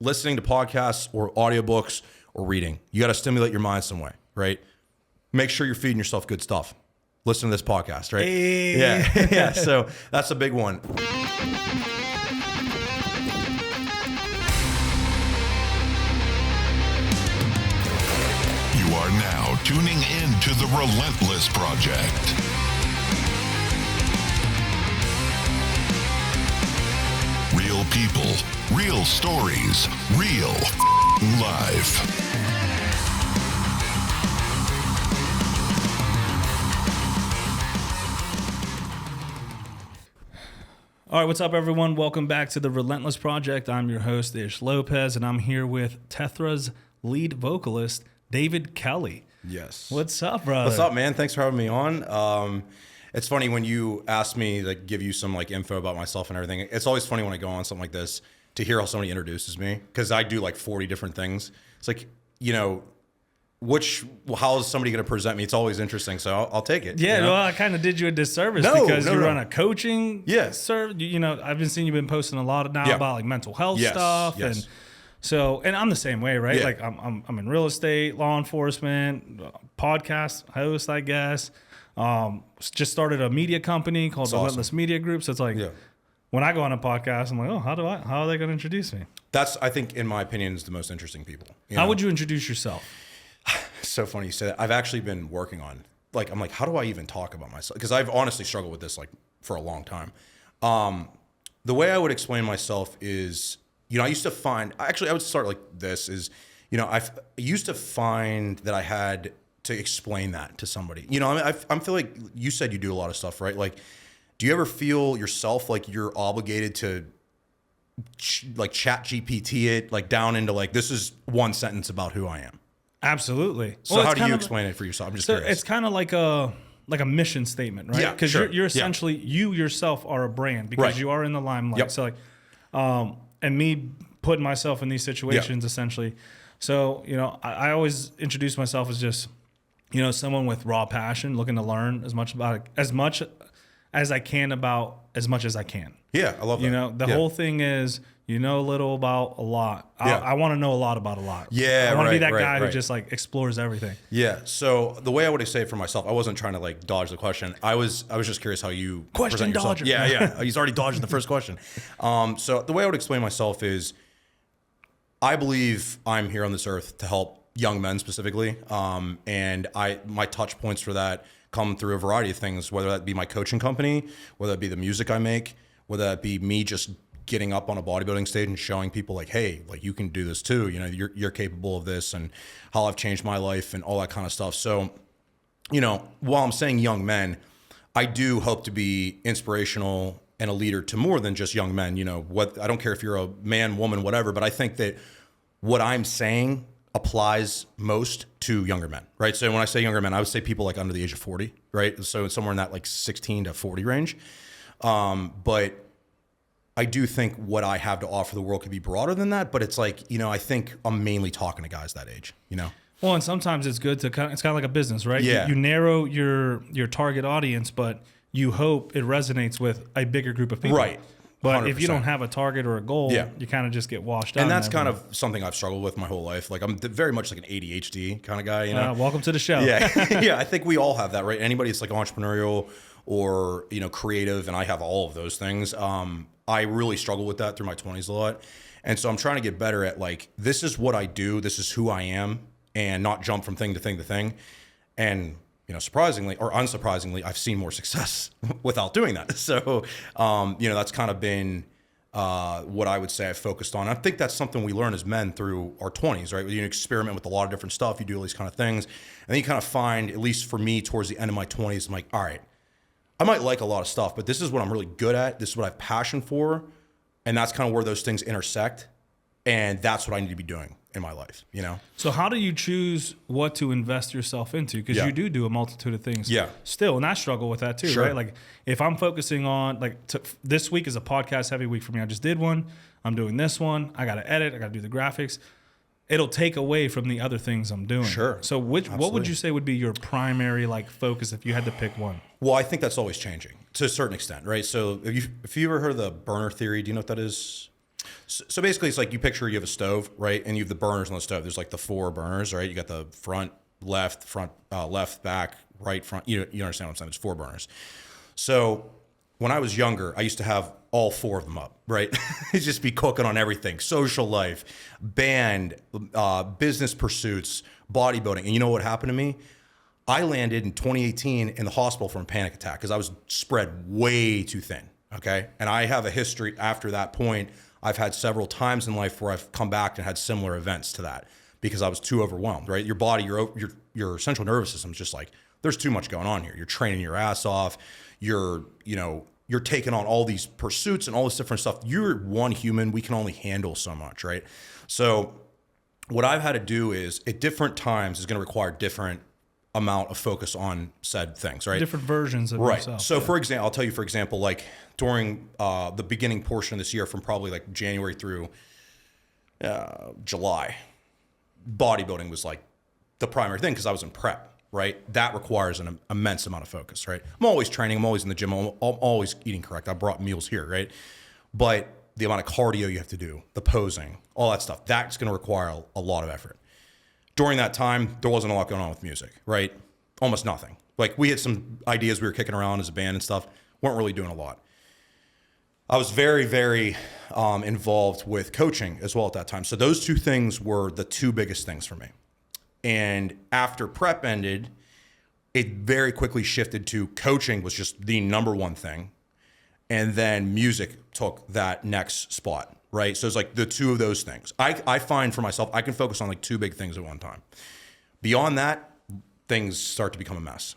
listening to podcasts or audiobooks or reading. You got to stimulate your mind some way, right? Make sure you're feeding yourself good stuff. Listen to this podcast, right? Hey. Yeah. Yeah. So that's a big one. You are now tuning in to the Relentless Project. Real people, real stories, real life. All right, what's up, everyone? Welcome back to the Relentless Project. I'm your host, Lopez, and I'm here with Tethra's lead vocalist, David Kelly. Yes. What's up, brother? What's up, man? Thanks for having me on. It's funny when you ask me to give you some like info about myself and everything. It's always funny when I go on something like this to hear how somebody introduces me, because I do like 40 different things. It's like, you know, how is somebody going to present me? It's always interesting, so I'll take it. Yeah, you know? well, I kind of did you a disservice No, because no, you no. run a coaching. Yes. You know, I've been seeing you've been posting a lot now about like mental health stuff, Yes. and so, and I'm the same way, right? Yeah. Like I'm in real estate, law enforcement, podcast host, I guess. Just started a media company called That's Relentless awesome. Media Group. So it's like when I go on a podcast, I'm like, oh, how are they going to introduce me? That's, I think, in my opinion, is the most interesting people. How would you introduce yourself? It's so funny you say that. I've actually been working on, like, I'm like, how do I even talk about myself? Because I've honestly struggled with this like for a long time. The way I would explain myself is, you know, I used to find, actually I would start like this is, you know, I used to find that I had to explain that to somebody. You know, I feel like you said you do a lot of stuff, right? Like, do you ever feel yourself like you're obligated to like chat GPT it like down into like, this is one sentence about who I am? Absolutely. So how do you explain it for yourself? I'm just curious. It's kind of like a mission statement, right? Yeah, Because sure. you're essentially, you yourself are a brand because Right. you are in the limelight. Yep. So like, and me putting myself in these situations essentially. So, you know, I always introduce myself as just, you know, someone with raw passion, looking to learn as much as I can about as much as I can. Yeah, I love that. You know, the whole thing is, you know a little about a lot. I want to know a lot about a lot. Yeah, I want to be that right, guy who right. just like explores everything. Yeah. So the way I would say it for myself, I wasn't trying to like dodge the question. I was just curious how you Question present yourself. dodger. Yeah. He's already dodged the first question. So the way I would explain myself is, I believe I'm here on this earth to help young men specifically, and my touch points for that come through a variety of things, whether that be my coaching company, whether that be the music I make, whether that be me just getting up on a bodybuilding stage and showing people like, hey, like you can do this too. You know, you're capable of this, and how I've changed my life and all that kind of stuff. So, you know, while I'm saying young men, I do hope to be inspirational and a leader to more than just young men. You know, I don't care if you're a man, woman, whatever, but I think that what I'm saying applies most to younger men, right? So when I say younger men, I would say people like under the age of 40, right? So it's somewhere in that like 16 to 40 range. But I do think what I have to offer the world could be broader than that. But it's like, you know, I think I'm mainly talking to guys that age, you know? Well, and sometimes it's good to it's kind of like a business, right? Yeah. You narrow your target audience, but you hope it resonates with a bigger group of people. Right. But if you 100%. don't have a target or a goal, you kind of just get washed out. And that's kind of something I've struggled with my whole life. Like I'm very much like an ADHD kind of guy, you know? Welcome to the show. Yeah. Yeah. I think we all have that, right? Anybody that's like entrepreneurial or, you know, creative, and I have all of those things. I really struggle with that through my 20s a lot. And so I'm trying to get better at like, this is what I do. This is who I am, and not jump from thing to thing to thing. And, you know, surprisingly or unsurprisingly, I've seen more success without doing that. So, you know, that's kind of been what I would say I've focused on. I think that's something we learn as men through our 20s, right? You experiment with a lot of different stuff. You do all these kind of things. And then you kind of find, at least for me, towards the end of my 20s, I'm like, all right, I might like a lot of stuff, but this is what I'm really good at. This is what I have passion for. And that's kind of where those things intersect. And that's what I need to be doing in my life, you know? So how do you choose what to invest yourself into? Because you do a multitude of things still. And I struggle with that too, right? Like if I'm focusing on, like this week is a podcast heavy week for me. I just did one. I'm doing this one. I got to edit. I got to do the graphics. It'll take away from the other things I'm doing. Sure. So what would you say would be your primary like focus if you had to pick one? Well, I think that's always changing to a certain extent, right? So if you ever heard of the burner theory, do you know what that is? So basically, it's like you picture you have a stove, right? And you have the burners on the stove. There's like the 4 burners, right? You got the front, left, back, right, front. You understand what I'm saying? There's 4 burners. So when I was younger, I used to have all 4 of them up, right? It'd just be cooking on everything: social life, band, business pursuits, bodybuilding. And you know what happened to me? I landed in 2018 in the hospital from a panic attack because I was spread way too thin. Okay. And I have a history after that point. I've had several times in life where I've come back and had similar events to that because I was too overwhelmed, right? Your body, your central nervous system is just like, there's too much going on here. You're training your ass off. You're taking on all these pursuits and all this different stuff. You're one human. We can only handle so much, right? So what I've had to do is at different times is going to require different amount of focus on said things, right? Different versions of yourself. So for example, I'll tell you, for example, like during the beginning portion of this year, from probably like January through July, bodybuilding was like the primary thing because I was in prep, right? That requires an immense amount of focus, right? I'm always training. I'm always in the gym. I'm always eating correct. I brought meals here, right? But the amount of cardio you have to do, the posing, all that stuff, that's going to require a lot of effort. During that time, there wasn't a lot going on with music, right? Almost nothing. Like we had some ideas we were kicking around as a band and stuff, weren't really doing a lot. I was very, very involved with coaching as well at that time. So those 2 things were the 2 biggest things for me. And after prep ended, it very quickly shifted to coaching was just the number 1 thing. And then music took that next spot. Right. So it's like the 2 of those things. I find for myself, I can focus on like 2 big things at one time. Beyond that, things start to become a mess.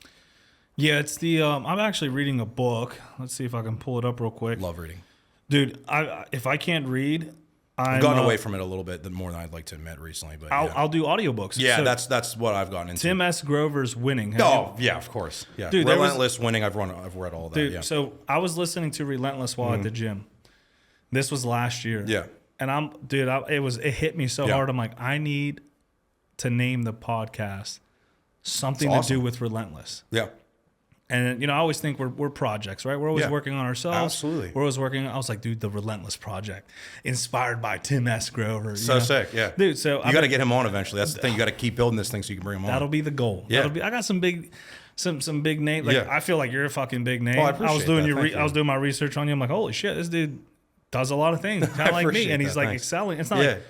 Yeah, it's the I'm actually reading a book. Let's see if I can pull it up real quick. Love reading. Dude, if I can't read, I've gotten away from it a little bit more than I'd like to admit recently. But I'll do audiobooks. Yeah, so that's what I've gotten into. Tim S. Grover's Winning. Yeah, of course. Yeah. Dude, Relentless Winning, I've read all that. Dude, yeah. So I was listening to Relentless while at the gym. This was last year. Yeah. And it hit me so hard. I'm like, I need to name the podcast something to do with Relentless. Yeah. And I always think we're projects, right? We're always working on ourselves. Absolutely. We're always working. I was like, dude, the Relentless Project, inspired by Tim S. Grover. So sick, yeah, dude. So you got to get him on eventually. That's the thing. You got to keep building this thing so you can bring him on. That'll be the goal. Yeah. I got some big names. Like I feel like you're a fucking big name. Oh, I was doing my research on you. I'm like, holy shit, this dude does a lot of things, kind of like me, and he's like excelling. It's not like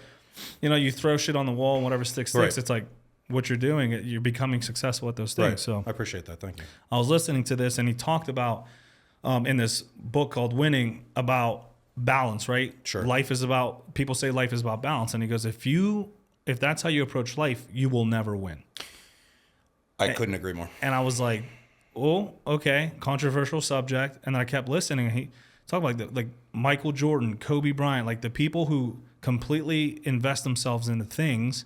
you throw shit on the wall and whatever sticks. Right. It's like what you're doing, you're becoming successful at those things. Right. So I appreciate that. Thank you. I was listening to this, and he talked about in this book called Winning about balance, right? Sure. People say life is about balance, and he goes, if that's how you approach life, you will never win. I couldn't agree more. And I was like, oh, okay, controversial subject. And then I kept listening, and he talked about like Michael Jordan, Kobe Bryant, like the people who completely invest themselves into things.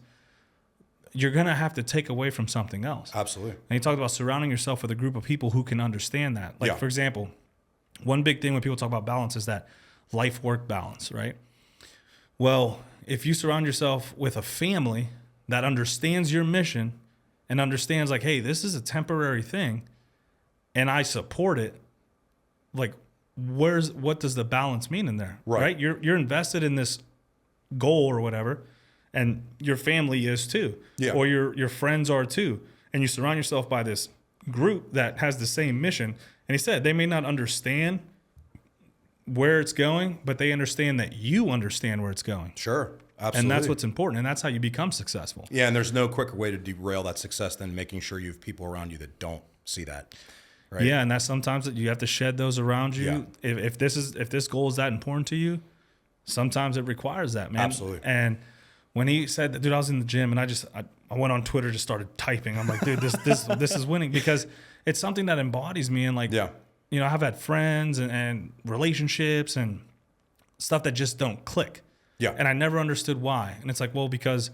You're going to have to take away from something else. Absolutely. And he talked about surrounding yourself with a group of people who can understand that. Like, for example, one big thing when people talk about balance is that life-work balance, right? Well, if you surround yourself with a family that understands your mission and understands like, hey, this is a temporary thing and I support it, like, what does the balance mean in there? Right? You're invested in this goal or whatever, and your family is too, or your friends are too, and you surround yourself by this group that has the same mission. And he said they may not understand where it's going, but they understand that you understand where it's going. Sure, absolutely. And that's what's important, and that's how you become successful. Yeah, and there's no quicker way to derail that success than making sure you have people around you that don't see that. Right? Yeah, and that's sometimes that you have to shed those around you. Yeah. If this goal is that important to you, sometimes it requires that, man. Absolutely. And when he said that, dude, I was in the gym and I went on Twitter, just started typing. I'm like, dude, this is winning, because it's something that embodies me. And like, I've had friends and relationships and stuff that just don't click. Yeah. And I never understood why. And it's like, well, because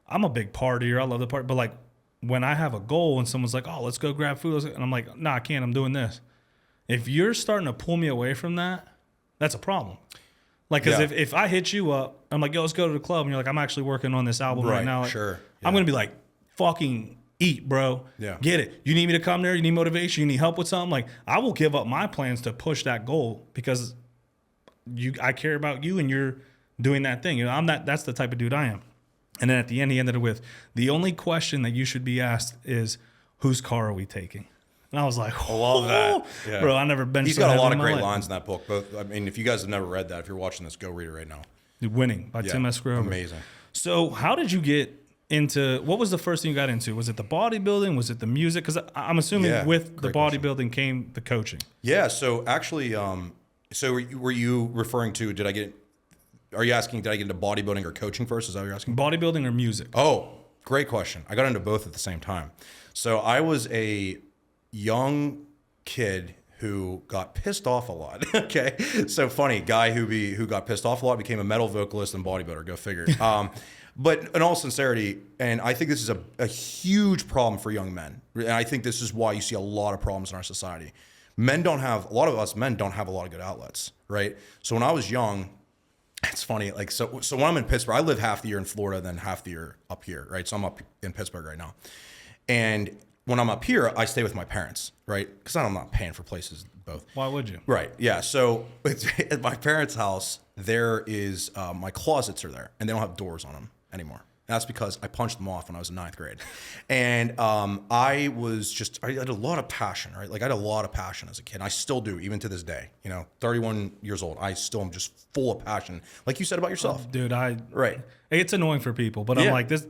I'm a big partier. I love the party. But like when I have a goal and someone's like, oh, let's go grab food. And I'm like, nah, I can't. I'm doing this. If you're starting to pull me away from that, that's a problem. Like, because if I hit you up, I'm like, yo, let's go to the club. And you're like, I'm actually working on this album right now. Like, sure. I'm going to be like, fucking eat, bro. Yeah. Get it. You need me to come there? You need motivation? You need help with something? Like, I will give up my plans to push that goal because I care about you and you're doing that thing. You know, that's the type of dude I am. And then at the end, he ended it with, the only question that you should be asked is, whose car are we taking? And I was like, I love that. Yeah. Bro, I never been. He's got a lot of great lines in that book. Both, I mean, if you guys have never read that, if you're watching this, go read it right now. Winning by Tim S. Grover. Amazing. So how did you get into, what was the first thing you got into? Was it the bodybuilding? Was it the music? Because I'm assuming with the bodybuilding came the coaching. Yeah. So actually, so were you referring to, are you asking, did I get into bodybuilding or coaching first? Is that what you're asking? Bodybuilding or music? Oh, great question. I got into both at the same time. So I was a young kid who got pissed off a lot. Okay. So funny, guy who got pissed off a lot became a metal vocalist and bodybuilder. Go figure. But in all sincerity, and I think this is a huge problem for young men. And I think this is why you see a lot of problems in our society. A lot of us men don't have a lot of good outlets, right? So when I was young, it's funny, like, so when I'm in Pittsburgh, I live half the year in Florida, then half the year up here, right? So I'm up in Pittsburgh right now. And when I'm up here, I stay with my parents, right? Because I'm not paying for places both. Why would you? Right, yeah. So at my parents' house, there is, my closets are there, and they don't have doors on them anymore. That's because I punched them off when I was in 9th grade. And I had a lot of passion, right? Like I had a lot of passion as a kid. I still do, even to this day. 31 years old, I still am just full of passion. Like you said about yourself. Dude, right. It's annoying for people, but I'm like this.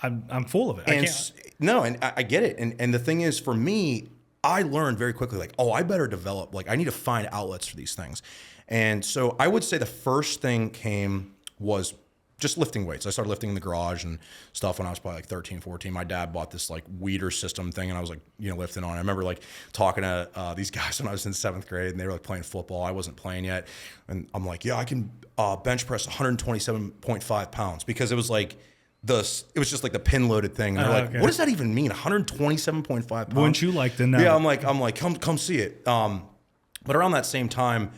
I'm full of it. And I get it. And the thing is, for me, I learned very quickly, like, I better develop. Like, I need to find outlets for these things. And so I would say the first thing was just lifting weights. I started lifting in the garage and stuff when I was probably like 13, 14. My dad bought this like weeder system thing, and I was like, lifting on it. I remember like talking to these guys when I was in 7th grade, and they were like playing football. I wasn't playing yet. And I'm like, I can bench press 127.5 pounds, because it was like, it was just like the pin loaded thing. And they're like, what does that even mean? 127.5 pounds? Wouldn't you like to know? Yeah, I'm like, come see it. But around that same time,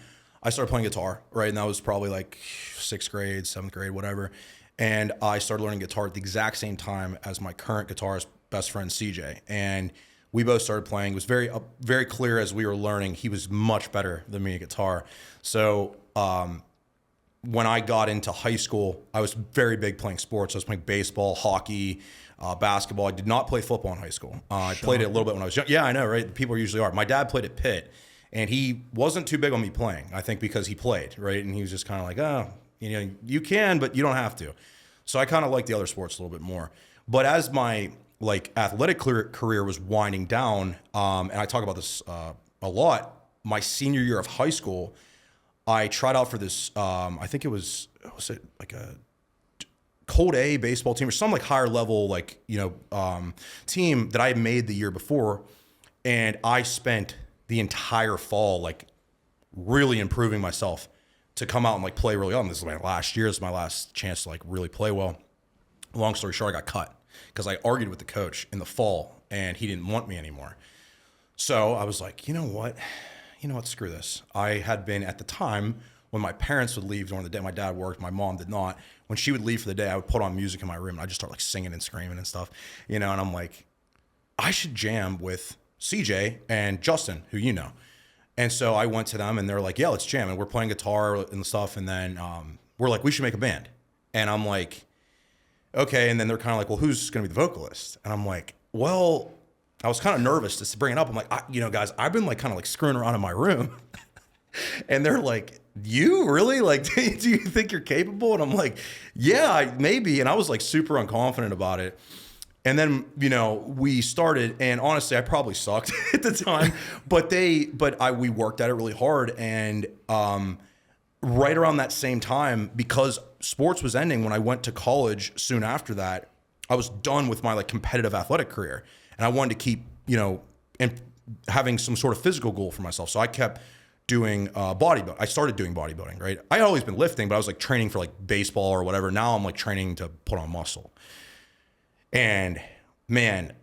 I started playing guitar, right? And that was probably like 6th grade, 7th grade, whatever. And I started learning guitar at the exact same time as my current guitarist best friend, CJ. And we both started playing. It was very clear as we were learning, he was much better than me at guitar. So, when I got into high school, I was very big playing sports. I was playing baseball, hockey, basketball. I did not play football in high school. I played it a little bit when I was young. Yeah, I know, right? People usually are. My dad played at Pitt, and he wasn't too big on me playing, I think because he played, right? And he was just kind of like, you can, but you don't have to. So I kind of like the other sports a little bit more. But as my athletic career was winding down, and I talk about this a lot, my senior year of high school, I tried out for this, I think it was it like a Code A baseball team or some like higher level, team that I had made the year before. And I spent the entire fall, like really improving myself to come out and like play really well. And this is my last year. This is my last chance to like really play well. Long story short, I got cut because I argued with the coach in the fall and he didn't want me anymore. So I was like, you know what, screw this. I had been at the time when my parents would leave during the day. My dad worked, my mom did not. When she would leave for the day, I would put on music in my room and I'd just start like singing and screaming and stuff, and I'm like, I should jam with CJ and Justin, who you know. And so I went to them and they're like, yeah, let's jam. And we're playing guitar and stuff. And then we're like, we should make a band. And I'm like, okay. And then they're kind of like, well, who's going to be the vocalist? And I'm like, well, I was kind of nervous to bring it up. I'm like, guys, I've been like kind of like screwing around in my room. And they're like, you really? Like, do you think you're capable? And I'm like, yeah, maybe. And I was like super unconfident about it. And then, we started, and honestly, I probably sucked at the time, but we worked at it really hard. And right around that same time, because sports was ending when I went to college soon after that, I was done with my like competitive athletic career. And I wanted to keep, and having some sort of physical goal for myself. So I kept doing bodybuilding. I started doing bodybuilding, right? I had always been lifting, but I was like training for like baseball or whatever. Now I'm like training to put on muscle. And man,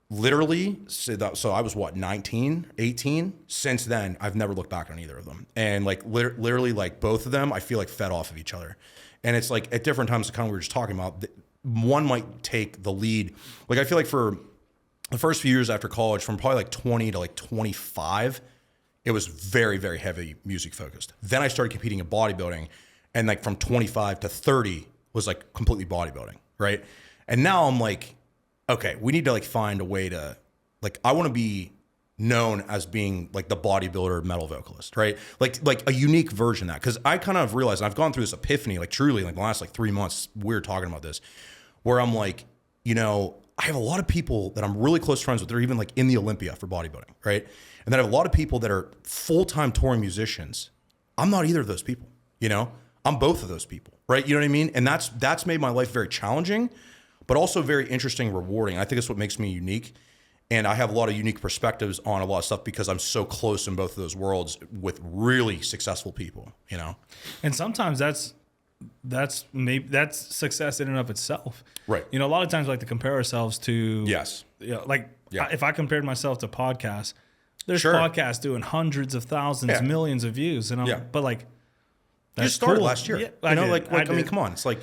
literally, so I was 19, 18. Since then, I've never looked back on either of them. And like literally like both of them, I feel like fed off of each other. And it's like at different times, kind of we were just talking about, one might take the lead. Like I feel like for the first few years after college, from probably like 20 to like 25, it was very, very heavy music focused. Then I started competing in bodybuilding, And like from 25 to 30 was like completely bodybuilding, right? And now I'm like, okay, we need to like find a way to, like, I want to be known as being like the bodybuilder metal vocalist, right? Like a unique version of that. Cause I kind of realized, and I've gone through this epiphany, like truly like the last like 3 months, we were talking about this, where I'm like, you know, I have a lot of people that I'm really close friends with. They're even like in the Olympia for bodybuilding, right? And then I have a lot of people that are full-time touring musicians. I'm not either of those people, you know? I'm both of those people, right? You know what I mean? And that's made my life very challenging, but also very interesting, rewarding. I think that's what makes me unique. And I have a lot of unique perspectives on a lot of stuff because I'm so close in both of those worlds with really successful people, you know? And sometimes that's success in and of itself. Right. You know, a lot of times we like to compare ourselves to, Yes. You know, like if I compared myself to podcasts, there's podcasts doing hundreds of thousands, millions of views. And but like, you just started last year. Yeah, I know, I mean, come on. It's like,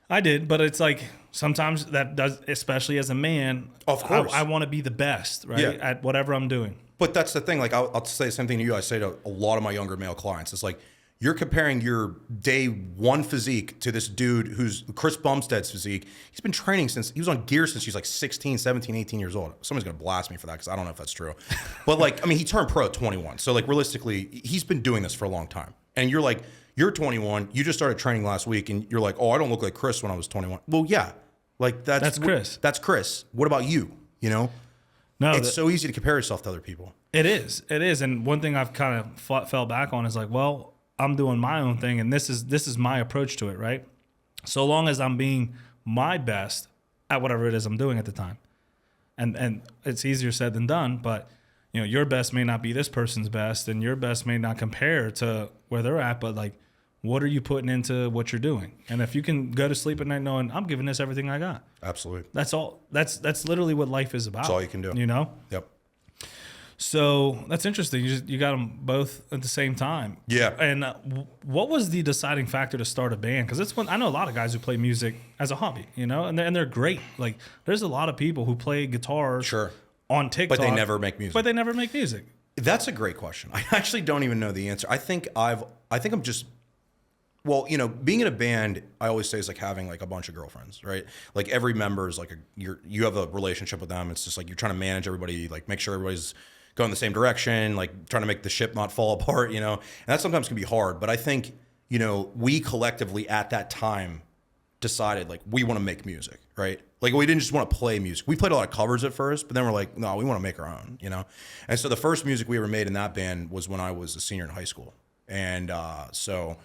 I did, but it's like sometimes that does, especially as a man. Of course, I want to be the best, right, at whatever I'm doing. But that's the thing. Like I'll say the same thing to you. I say to a lot of my younger male clients. It's like you're comparing your day one physique to this dude who's Chris Bumstead's physique. He's been training since he was on gear since he's like 16, 17, 18 years old. Someone's gonna blast me for that because I don't know if that's true. But like, I mean, he turned pro at 21. So like realistically, he's been doing this for a long time. And you're like, you're 21, you just started training last week, and you're like, oh, I don't look like Chris when I was 21. Well, yeah, like that's Chris. That's Chris. What about you? You know? No, it's so easy to compare yourself to other people. It is. And one thing I've kind of fell back on is like, well, I'm doing my own thing, and this is my approach to it, right? So long as I'm being my best at whatever it is I'm doing at the time, and it's easier said than done, but you know, your best may not be this person's best, and your best may not compare to where they're at, but like, what are you putting into what you're doing? And if you can go to sleep at night knowing I'm giving this everything I got. Absolutely. That's all. That's literally what life is about. That's all you can do. You know? Yep. So that's interesting. You got them both at the same time. Yeah. And what was the deciding factor to start a band? Because it's I know a lot of guys who play music as a hobby, you know, and they're great. Like there's a lot of people who play guitars on TikTok, but they never make music. That's a great question. I actually don't even know the answer. I think I'm just, well, you know, being in a band, I always say is like having like a bunch of girlfriends, right? Like every member is like you have a relationship with them. It's just like you're trying to manage everybody, like make sure everybody's going the same direction, like trying to make the ship not fall apart, you know? And that sometimes can be hard. But I think, you know, we collectively at that time decided like we want to make music, right? Like we didn't just want to play music. We played a lot of covers at first, but then we're like, no, we want to make our own, you know? And so the first music we ever made in that band was when I was a senior in high school. And so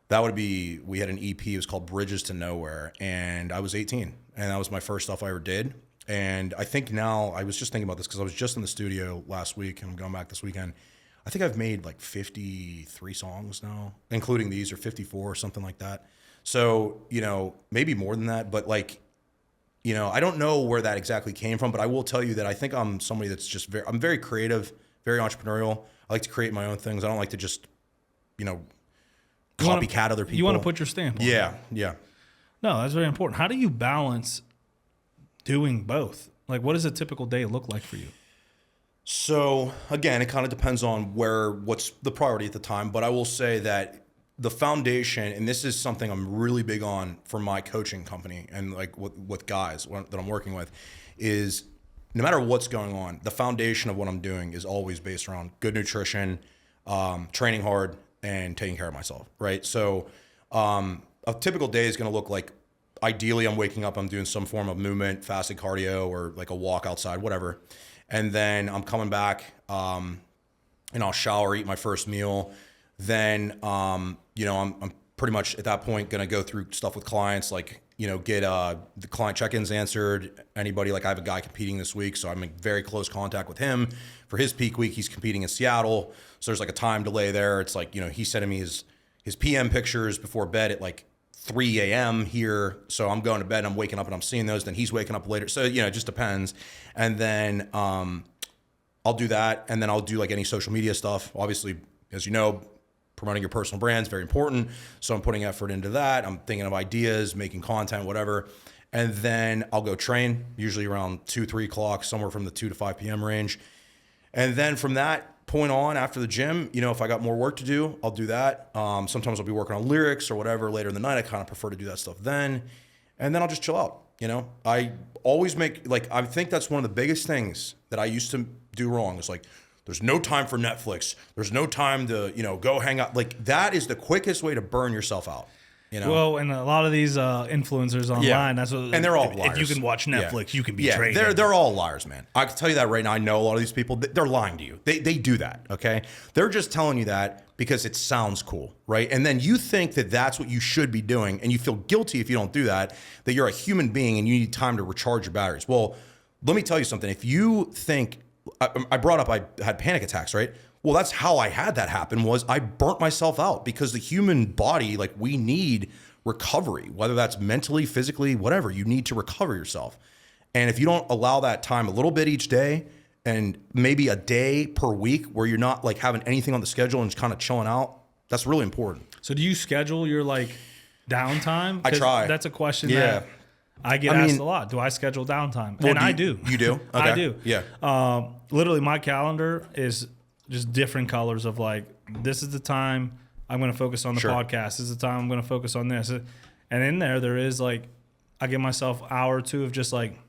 that would be, we had an EP, it was called Bridges to Nowhere, and I was 18, and that was my first stuff I ever did. And I think now, I was just thinking about this because I was just in the studio last week, and I'm going back this weekend. I think I've made like 53 songs now, including these, or 54 or something like that. So, you know, maybe more than that, but like, you know, I don't know where that exactly came from, but I will tell you that I think I'm somebody that's just I'm very creative, very entrepreneurial. I like to create my own things. I don't like to just, you know, copycat other people. You want to put your stamp on it. Yeah. No, that's very important. How do you balance doing both? Like, what does a typical day look like for you? So again, it kind of depends on what's the priority at the time, but I will say that the foundation, and this is something I'm really big on for my coaching company and like with guys that I'm working with, is no matter what's going on, the foundation of what I'm doing is always based around good nutrition, training hard, and taking care of myself, right? So a typical day is going to look like, ideally I'm waking up, I'm doing some form of movement, fasted cardio, or like a walk outside, whatever. And then I'm coming back and I'll shower, eat my first meal. Then, you know, I'm pretty much at that point going to go through stuff with clients, like, you know, get the client check-ins answered. Anybody, like I have a guy competing this week, so I'm in very close contact with him for his peak week. He's competing in Seattle, so there's like a time delay there. It's like, you know, he's sending me his PM pictures before bed at like 3 a.m. here, so I'm going to bed and I'm waking up and I'm seeing those. Then he's waking up later, so you know, it just depends. And then I'll do that, and then I'll do like any social media stuff. Obviously, as you know, promoting your personal brand is very important. So I'm putting effort into that. I'm thinking of ideas, making content, whatever. And then I'll go train, usually around 2, 3 o'clock, somewhere from the 2 to 5 p.m. range. And then from that point on after the gym, you know, if I got more work to do, I'll do that. Sometimes I'll be working on lyrics or whatever later in the night. I kind of prefer to do that stuff then. And then I'll just chill out. You know, I always make, like, I think that's one of the biggest things that I used to do wrong is like, there's no time for Netflix. There's no time to, you know, go hang out. Like, that is the quickest way to burn yourself out. You know? Well, and a lot of these influencers online, that's what. And they're all liars. If you can watch Netflix, you can be trained. They're all liars, man. I can tell you that right now. I know a lot of these people. They're lying to you. They do that. Okay, they're just telling you that because it sounds cool, right? And then you think that that's what you should be doing, and you feel guilty if you don't do that. That you're a human being and you need time to recharge your batteries. Well, let me tell you something. If you think I brought up I had panic attacks, right? Well, that's how I had that happen was I burnt myself out because the human body, like we need recovery, whether that's mentally, physically, whatever, you need to recover yourself. And if you don't allow that time a little bit each day and maybe a day per week where you're not like having anything on the schedule and just kind of chilling out, that's really important. So do you schedule your like downtime? I try. That's a question that I get asked a lot. Do I schedule downtime? Well, and I do. You do? Okay. I do. Yeah. Literally, my calendar is just different colors of like, this is the time I'm going to focus on the podcast. This is the time I'm going to focus on this. And in there is like, I give myself an hour or two of just like,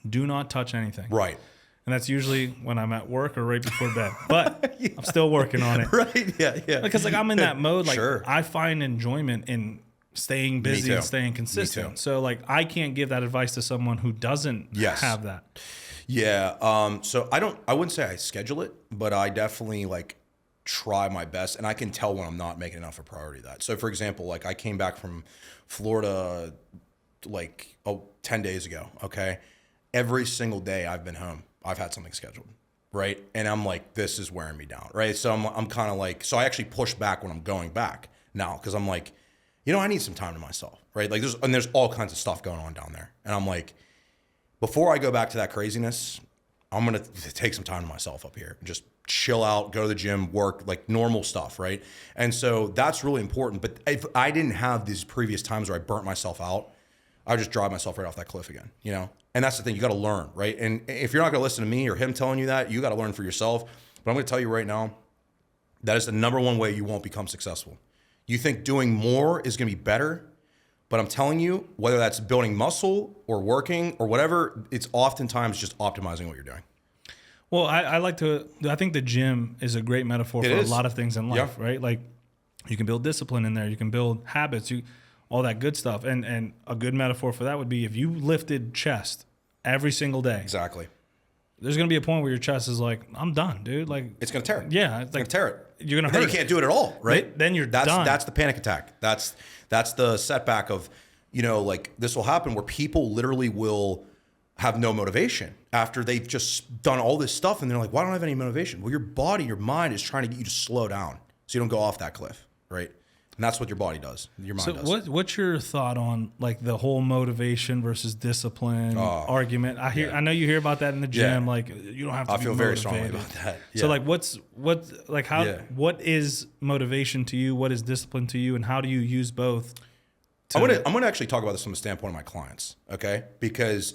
do not touch anything. Right. And that's usually when I'm at work or right before bed. But I'm still working on it. Right. Yeah. Because like I'm in that mode. Like I find enjoyment in staying busy and staying consistent. So like I can't give that advice to someone who doesn't have that. Yeah. So I wouldn't say I schedule it, but I definitely like try my best, and I can tell when I'm not making enough a priority of that. So for example, like I came back from Florida like 10 days ago. Okay. Every single day I've been home, I've had something scheduled. Right. And I'm like, this is wearing me down. Right. So I'm kind of like, so I actually push back when I'm going back now. Cause I'm like, you know, I need some time to myself. Right. Like there's all kinds of stuff going on down there. And I'm like, before I go back to that craziness, I'm going to take some time to myself up here and just chill out, go to the gym, work, like normal stuff, right? And so that's really important. But if I didn't have these previous times where I burnt myself out, I would just drive myself right off that cliff again, you know? And that's the thing, you got to learn, right? And if you're not going to listen to me or him telling you that, you got to learn for yourself. But I'm going to tell you right now, that is the number one way you won't become successful. You think doing more is going to be better, but I'm telling you, whether that's building muscle or working or whatever, it's oftentimes just optimizing what you're doing. Well, I think the gym is a great metaphor for a lot of things in life, right? Like you can build discipline in there, you can build habits, all that good stuff. And a good metaphor for that would be if you lifted chest every single day. Exactly. There's going to be a point where your chest is like, I'm done, dude. Like it's going to tear it. Yeah. It's going to tear it. You're going to hurt it. You can't do it at all, right? Then you're done. That's the panic attack. That's the setback of, you know, like this will happen where people literally will have no motivation after they've just done all this stuff. And they're like, why don't I have any motivation? Well, your body, your mind is trying to get you to slow down so you don't go off that cliff, right? And that's what your body does. Your mind does. So what's your thought on like the whole motivation versus discipline argument? I know you hear about that in the gym. Like you don't have to. I feel very strongly about that. Yeah. So like, what is motivation to you? What is discipline to you? And how do you use both? I'm gonna actually talk about this from the standpoint of my clients, okay? Because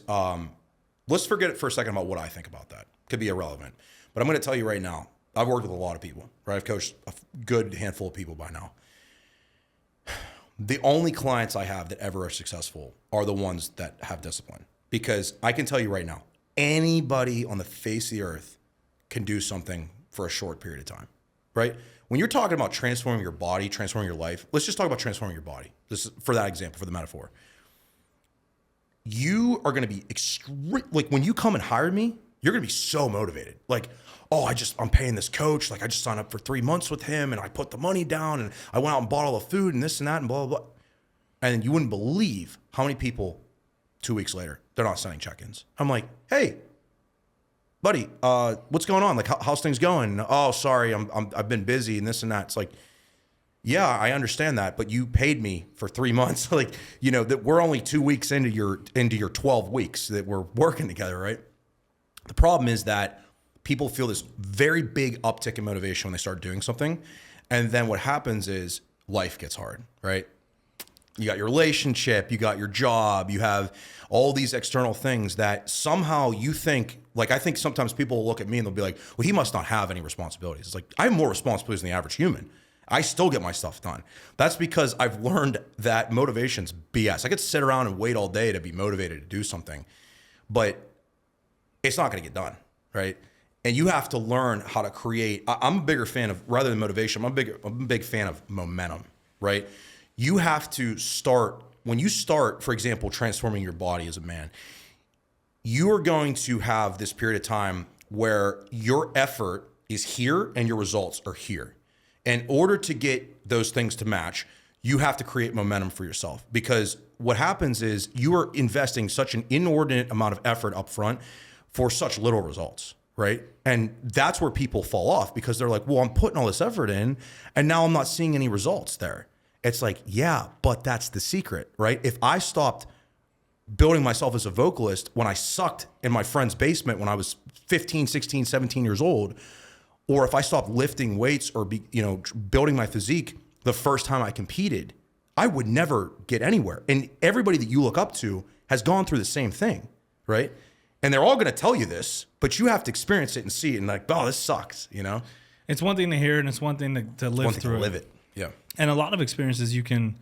let's forget it for a second about what I think about that. Could be irrelevant, but I'm gonna tell you right now. I've worked with a lot of people, right? I've coached a good handful of people by now. The only clients I have that ever are successful are the ones that have discipline. Because I can tell you right now, anybody on the face of the earth can do something for a short period of time, right? When you're talking about transforming your body, transforming your life, let's just talk about transforming your body. This is for that example, for the metaphor. You are going to be like when you come and hire me, you're going to be so motivated. Like, oh, I'm paying this coach. Like I just signed up for 3 months with him and I put the money down and I went out and bought all the food and this and that and blah, blah, blah. And you wouldn't believe how many people 2 weeks later, they're not sending check-ins. I'm like, hey, buddy, what's going on? Like, how's things going? Oh, sorry, I've been busy and this and that. It's like, yeah, I understand that, but you paid me for 3 months. Like, you know, that we're only 2 weeks into your 12 weeks that we're working together, right? The problem is that people feel this very big uptick in motivation when they start doing something. And then what happens is life gets hard, right? You got your relationship, you got your job, you have all these external things that somehow you think, like, I think sometimes people will look at me and they'll be like, well, he must not have any responsibilities. It's like, I have more responsibilities than the average human. I still get my stuff done. That's because I've learned that motivation's BS. I could sit around and wait all day to be motivated to do something, but it's not going to get done, right? And you have to learn how to create. I'm a bigger fan of, rather than motivation, I'm a big fan of momentum, right? You have to start, when you start, for example, transforming your body as a man, you are going to have this period of time where your effort is here and your results are here. In order to get those things to match, you have to create momentum for yourself, because what happens is you are investing such an inordinate amount of effort up front for such little results, right? And that's where people fall off, because they're like, well, I'm putting all this effort in and now I'm not seeing any results there. It's like, yeah, but that's the secret, right? If I stopped building myself as a vocalist when I sucked in my friend's basement when I was 15, 16, 17 years old, or if I stopped lifting weights or building my physique the first time I competed, I would never get anywhere. And everybody that you look up to has gone through the same thing, right? And they're all going to tell you this, but you have to experience it and see it and like, oh, this sucks, It's one thing to hear and it's one thing to live through. To live it, yeah. And a lot of experiences you can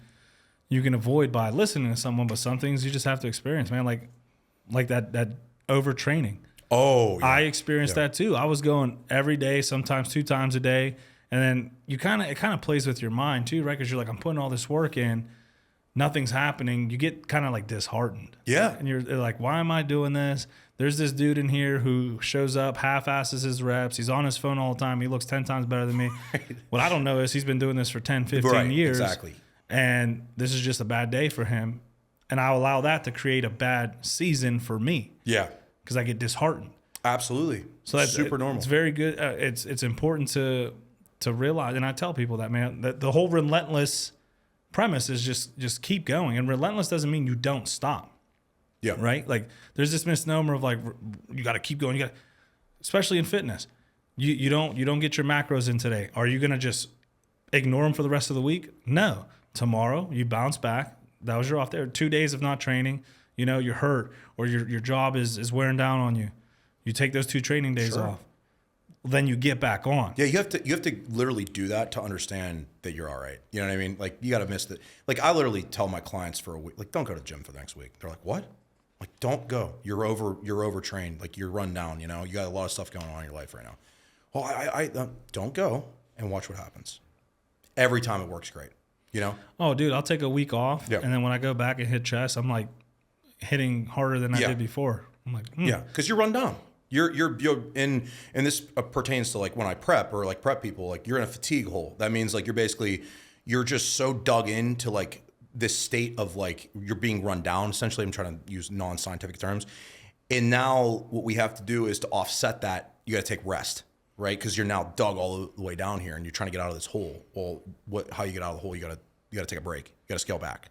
avoid by listening to someone, but some things you just have to experience, man. Like that overtraining. Oh, yeah. I experienced that too. I was going every day, sometimes 2 times a day. And then it kind of plays with your mind too, right? Because you're like, I'm putting all this work in, nothing's happening. You get kind of like disheartened. Yeah. And you're like, why am I doing this? There's this dude in here who shows up, half-asses his reps. He's on his phone all the time. He looks 10 times better than me. What I don't know is he's been doing this for 10, 15 years. Exactly. And this is just a bad day for him. And I allow that to create a bad season for me. Yeah. Because I get disheartened. Absolutely. So that's super normal. It's very good. It's important to realize, and I tell people that, man, that the whole relentless premise is just keep going. And relentless doesn't mean you don't stop. Yeah. Right? Like there's this misnomer of like you got to keep going. You got, especially in fitness. You don't get your macros in today. Are you gonna just ignore them for the rest of the week? No. Tomorrow you bounce back. That was your off there. 2 days of not training. You're hurt or your job is wearing down on you. You take those 2 training days off. Then you get back on. Yeah, you have to literally do that to understand that you're all right. You know what I mean? Like you got to miss it. Like I literally tell my clients for a week, like don't go to the gym for the next week. They're like, what? Like don't go. You're overtrained. Like you're run down. You got a lot of stuff going on in your life right now. Well, I don't go and watch what happens. Every time it works great. Oh, dude, I'll take a week off, and then when I go back and hit chest, I'm like hitting harder than I did before. I'm like, yeah, because you're run down. You're in, and this pertains to like when I prep or like prep people, like you're in a fatigue hole. That means like you're just so dug into like this state of like you're being run down. Essentially, I'm trying to use non-scientific terms. And now what we have to do is to offset that. You got to take rest, right? Because you're now dug all the way down here, and you're trying to get out of this hole. Well, how you get out of the hole? You got to take a break. You got to scale back.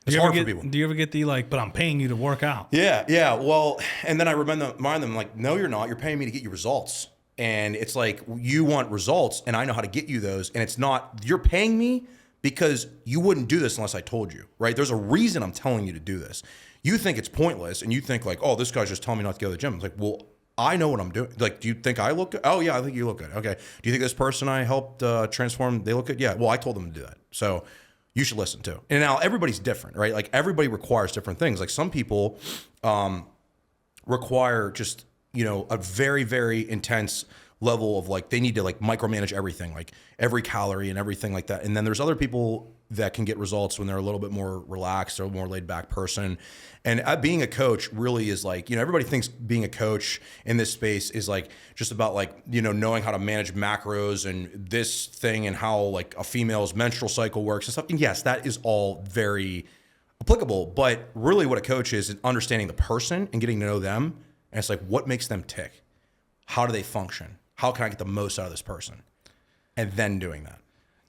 It's hard for people. Do you ever get the like, but I'm paying you to work out? Yeah. Well, and then I remind them like, no, you're not. You're paying me to get you results. And it's like, you want results and I know how to get you those. And it's not, you're paying me because you wouldn't do this unless I told you, right? There's a reason I'm telling you to do this. You think it's pointless and you think like, oh, this guy's just telling me not to go to the gym. It's like, well, I know what I'm doing. Like, do you think I look good? Oh yeah, I think you look good. Okay. Do you think this person I helped transform, they look good? Yeah. Well, I told them to do that. So you should listen to. And now everybody's different, right? Like everybody requires different things. Like some people require just, a very, very intense level of like, they need to like micromanage everything, like every calorie and everything like that. And then there's other people that can get results when they're a little bit more relaxed or a more laid back person. And being a coach really is like, everybody thinks being a coach in this space is like just about like, knowing how to manage macros and this thing and how like a female's menstrual cycle works and stuff. And yes, that is all very applicable, but really what a coach is understanding the person and getting to know them. And it's like, what makes them tick? How do they function? How can I get the most out of this person? And then doing that.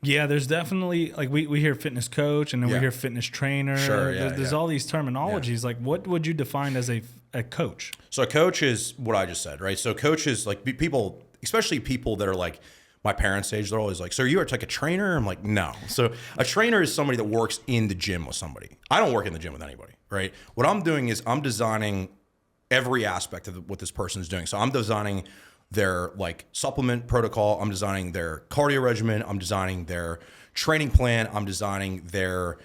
Yeah, there's definitely like we hear fitness coach and then we hear fitness trainer. Sure, yeah, there's all these terminologies. Yeah. Like, what would you define as a coach? So a coach is what I just said, right? So coach is like people, especially people that are like my parents' age, they're always like, so you are like a trainer? I'm like, no. So a trainer is somebody that works in the gym with somebody. I don't work in the gym with anybody, right? What I'm doing is I'm designing every aspect of what this person is doing. So I'm designing their like supplement protocol. I'm designing their cardio regimen. I'm designing their training plan. I'm designing their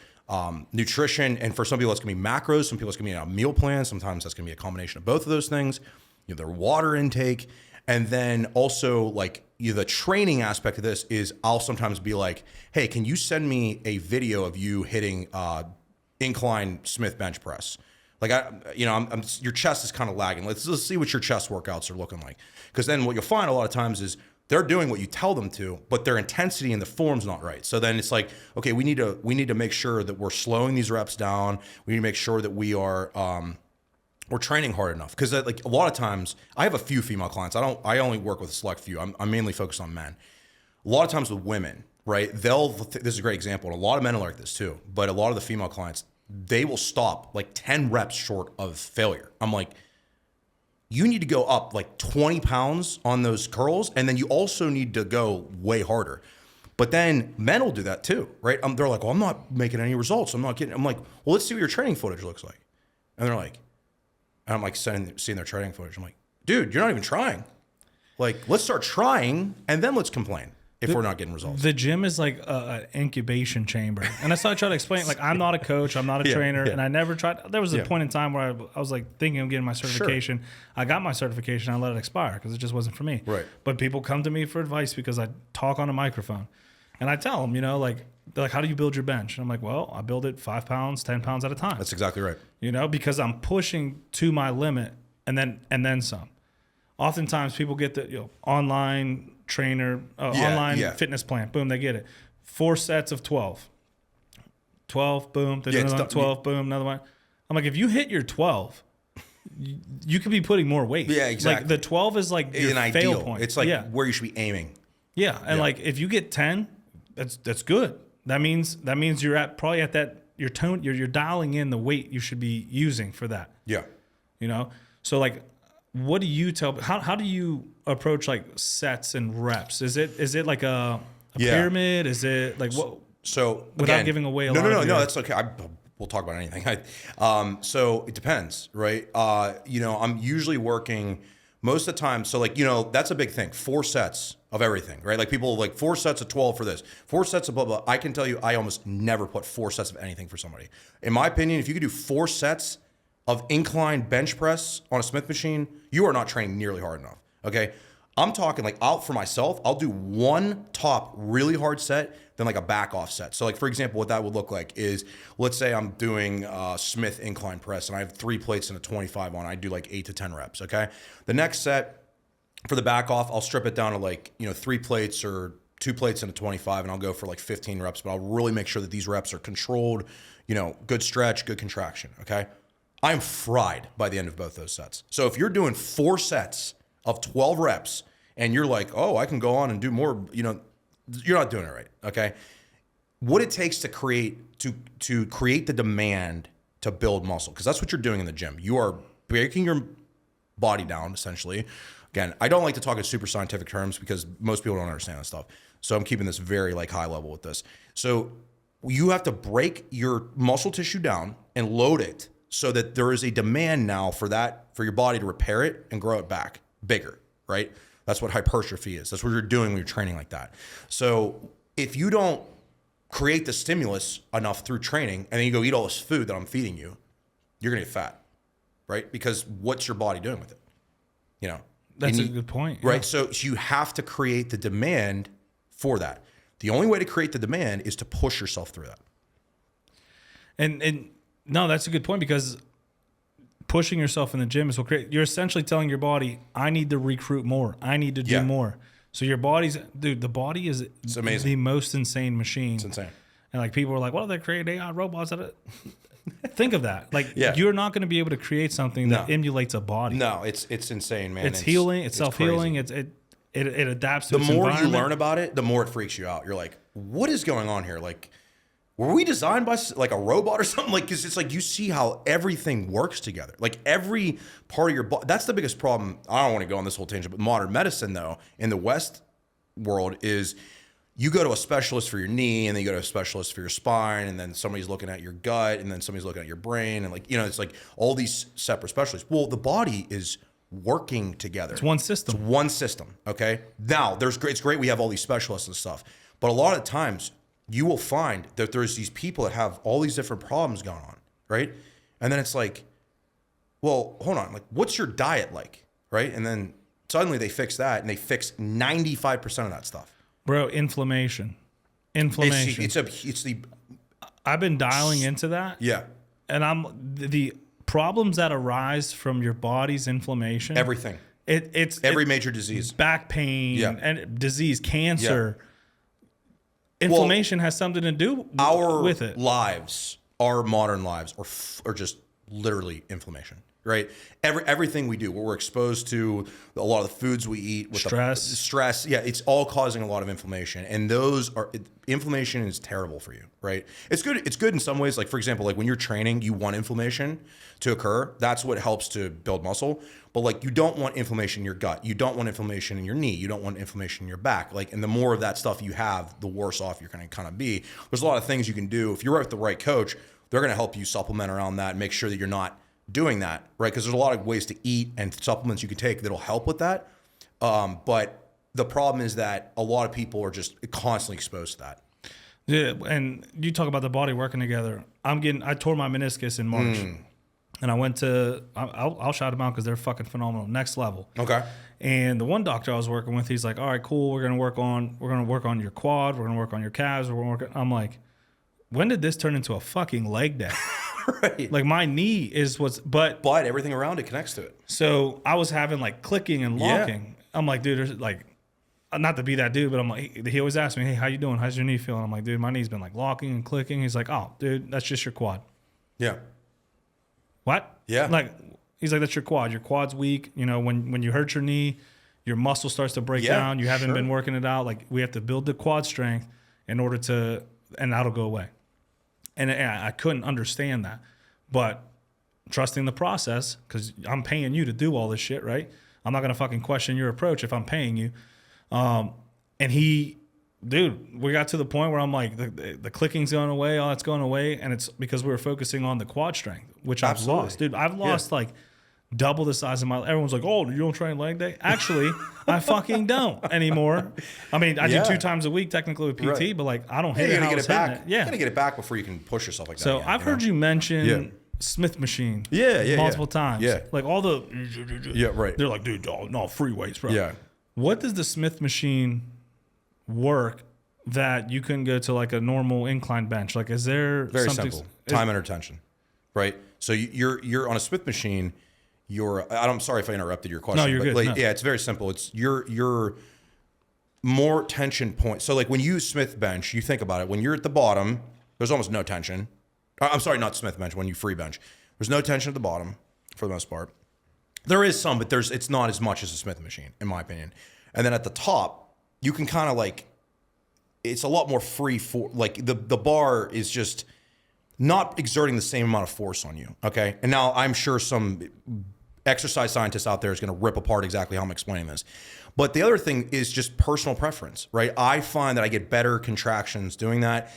nutrition. And for some people, it's gonna be macros. Some people, it's gonna be a meal plan. Sometimes that's gonna be a combination of both of those things. You know, their water intake. And then also like the training aspect of this is I'll sometimes be like, hey, can you send me a video of you hitting incline Smith bench press? Like, your chest is kind of lagging. Let's see what your chest workouts are looking like. Because then what you'll find a lot of times is they're doing what you tell them to, but their intensity and the form's not right. So then it's like, okay, we need to make sure that we're slowing these reps down. We need to make sure that we are we're training hard enough. Because like a lot of times, I have a few female clients. I only work with a select few. I'm mainly focused on men. A lot of times with women, right? This is a great example. And a lot of men are like this too. But a lot of the female clients, they will stop like 10 reps short of failure. I'm like, you need to go up like 20 pounds on those curls, and then you also need to go way harder. But then men will do that too, right? They're like, well, I'm not making any results. I'm like, well, let's see what your training footage looks like. And they're like, and I'm like seeing their training footage. I'm like, dude, you're not even trying. Like, let's start trying, and then let's complain if we're not getting results. The gym is like an incubation chamber. And that's how I try to explain it. Like, I'm not a coach, I'm not a trainer, and I never tried. There was a point in time where I was like thinking of getting my certification. Sure. I got my certification, I let it expire because it just wasn't for me. Right. But people come to me for advice because I talk on a microphone. And I tell them, they're like, how do you build your bench? And I'm like, well, I build it 5 pounds, 10 pounds at a time. That's exactly right. Because I'm pushing to my limit and then some. Oftentimes people get the online trainer, fitness plan. Boom, they get it. 4 sets of 12. 12, boom. There's another 12, boom, another one. I'm like, if you hit your 12, you could be putting more weight. Yeah, exactly. Like the 12 is like your fail point. It's like where you should be aiming. Yeah, and like if you get 10, that's good. That means you're probably at that you're dialing in the weight you should be using for that. Yeah. So like, what do you tell? How do you approach like sets and reps? Is it like a pyramid? Is it like what? So without again, giving away no, that's okay. We'll talk about anything. So it depends, right? I'm usually working most of the time. So like, that's a big thing. 4 sets of everything, right? Like people like 4 sets of 12 for this, 4 sets of blah, blah. I can tell you, I almost never put 4 sets of anything for somebody. In my opinion, if you could do 4 sets of incline bench press on a Smith machine, you are not training nearly hard enough. Okay. I'm talking like for myself, I'll do 1 top really hard set, then like a back off set. So like, for example, what that would look like is, let's say I'm doing Smith incline press and I have 3 plates and a 25 on, I do like 8 to 10 reps. Okay. The next set for the back off, I'll strip it down to like, 3 plates or 2 plates and a 25, and I'll go for like 15 reps, but I'll really make sure that these reps are controlled, good stretch, good contraction. Okay. I'm fried by the end of both those sets. So if you're doing 4 sets of 12 reps and you're like, oh, I can go on and do more, you're not doing it right. Okay. What it takes to create the demand to build muscle, because that's what you're doing in the gym. You are breaking your body down essentially. Again, I don't like to talk in super scientific terms because most people don't understand this stuff. So I'm keeping this very like high level with this. So you have to break your muscle tissue down and load it so that there is a demand now for your body to repair it and grow it back bigger, right? That's what hypertrophy is. That's what you're doing when you're training like that. So if you don't create the stimulus enough through training and then you go eat all this food that I'm feeding you, you're gonna get fat, right? Because what's your body doing with it? That's a good point. Right. Yeah. So you have to create the demand for that. The only way to create the demand is to push yourself through that. And no, that's a good point, because pushing yourself in the gym is what you're essentially telling your body, I need to recruit more. I need to do more. So your the body is the most insane machine. It's insane. And like people are like, well, they create AI robots that think of that. Like you're not going to be able to create something that emulates a body. No, it's insane, man. It's healing. It's self-healing. It adapts to its environment. The more you learn about it, the more it freaks you out. You're like, what is going on here? Like, were we designed by like a robot or something? Like, cause it's like, you see how everything works together. Like every part of your body. That's the biggest problem. I don't want to go on this whole tangent, but modern medicine though, in the West, world is you go to a specialist for your knee, and then you go to a specialist for your spine, and then somebody's looking at your gut, and then somebody's looking at your brain, and like, it's like all these separate specialists. Well, the body is working together. It's one system. It's one system. Okay. Now it's great we have all these specialists and stuff, but a lot of times you will find that there's these people that have all these different problems going on, right? And then it's like, well, hold on, like, what's your diet like, right? And then suddenly they fix that, and they fix 95% of that stuff. Bro, inflammation. I've been dialing into that. Yeah. And the problems that arise from your body's inflammation. Everything. It's every major disease. Back pain and disease, cancer. Yeah. Inflammation has something to do with it. Our modern lives are just literally inflammation. Right, everything we do, what we're exposed to, a lot of the foods we eat, with stress, it's all causing a lot of inflammation, and inflammation is terrible for you, right? It's good in some ways. Like, for example, like when you're training, you want inflammation to occur. That's what helps to build muscle. But like, you don't want inflammation in your gut. You don't want inflammation in your knee. You don't want inflammation in your back. Like, and the more of that stuff you have, the worse off you're going to kind of be. There's a lot of things you can do if you're with the right coach. They're going to help you supplement around that and make sure that you're not doing that, right? Because there's a lot of ways to eat and supplements you can take that'll help with that. But the problem is that a lot of people are just constantly exposed to that. Yeah, and you talk about the body working together. I tore my meniscus in March, and I went to, I'll shout them out because they're fucking phenomenal, next level. Okay. And the one doctor I was working with, he's like, all right, cool, we're gonna work on your quad, we're gonna work on your calves, I'm like, when did this turn into a fucking leg day? Right. Like, my knee is but everything around it connects to it. So I was having like clicking and locking. Yeah. I'm like, dude, there's like, not to be that dude, but I'm like, he always asks me, hey, how you doing? How's your knee feeling? I'm like, dude, my knee's been like locking and clicking. He's like, oh, dude, that's just your quad. Yeah. What? Yeah. Like, he's like, that's your quad. Your quad's weak. When you hurt your knee, your muscle starts to break down. You haven't been working it out. Like, we have to build the quad strength in order to, and that'll go away. And I couldn't understand that, but trusting the process, because I'm paying you to do all this shit, right? I'm not going to fucking question your approach if I'm paying you. And we got to the point where I'm like, the clicking's going away, all that's going away. And it's because we were focusing on the quad strength, which I've lost. Dude, I've lost like double the size of everyone's like, oh, you don't train leg day? Actually, I fucking don't anymore. I mean, I do 2 times a week technically with PT, but like, I don't hit it how it's hitting it. You got to get it back before you can push yourself like that. So I've heard you mention Smith machine multiple times. Yeah. Like all the... Yeah, right. They're like, dude, no, free weights, bro. Yeah. What does the Smith machine work that you couldn't go to like a normal incline bench? Like, is there Very simple. Time under tension, right? So you're on a Smith machine... I'm sorry if I interrupted your question. No, you're good. Like, yeah, it's very simple. It's your more tension point. So like when you Smith bench, you think about it. When you're at the bottom, there's almost no tension. I'm sorry, not Smith bench. When you free bench, there's no tension at the bottom for the most part. There is some, but it's not as much as a Smith machine, in my opinion. And then at the top, you can kind of like, it's a lot more free for like the bar is just not exerting the same amount of force on you. Okay, and now I'm sure some exercise scientist out there is going to rip apart exactly how I'm explaining this. But the other thing is just personal preference, right? I find that I get better contractions doing that.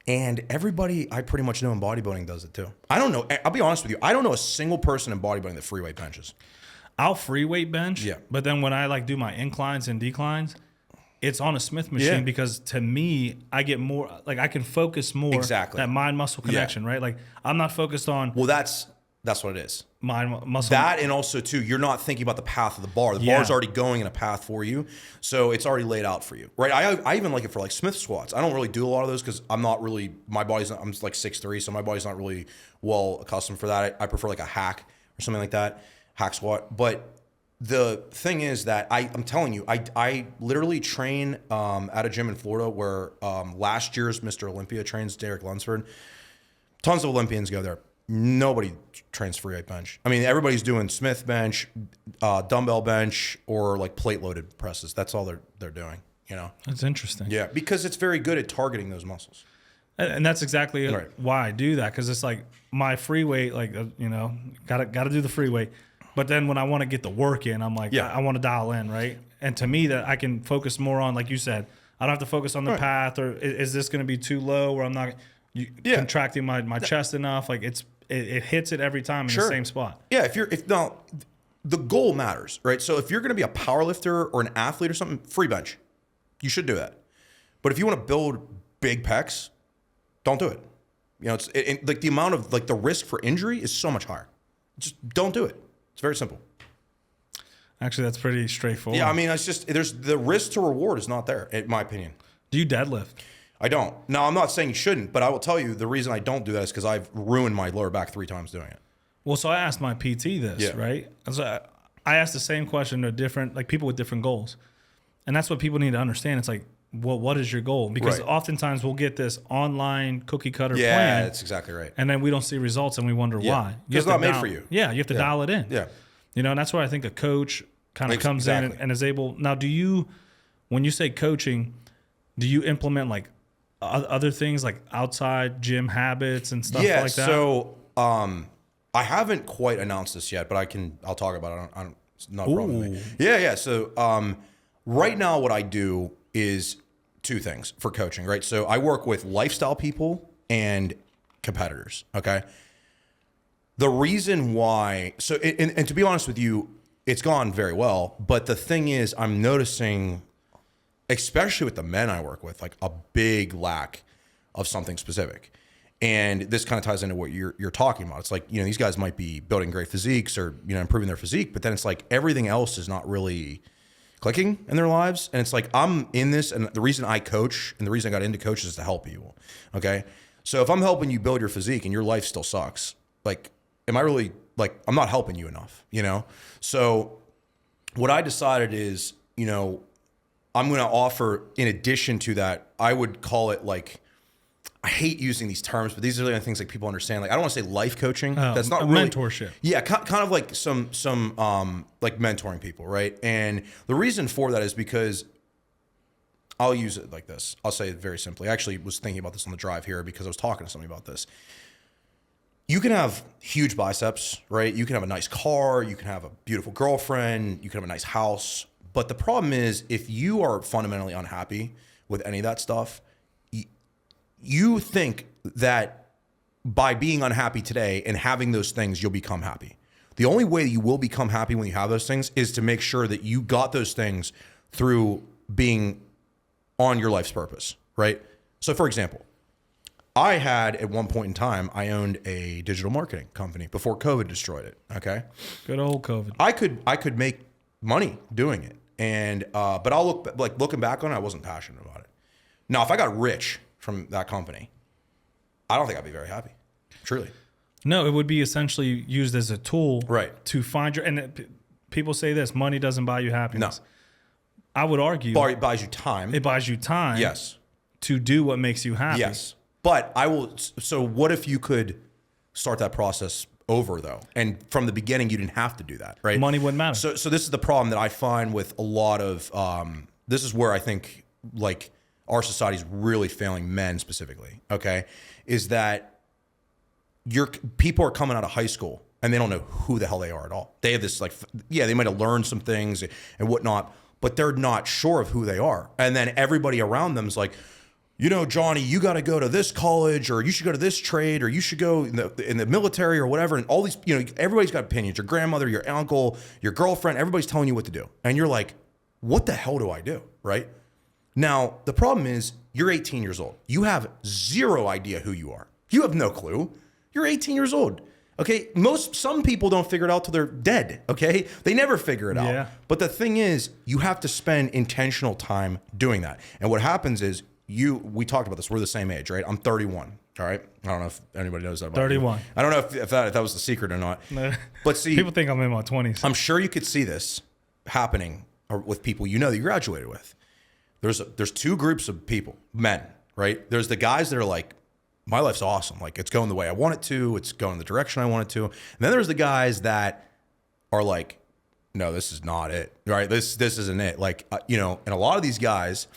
And everybody I pretty much know in bodybuilding does it too. I don't know. I'll be honest with you. I don't know a single person in bodybuilding that free weight benches. I'll free weight bench. Yeah. But then when I like do my inclines and declines, it's on a Smith machine because to me, I get more, like I can focus more. Exactly. That mind muscle connection, right? Like I'm not focused on. Well, that's what it is. Mind muscle. That, and also too, you're not thinking about the path of the bar. The bar's already going in a path for you, so it's already laid out for you, right? I even like it for like Smith squats. I don't really do a lot of those because I'm not really, I'm like 6'3", so my body's not really well accustomed for that. I prefer like a hack or something like that, hack squat. But the thing is that I'm telling you, I literally train at a gym in Florida where last year's Mr. Olympia trains, Derek Lunsford. Tons of Olympians go there. Nobody trains free weight bench. I mean, everybody's doing Smith bench, dumbbell bench, or like plate loaded presses. That's all they're doing. You know, that's interesting. Yeah, because it's very good at targeting those muscles. And that's exactly why I do that, because it's like my free weight, like gotta do the free weight. But then when I want to get the work in, I'm like, I want to dial in, right? And to me, that I can focus more on, like you said, I don't have to focus on the path, or is this going to be too low where I'm not contracting my chest enough? Like it hits it every time in the same spot. Yeah. The goal matters, right? So if you're going to be a power lifter or an athlete or something, free bench, you should do that. But if you want to build big pecs, don't do it. You know, it's like the amount of like the risk for injury is so much higher. Just don't do it. It's very simple. Actually, that's pretty straightforward. Yeah, I mean, it's just there's the risk to reward is not there, in my opinion. Do you deadlift? I don't. Now, I'm not saying you shouldn't, but I will tell you the reason I don't do that is because I've ruined my lower back 3 times doing it. Well, so I asked my PT this, right? So I asked the same question to different, like people with different goals. And that's what people need to understand. It's like, well, what is your goal? Because oftentimes we'll get this online cookie cutter plan. Yeah, that's exactly right. And then we don't see results and we wonder why. It's not made for you. Yeah, you have to dial it in. Yeah. You know, and that's where I think a coach kind of comes in and is able. Now, when you say coaching, do you implement like other things like outside gym habits and stuff like that? Yeah, so I haven't quite announced this yet, but I'll talk about it. It's not a problem with me. Yeah. So right now what I do is 2 things for coaching, right? So I work with lifestyle people and competitors, okay? The reason why, and to be honest with you, it's gone very well, but the thing is I'm noticing, especially with the men I work with, like a big lack of something specific. And this kind of ties into what you're talking about. It's like, you know, these guys might be building great physiques or, you know, improving their physique, but then it's like everything else is not really clicking in their lives. And it's like, I'm in this, and the reason I coach and the reason I got into coaches is to help people. Okay. So if I'm helping you build your physique and your life still sucks, like, am I really, like, I'm not helping you enough, you know? So what I decided is, you know, I'm going to offer, in addition to that, I would call it like, I hate using these terms, but these are the things like people understand. Like, I don't want to say life coaching. That's not really mentorship. Yeah, kind of like some like mentoring people, right? And the reason for that is because I'll use it like this. I'll say it very simply. I actually was thinking about this on the drive here because I was talking to somebody about this. You can have huge biceps, right? You can have a nice car. You can have a beautiful girlfriend. You can have a nice house. But the problem is, if you are fundamentally unhappy with any of that stuff, you think that by being unhappy today and having those things, you'll become happy. The only way you will become happy when you have those things is to make sure that you got those things through being on your life's purpose, right? So for example, I had at one point in time, I owned a digital marketing company before COVID destroyed it. Okay. Good old COVID. I could make money doing it. And, but looking back on it, I wasn't passionate about it. Now, if I got rich from that company, I don't think I'd be very happy. Truly. No, it would be essentially used as a tool, right, to find your. And people say this: money doesn't buy you happiness. No, I would argue it buys you time. It buys you time. Yes, to do what makes you happy. Yes, but I will. So, what if you could start that process over though, and from the beginning you didn't have to do that, right? Money wouldn't matter. So this is the problem that I find with a lot of. This is where I think like our society is really failing men specifically. Okay, is that people are coming out of high school and they don't know who the hell they are at all. They have this like, yeah, they might have learned some things and whatnot, but they're not sure of who they are. And then everybody around them is like, you know, Johnny, you got to go to this college, or you should go to this trade, or you should go in the military or whatever. And all these, you know, everybody's got opinions. Your grandmother, your uncle, your girlfriend, everybody's telling you what to do. And you're like, what the hell do I do? Right? Now, the problem is you're 18 years old. You have zero idea who you are. You have no clue. You're 18 years old. Okay. Some people don't figure it out till they're dead. Okay. They never figure it out. Yeah. But the thing is, you have to spend intentional time doing that. And what happens is we talked about this. We're the same age, right? I'm 31. All right. I don't know if anybody knows that about 31. me. I don't know if that was the secret or not. No. But see, people think I'm in my 20s. I'm sure you could see this happening with people you know that you graduated with. There's 2 groups of people, men, right? There's the guys that are like, my life's awesome. Like, it's going the way I want it to. It's going the direction I want it to. And then there's the guys that are like, no, this is not it, right? This isn't it. Like, you know, and a lot of these guys,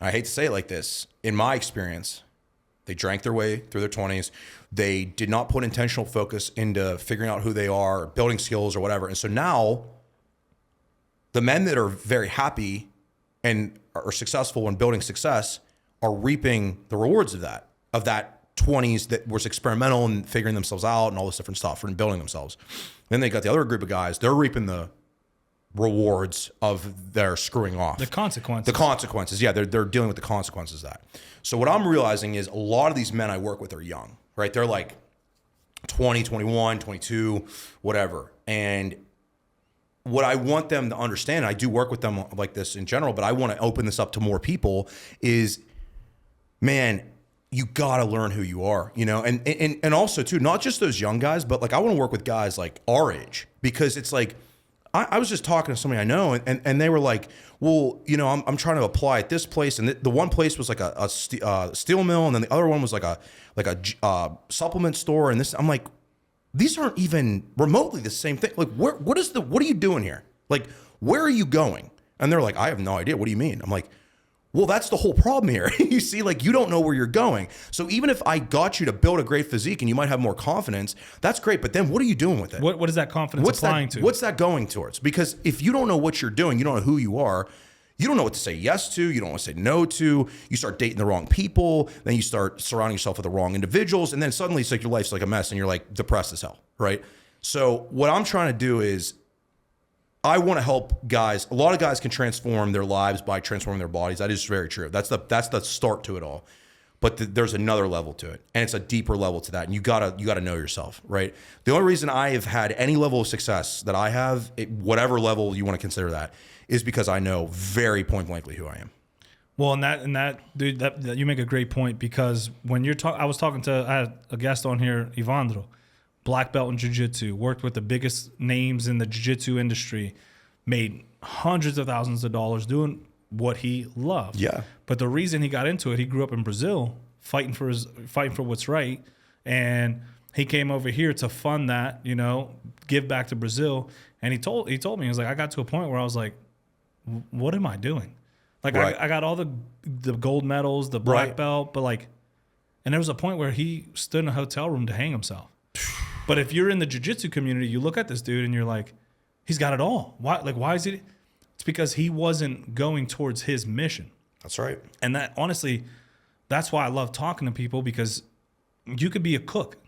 I hate to say it like this, in my experience, they drank their way through their 20s. They did not put intentional focus into figuring out who they are, building skills or whatever. And so now The men that are very happy and are successful in building success are reaping the rewards of that 20s that was experimental and figuring themselves out and all this different stuff and building themselves. Then they got the other group of guys, they're reaping the rewards of their screwing off. The consequences. The consequences. Yeah, they're dealing with the consequences of that. So what I'm realizing is a lot of these men I work with are young, right? They're like 20, 21, 22, whatever. And what I want them to understand, and I do work with them like this in general, but I want to open this up to more people, is, man, you got to learn who you are, you know? And also too, not just those young guys, but like I want to work with guys like our age, because it's like, I was just talking to somebody I know, and they were like, well, you know, I'm trying to apply at this place, and the one place was like a steel mill, and then the other one was like a supplement store, and this, I'm like, these aren't even remotely the same thing. Like, what are you doing here? Like, where are you going? And they're like, I have no idea. What do you mean? I'm like, well, that's the whole problem here. You see, like, you don't know where you're going. So even if I got you to build a great physique and you might have more confidence, that's great. But then what are you doing with it? What is that confidence applying to? What's that going towards? Because if you don't know what you're doing, you don't know who you are, you don't know what to say yes to, you don't want to say no to, you start dating the wrong people, then you start surrounding yourself with the wrong individuals, and then suddenly it's like your life's like a mess and you're like depressed as hell, right? So what I'm trying to do is I want to help guys. A lot of guys can transform their lives by transforming their bodies. That is very true. That's the start to it all. But there's another level to it, and it's a deeper level to that. And you gotta know yourself, right? The only reason I have had any level of success that I have, whatever level you want to consider that, is because I know very point blankly who I am. Well, and that dude, that you make a great point, because when I had a guest on here, Ivandro, black belt in jiu-jitsu, worked with the biggest names in the jiu-jitsu industry, made hundreds of thousands of dollars doing what he loved. Yeah. But the reason he got into it, he grew up in Brazil, fighting for what's right, and he came over here to fund that, you know, give back to Brazil. And he told me, he was like, I got to a point where I was like, what am I doing? Like, right. I got all the gold medals, the black belt, but like, and there was a point where he stood in a hotel room to hang himself. But if you're in the jiu-jitsu community, you look at this dude and you're like, he's got it all. Why is it? It's because he wasn't going towards his mission. That's right. And that, honestly, that's why I love talking to people, because you could be a cook.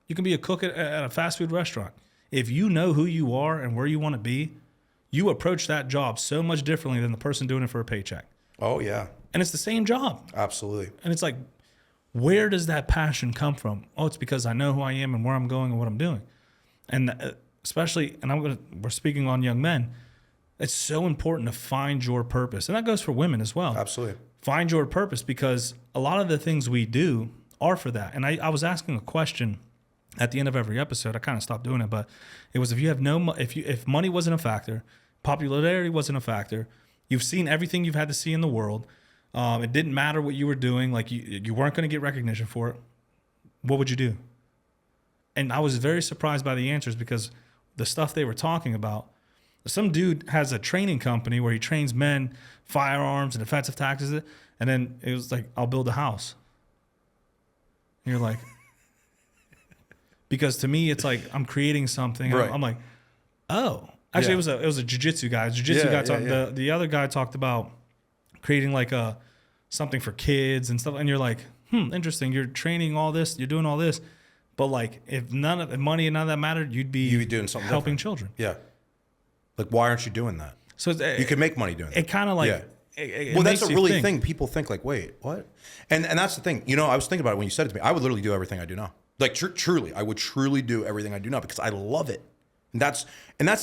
You can be a cook at a fast food restaurant. If you know who you are and where you want to be, you approach that job so much differently than the person doing it for a paycheck. Oh, yeah. And it's the same job. Absolutely. And it's like, where does that passion come from? Oh, it's because I know who I am and where I'm going and what I'm doing. And especially, and we're speaking on young men, it's so important to find your purpose. And that goes for women as well. Absolutely. Find your purpose, because a lot of the things we do are for that. And I was asking a question at the end of every episode. I kind of stopped doing it, but it was, if money wasn't a factor, popularity wasn't a factor, you've seen everything you've had to see in the world, it didn't matter what you were doing, like you weren't going to get recognition for it, what would you do? And I was very surprised by the answers, because the stuff they were talking about, some dude has a training company where he trains men, firearms and defensive tactics, and then it was like, I'll build a house. And you're like, because to me, it's like, I'm creating something. Right. I'm like, oh. Actually, it was a jiu-jitsu guy. The other guy talked about creating like something for kids and stuff. And you're like, interesting. You're training all this. You're doing all this. But like, if money and none of that mattered, you'd be doing something helping different. Children. Yeah. Like, why aren't you doing that? So you can make money doing that. It kind of like, well, that's a really thing. People think like, wait, what? And that's the thing. You know, I was thinking about it when you said it to me. I would literally do everything I do now. Like, truly, I would truly do everything I do now, because I love it. And that's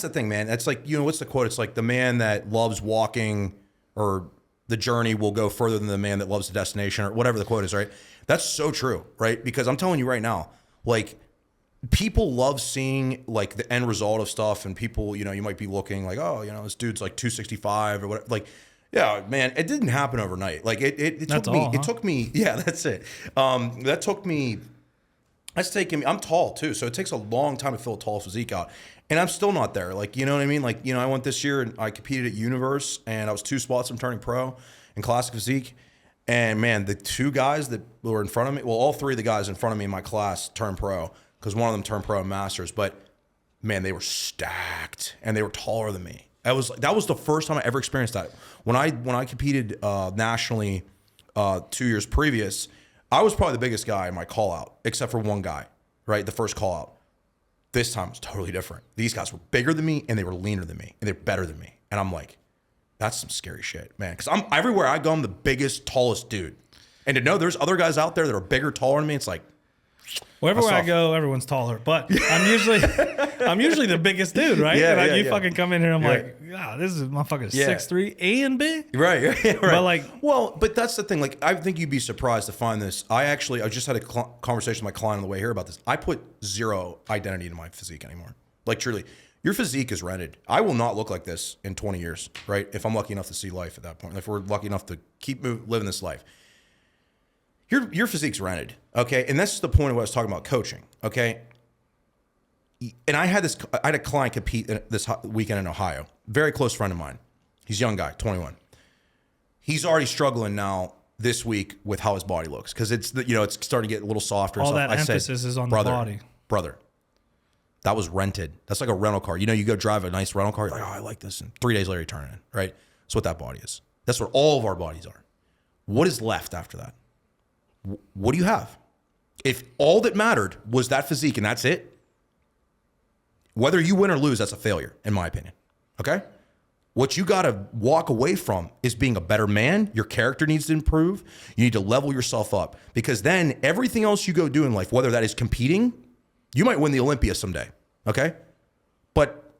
the thing, man. It's like, you know, what's the quote? It's like, the man that loves walking or the journey will go further than the man that loves the destination, or whatever the quote is, right? That's so true, right? Because I'm telling you right now, like, people love seeing like the end result of stuff, and people, you know, you might be looking like, oh, you know, this dude's like 265 or whatever. Like, yeah, man, it didn't happen overnight. Like it took me, yeah, that's it. That's taken me, I'm tall too, so it takes a long time to fill a tall physique out. And I'm still not there. Like, you know what I mean? Like, you know, I went this year and I competed at Universe, and I was 2 spots from turning pro in classic physique. And man, the 2 guys that were in front of me, well, all 3 of the guys in front of me in my class turned pro, because one of them turned pro in Masters. But man, they were stacked and they were taller than me. That was the first time I ever experienced that. When I competed nationally 2 years previous, I was probably the biggest guy in my call out, except for one guy, right? The first call out. This time was totally different. These guys were bigger than me and they were leaner than me and they're better than me. And I'm like, that's some scary shit, man. Because I'm everywhere I go, I'm the biggest, tallest dude. And to know there's other guys out there that are bigger, taller than me, it's like, wherever I go, everyone's taller. But I'm usually the biggest dude, right? Yeah, like yeah, you fucking come in here, I'm yeah. like, yeah, this is motherfucker 6'3" and big. Right, right. But like, well, but that's the thing. Like, I think you'd be surprised to find this. I just had a conversation with my client on the way here about this. I put zero identity into my physique anymore. Like, truly, your physique is rented. I will not look like this in 20 years, right? If I'm lucky enough to see life at that point, if we're lucky enough to keep living this life. Your physique's rented, okay? And that's the point of what I was talking about coaching, okay? And I had a client compete this weekend in Ohio. Very close friend of mine. He's a young guy, 21. He's already struggling now this week with how his body looks because it's starting to get a little softer. All that emphasis is on the body. Brother, that was rented. That's like a rental car. You go drive a nice rental car. You're like, oh, I like this. And 3 days later, you turn it in, right? That's what that body is. That's what all of our bodies are. What is left after that? What do you have? If all that mattered was that physique and that's it, whether you win or lose, that's a failure, in my opinion. Okay? What you got to walk away from is being a better man. Your character needs to improve. You need to level yourself up because then everything else you go do in life, whether that is competing, you might win the Olympia someday. Okay? But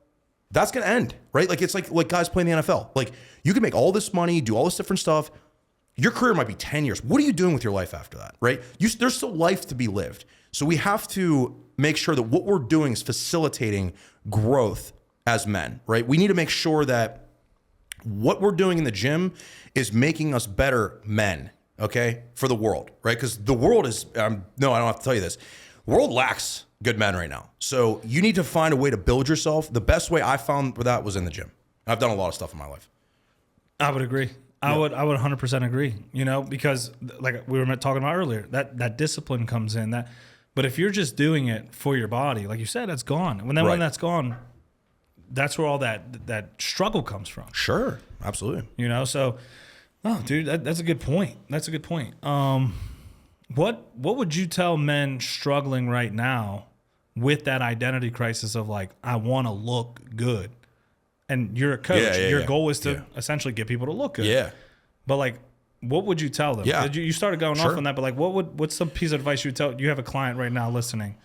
that's going to end, right? Like it's like guys playing the NFL. Like you can make all this money, do all this different stuff. Your career might be 10 years. What are you doing with your life after that, right? There's still life to be lived. So we have to make sure that what we're doing is facilitating growth as men, right? We need to make sure that what we're doing in the gym is making us better men, okay, for the world, right? Because the world is, no, I don't have to tell you this. The world lacks good men right now. So you need to find a way to build yourself. The best way I found for that was in the gym. I've done a lot of stuff in my life. I would agree. I would 100% agree, because like we were talking about earlier, that discipline comes in but if you're just doing it for your body, like you said, that's gone. When that's gone, that's where all that struggle comes from. Sure. Absolutely. So, oh dude, that's a good point. That's a good point. What would you tell men struggling right now with that identity crisis of like, I want to look good? And you're a coach. Your goal is to essentially get people to look good. Yeah. But like, what would you tell them? Yeah. You started going off on that, but like, what's some piece of advice you would tell? You have a client right now listening.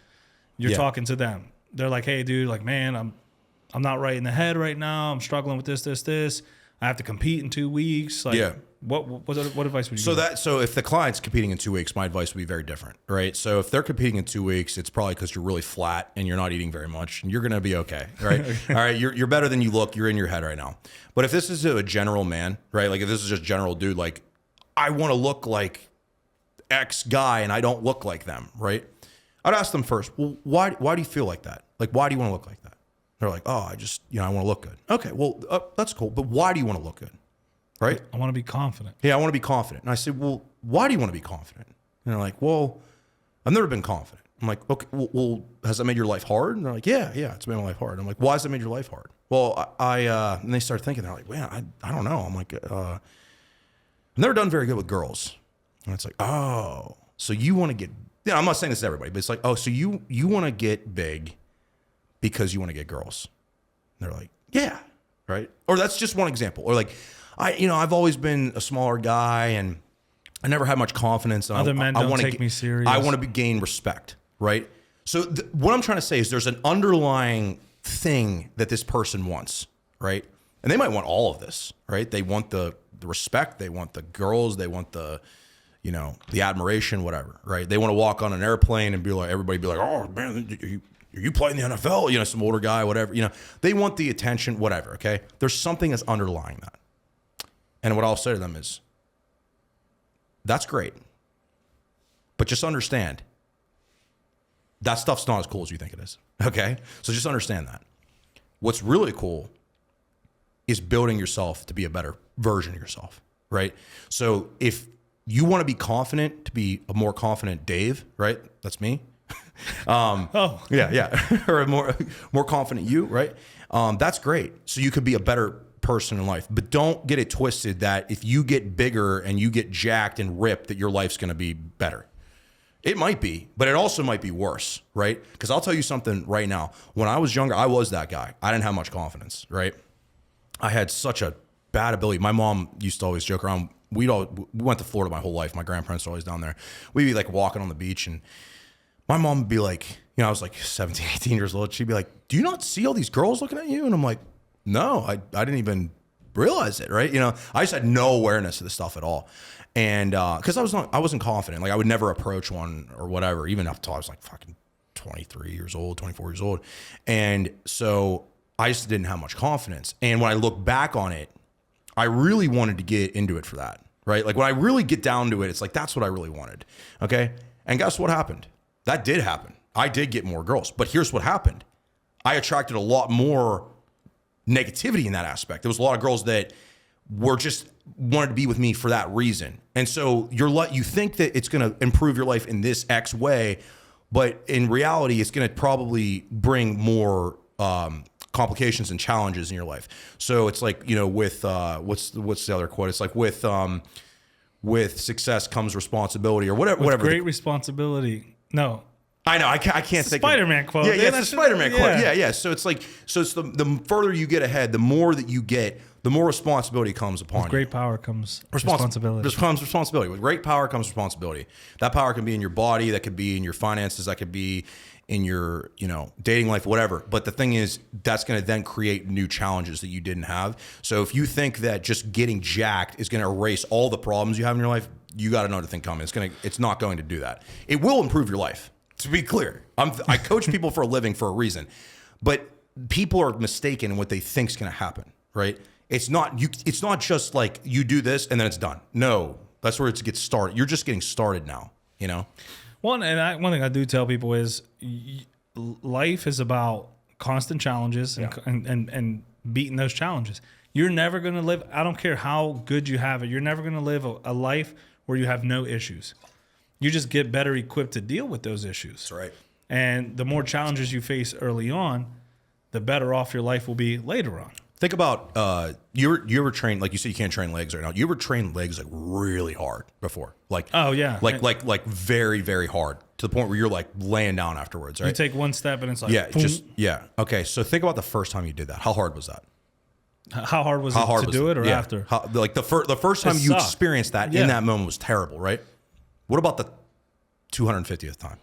You're talking to them. They're like, hey, dude, like, man, I'm not right in the head right now. I'm struggling with this. I have to compete in 2 weeks. Like, what advice would you give? So if the client's competing in 2 weeks, my advice would be very different, right? So if they're competing in 2 weeks, it's probably because you're really flat and you're not eating very much, and you're gonna be okay, right? All right, you're better than you look. You're in your head right now. But if this is a general man, right? Like if this is just general dude, like I want to look like X guy and I don't look like them, right? I'd ask them first, well, why do you feel like that? Like why do you want to look like that? They're like, oh, I just I want to look good. Okay, well that's cool, but why do you want to look good? Right? I want to be confident. Yeah, I want to be confident. And I said, well, why do you want to be confident? And they're like, well, I've never been confident. I'm like, okay, well, has that made your life hard? And they're like, yeah, it's made my life hard. I'm like, why has that made your life hard? Well, and they start thinking, they're like, man, I don't know. I'm like, I've never done very good with girls. And it's like, oh, so you want to get, I'm not saying this to everybody, but it's like, oh, so you want to get big because you want to get girls. And they're like, yeah, right? Or that's just one example. Or like, I've always been a smaller guy and I never had much confidence. And Other men don't take me serious. I want to gain respect, right? So what I'm trying to say is there's an underlying thing that this person wants, right? And they might want all of this, right? They want the respect, they want the girls, they want the admiration, whatever, right? They want to walk on an airplane and everybody be like, oh man, are you playing the NFL? Some older guy, whatever. They want the attention, whatever. Okay, there's something that's underlying that. And what I'll say to them is, that's great, but just understand that stuff's not as cool as you think it is. Okay, so just understand that. What's really cool is building yourself to be a better version of yourself, right? So if you want to be confident, to be a more confident Dave, right? That's me. Yeah. Or a more confident you, right? That's great. So you could be a better person in life, but don't get it twisted that if you get bigger and you get jacked and ripped, that your life's going to be better. It might be, but it also might be worse, right? Because I'll tell you something right now. When I was younger, I was that guy. I didn't have much confidence, right? I had such a bad ability. My mom used to always joke around. We went to Florida my whole life. My grandparents were always down there. We'd be like walking on the beach, and my mom would be like, you know, I was like 17, 18 years old. She'd be like, do you not see all these girls looking at you? And I'm like, no, I didn't even realize it, right? You know, I just had no awareness of this stuff at all. And because I wasn't confident. Like I would never approach one or whatever, even up until I was like fucking 23 years old, 24 years old. And so I just didn't have much confidence. And when I look back on it, I really wanted to get into it for that, right? Like when I really get down to it, it's like, that's what I really wanted. Okay. And guess what happened? That did happen. I did get more girls, but here's what happened. I attracted a lot more negativity in that aspect. There was a lot of girls that were just wanted to be with me for that reason. And so you think that it's going to improve your life in this X way, but in reality, it's going to probably bring more complications and challenges in your life. So it's like, you know, with what's the other quote? It's like with success comes responsibility or whatever. With great responsibility. No. I know. I can't think. Spider-Man quote. Yeah, it's a Spider-Man quote. Yeah. So it's like, it's the further you get ahead, the more that you get, the more responsibility comes upon you. With great power comes responsibility. Comes responsibility. With great power comes responsibility. That power can be in your body. That could be in your finances. That could be in your, you know, dating life, whatever. But the thing is, that's going to then create new challenges that you didn't have. So if you think that just getting jacked is going to erase all the problems you have in your life, you got another thing coming. It's not going to do that. It will improve your life. To be clear, I coach people for a living for a reason, but people are mistaken in what they think is going to happen, right? It's not just like you do this and then it's done. No, that's where it gets started. You're just getting started now, you know? One thing I do tell people is life is about constant challenges and beating those challenges. You're never going to live, I don't care how good you have it, you're never going to live a life where you have no issues. You just get better equipped to deal with those issues. That's right. And the more challenges you face early on, the better off your life will be later on. Think about you ever trained, like you said, you can't train legs right now. You ever trained legs like really hard before? Like like very, very hard to the point where you're like laying down afterwards, right? You take one step and it's like boom. Okay, so think about the first time you did that. How hard was that? How hard was it to do it or after? Like the first time you experienced that in that moment was terrible, right? What about the 250th time?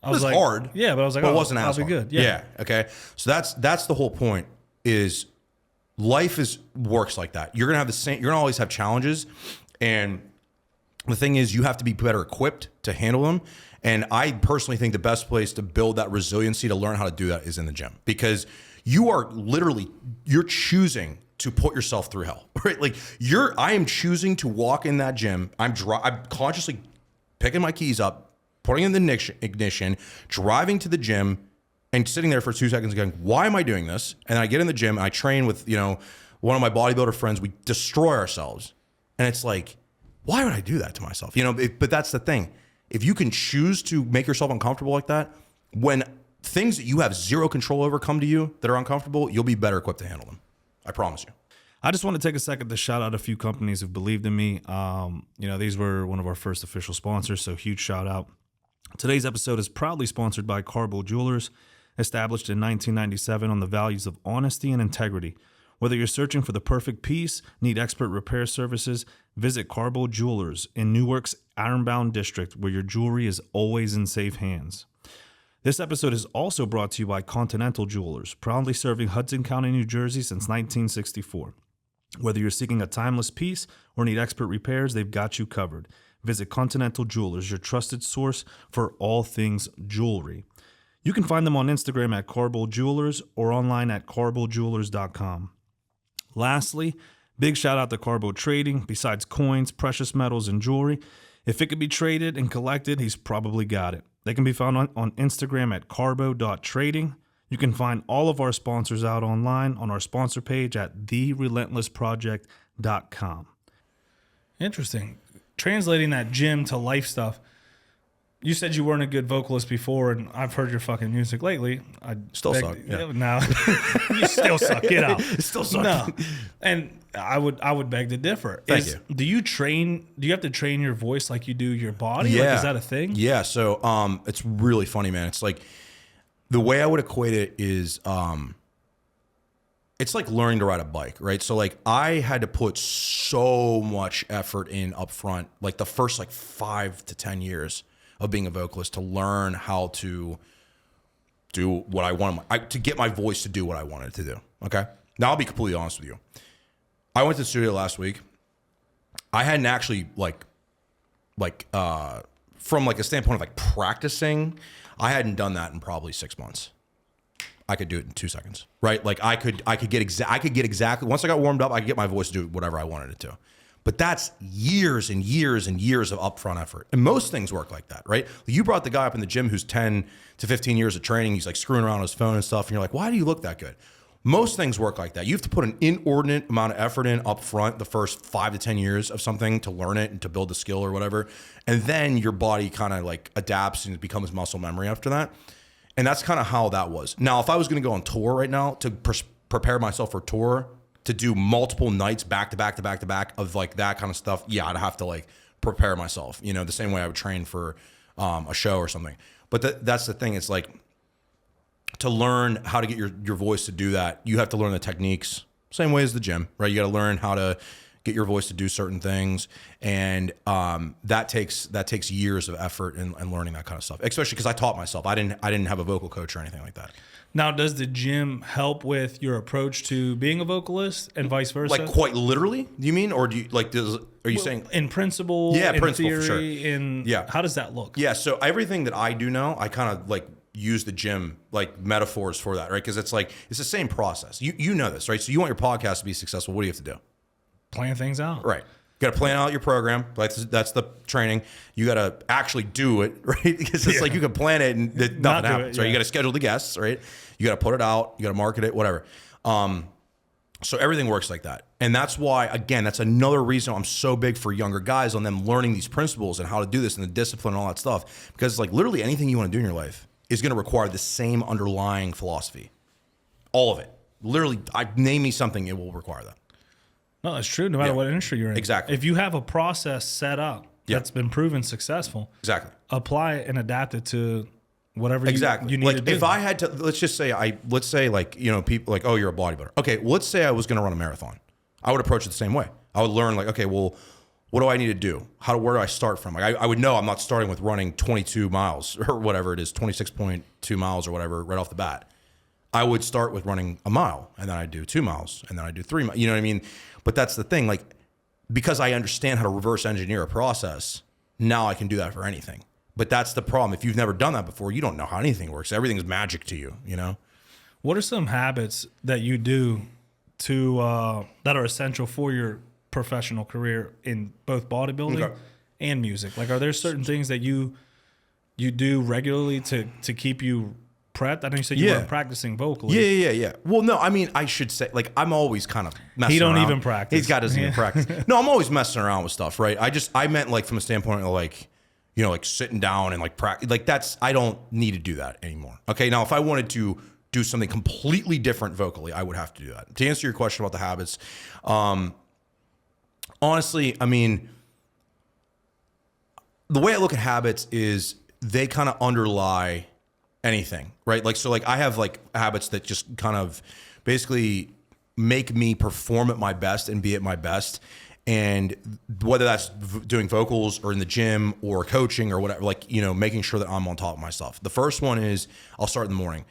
It was hard. Yeah, but I was like, it wasn't as hard. I'll be good. Yeah. Okay. So that's the whole point. Is life works like that. You're gonna have the same. You're gonna always have challenges, and the thing is, you have to be better equipped to handle them. And I personally think the best place to build that resiliency to learn how to do that is in the gym, because you're choosing to put yourself through hell, right? Like I am choosing to walk in that gym. I'm consciously picking my keys up, putting in the ignition, driving to the gym, and sitting there for 2 seconds going, why am I doing this? And then I get in the gym and I train with, you know, one of my bodybuilder friends. We destroy ourselves. And it's like, why would I do that to myself? You know, but that's the thing. If you can choose to make yourself uncomfortable like that, when things that you have zero control over come to you that are uncomfortable, you'll be better equipped to handle them. I promise you. I just want to take a second to shout out a few companies who've believed in me. You know, these were one of our first official sponsors, so huge shout out. Today's episode is proudly sponsored by Carbo Jewelers, established in 1997 on the values of honesty and integrity. Whether you're searching for the perfect piece, need expert repair services, visit Carbo Jewelers in Newark's Ironbound District, where your jewelry is always in safe hands. This episode is also brought to you by Continental Jewelers, proudly serving Hudson County, New Jersey since 1964. Whether you're seeking a timeless piece or need expert repairs, they've got you covered. Visit Continental Jewelers, your trusted source for all things jewelry. You can find them on Instagram at Carbo Jewelers or online at carbojewelers.com. Lastly, big shout out to Carbo Trading. Besides coins, precious metals, and jewelry, if it could be traded and collected, he's probably got it. They can be found on Instagram at carbo.trading. You can find all of our sponsors out online on our sponsor page at therelentlessproject.com. Interesting. Translating that gym to life stuff. you said you weren't a good vocalist before, and I've heard your fucking music lately. I still suck. Yeah. No, you still suck. Get out. Still suck. No, and I would beg to differ. Thank you. Do you have to train your voice like you do your body? Yeah. Like, is that a thing? Yeah. So it's really funny, man. It's like the way I would equate it is it's like learning to ride a bike, right? So like I had to put so much effort in up front, like the first like 5 to 10 years of being a vocalist to learn how to do what I wanted, to get my voice to do what I wanted to do. Okay. Now I'll be completely honest with you. I went to the studio last week. I hadn't actually from like a standpoint of like practicing, I hadn't done that in probably 6 months. I could do it in 2 seconds, right? Like I could get exactly, once I got warmed up, I could get my voice to do whatever I wanted it to. But that's years and years and years of upfront effort. And most things work like that, right? You brought the guy up in the gym who's 10 to 15 years of training. He's like screwing around on his phone and stuff. And you're like, why do you look that good? Most things work like that. You have to put an inordinate amount of effort in up front the first 5 to 10 years of something to learn it and to build the skill or whatever. And then your body kind of like adapts and becomes muscle memory after that. And that's kind of how that was. Now, if I was going to go on tour right now to prepare myself for tour, to do multiple nights back to back to back to back of like that kind of stuff, yeah, I'd have to like prepare myself, you know, the same way I would train for a show or something. But that's the thing. It's like to learn how to get your voice to do that, you have to learn the techniques, same way as the gym, right? You got to learn how to get your voice to do certain things. And that takes years of effort and learning that kind of stuff, especially because I taught myself. I didn't have a vocal coach or anything like that. Now, does the gym help with your approach to being a vocalist and vice versa? Like quite literally, do you mean? Or do you like, are you saying? In principle, yeah, in principle, theory, for sure. How does that look? Yeah, so everything that I do now, I kind of like use the gym like metaphors for that, right? Because it's like, it's the same process. You know this, right? So you want your podcast to be successful, what do you have to do? Plan things out. Right. You got to plan out your program. That's the training. You got to actually do it, right? Because it's like you can plan it and nothing happens, right? You got to schedule the guests, right? You got to put it out. You got to market it, whatever. So everything works like that. And that's why, again, that's another reason I'm so big for younger guys on them learning these principles and how to do this and the discipline and all that stuff. Because like literally anything you want to do in your life is going to require the same underlying philosophy. All of it. Literally, name me something, it will require that. No, that's true. No matter what industry you're in. Exactly. If you have a process set up that's been proven successful, exactly, apply it and adapt it to whatever you need like to do. If I had to, let's say like, you know, people like, oh, you're a bodybuilder. Okay, let's say I was going to run a marathon. I would approach it the same way. I would learn like, okay, well, what do I need to do? Where do I start from? Like I would know I'm not starting with running 22 miles or whatever it is, 26.2 miles or whatever right off the bat. I would start with running a mile, and then I'd do 2 miles, and then I'd do 3 miles. You know what I mean? But that's the thing, like, because I understand how to reverse engineer a process, now I can do that for anything. But that's the problem. If you've never done that before, you don't know how anything works. Everything's magic to you, you know? What are some habits that you do to that are essential for your professional career in both bodybuilding and music? Like, are there certain things that you do regularly to keep you prepped? I know you said you weren't practicing vocally. Yeah. Well, no, I mean, I should say, like, I'm always kind of messing around. He don't even practice. He's got doesn't even practice. No, I'm always messing around with stuff, right? I meant like from a standpoint of like, you know, like sitting down and like practice. Like I don't need to do that anymore. Okay, now if I wanted to do something completely different vocally, I would have to do that. To answer your question about the habits, honestly, I mean, the way I look at habits is they kind of underlie anything, right? Like, so like I have like habits that just kind of basically make me perform at my best and be at my best. And whether that's doing vocals or in the gym or coaching or whatever, like, you know, making sure that I'm on top of my stuff. The first one is I'll start in the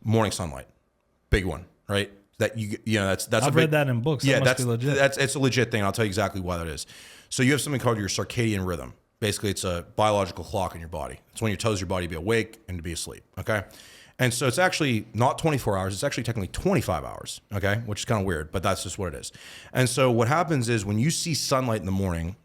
morning sunlight, big one, right? That you know, that's I've read that in books. Yeah, that must be legit. It's a legit thing. I'll tell you exactly why that is. So you have something called your circadian rhythm. Basically, it's a biological clock in your body. It's when it tells your body to be awake and to be asleep, okay? And so it's actually not 24 hours. It's actually technically 25 hours, okay? Which is kind of weird, but that's just what it is. And so what happens is when you see sunlight in the morning,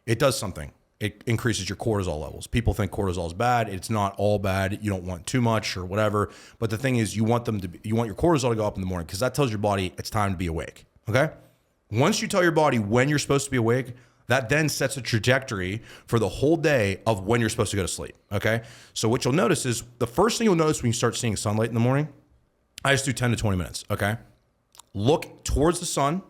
it does something. It increases your cortisol levels. People think cortisol is bad. It's not all bad. You don't want too much or whatever. But the thing is, you want your cortisol to go up in the morning because that tells your body it's time to be awake, okay? Once you tell your body when you're supposed to be awake, That then sets a trajectory for the whole day of when you're supposed to go to sleep, okay? So what you'll notice is, the first thing you'll notice when you start seeing sunlight in the morning, I just do 10 to 20 minutes, okay? Look towards the sun,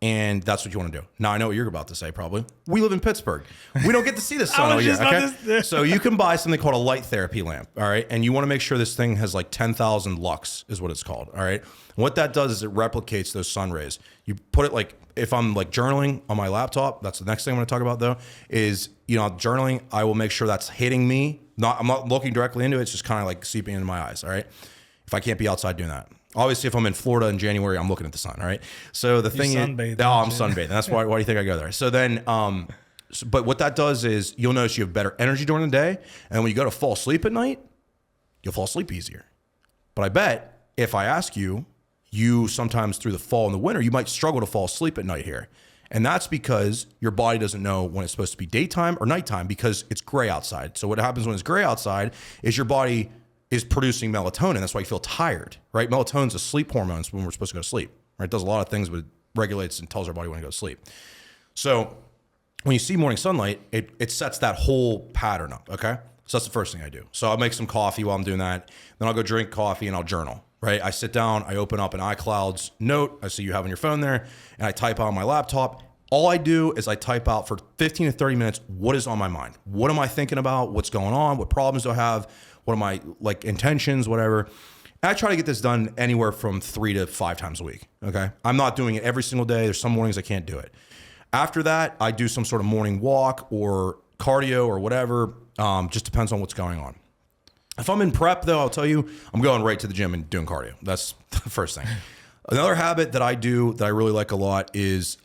and that's what you want to do. Now, I know what you're about to say, probably. We live in Pittsburgh. We don't get to see the sun all year, okay? So you can buy something called a light therapy lamp, all right? And you want to make sure this thing has like 10,000 lux is what it's called, all right? And what that does is it replicates those sun rays. You put it like, if I'm like journaling on my laptop, that's the next thing I'm going to talk about though, is, journaling, I will make sure that's hitting me. I'm not looking directly into it. It's just kind of like seeping into my eyes, all right? If I can't be outside doing that. Obviously, if I'm in Florida in January, I'm looking at the sun, all right? So the thing is, I'm sunbathing. That's why do you think I go there? So then, but what that does is you'll notice you have better energy during the day. And when you go to fall asleep at night, you'll fall asleep easier. But I bet if I ask you, sometimes through the fall and the winter, you might struggle to fall asleep at night here. And that's because your body doesn't know when it's supposed to be daytime or nighttime because it's gray outside. So what happens when it's gray outside is your body is producing melatonin. That's why you feel tired, right? Melatonin's a sleep hormone when we're supposed to go to sleep, right? It does a lot of things, but it regulates and tells our body when to go to sleep. So when you see morning sunlight, it sets that whole pattern up, okay? So that's the first thing I do. So I'll make some coffee while I'm doing that. Then I'll go drink coffee and I'll journal, right? I sit down, I open up an iCloud's note. I see you have on your phone there, and I type out on my laptop. All I do is I type out for 15 to 30 minutes what is on my mind. What am I thinking about? What's going on? What problems do I have? What are my intentions, whatever. And I try to get this done anywhere from 3 to 5 times a week, okay? I'm not doing it every single day. There's some mornings I can't do it. After that, I do some sort of morning walk or cardio or whatever. Just depends on what's going on. If I'm in prep, though, I'll tell you, I'm going right to the gym and doing cardio. That's the first thing. Another habit that I do that I really like a lot is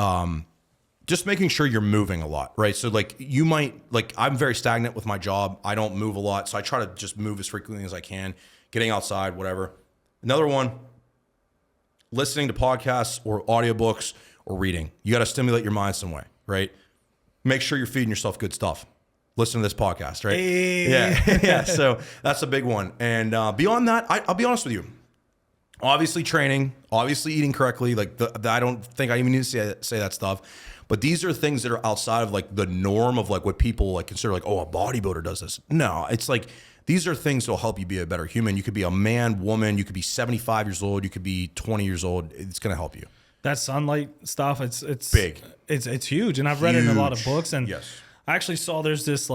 just making sure you're moving a lot, right? So I'm very stagnant with my job. I don't move a lot. So I try to just move as frequently as I can, getting outside, whatever. Another one, listening to podcasts or audiobooks or reading. You got to stimulate your mind some way, right? Make sure you're feeding yourself good stuff. Listen to this podcast, right? Hey. Yeah. So that's a big one. And beyond that, I'll be honest with you. Obviously training, obviously eating correctly. I don't think I even need to say that stuff. But these are things that are outside of the norm of what people consider a bodybuilder does this. No, it's these are things that will help you be a better human. You could be a man, woman, you could be 75 years old, you could be 20 years old. It's going to help you. That sunlight stuff, it's big. It's huge. And I've read it in a lot of books. And yes. I actually saw there's this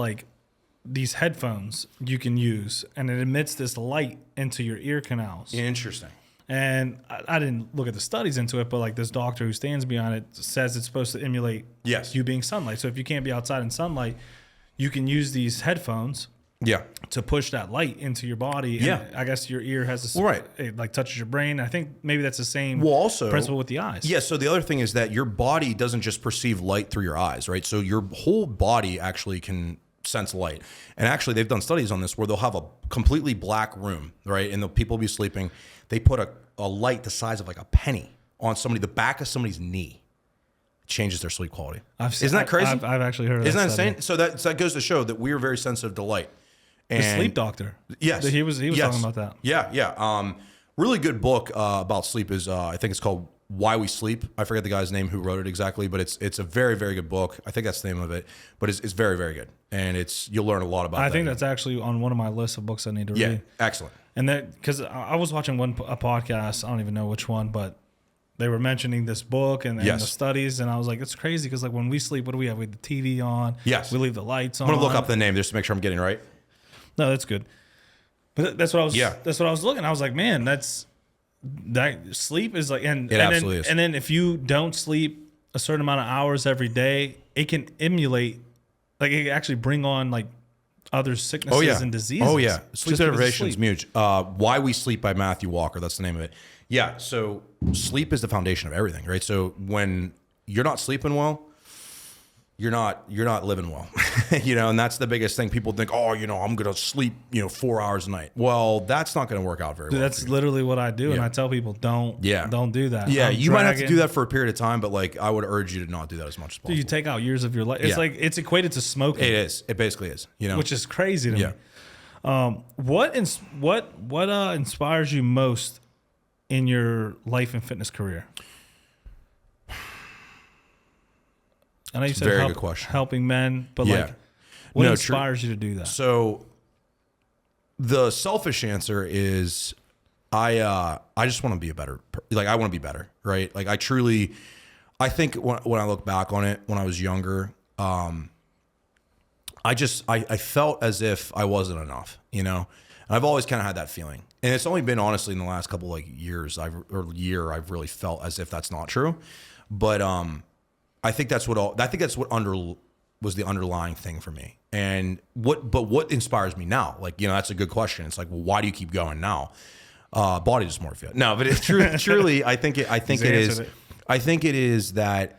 these headphones you can use, and it emits this light into your ear canals. Interesting. And I didn't look at the studies into it, but this doctor who stands behind it says it's supposed to emulate you being sunlight. So if you can't be outside in sunlight, you can use these headphones to push that light into your body. And I guess your ear has it touches your brain. I think maybe that's the same principle with the eyes. Yeah, so the other thing is that your body doesn't just perceive light through your eyes, right? So your whole body actually can sense light. And actually they've done studies on this where they'll have a completely black room, right? And the people will be sleeping. They put a light the size of a penny on the back of somebody's knee. It changes their sleep quality. Isn't that crazy? I've actually heard of that. Isn't that insane? So that goes to show that we are very sensitive to light. And the sleep doctor. Yes. He was talking about that. Yeah. Really good book about sleep is, I think it's called Why We Sleep. I forget the guy's name who wrote it exactly, but it's a very, very good book. I think that's the name of it, but it's very, very good. And you'll learn a lot about it. I think that's actually on one of my lists of books I need to read. Yeah, excellent. And that, because I was watching a podcast, I don't even know which one, but they were mentioning this book and the studies, and I was like, it's crazy because when we sleep, what do we have? We have the TV on. Yes. We leave the lights on. I'm gonna look up the name just to make sure I'm getting it right. No, that's good. But that's what I was. Yeah. That's what I was looking. I was like, man, that sleep is and absolutely is. And then if you don't sleep a certain amount of hours every day, it can emulate, it can actually bring on other sicknesses and diseases. Oh yeah, sleep deprivation is huge. Why We Sleep by Matthew Walker. That's the name of it. Yeah. So sleep is the foundation of everything, right? So when you're not sleeping well, you're not living well, and that's the biggest thing. People think, I'm going to sleep, 4 hours a night. Well, that's not going to work out very well. That's literally what I do. And I tell people, don't do that. Yeah. You might have to do that for a period of time, but I would urge you to not do that as much as possible. You take out years of your life. It's it's equated to smoking. It is. It basically is, which is crazy to me. What inspires you most in your life and fitness career? I know you said very good question. Helping men, but like, what inspires you to do that? So the selfish answer is I just want to be a better, like I want to be better, right? Like I think when I look back on it, when I was younger, I felt as if I wasn't enough, you know? And I've always kind of had that feeling. And it's only been honestly in the last couple like years, I've really felt as if that's not true. But I think that's what was the underlying thing for me. And what inspires me now? Like, you know, that's a good question. It's like, well, why do you keep going now? Body dysmorphia. No, but it's truly, I think it is that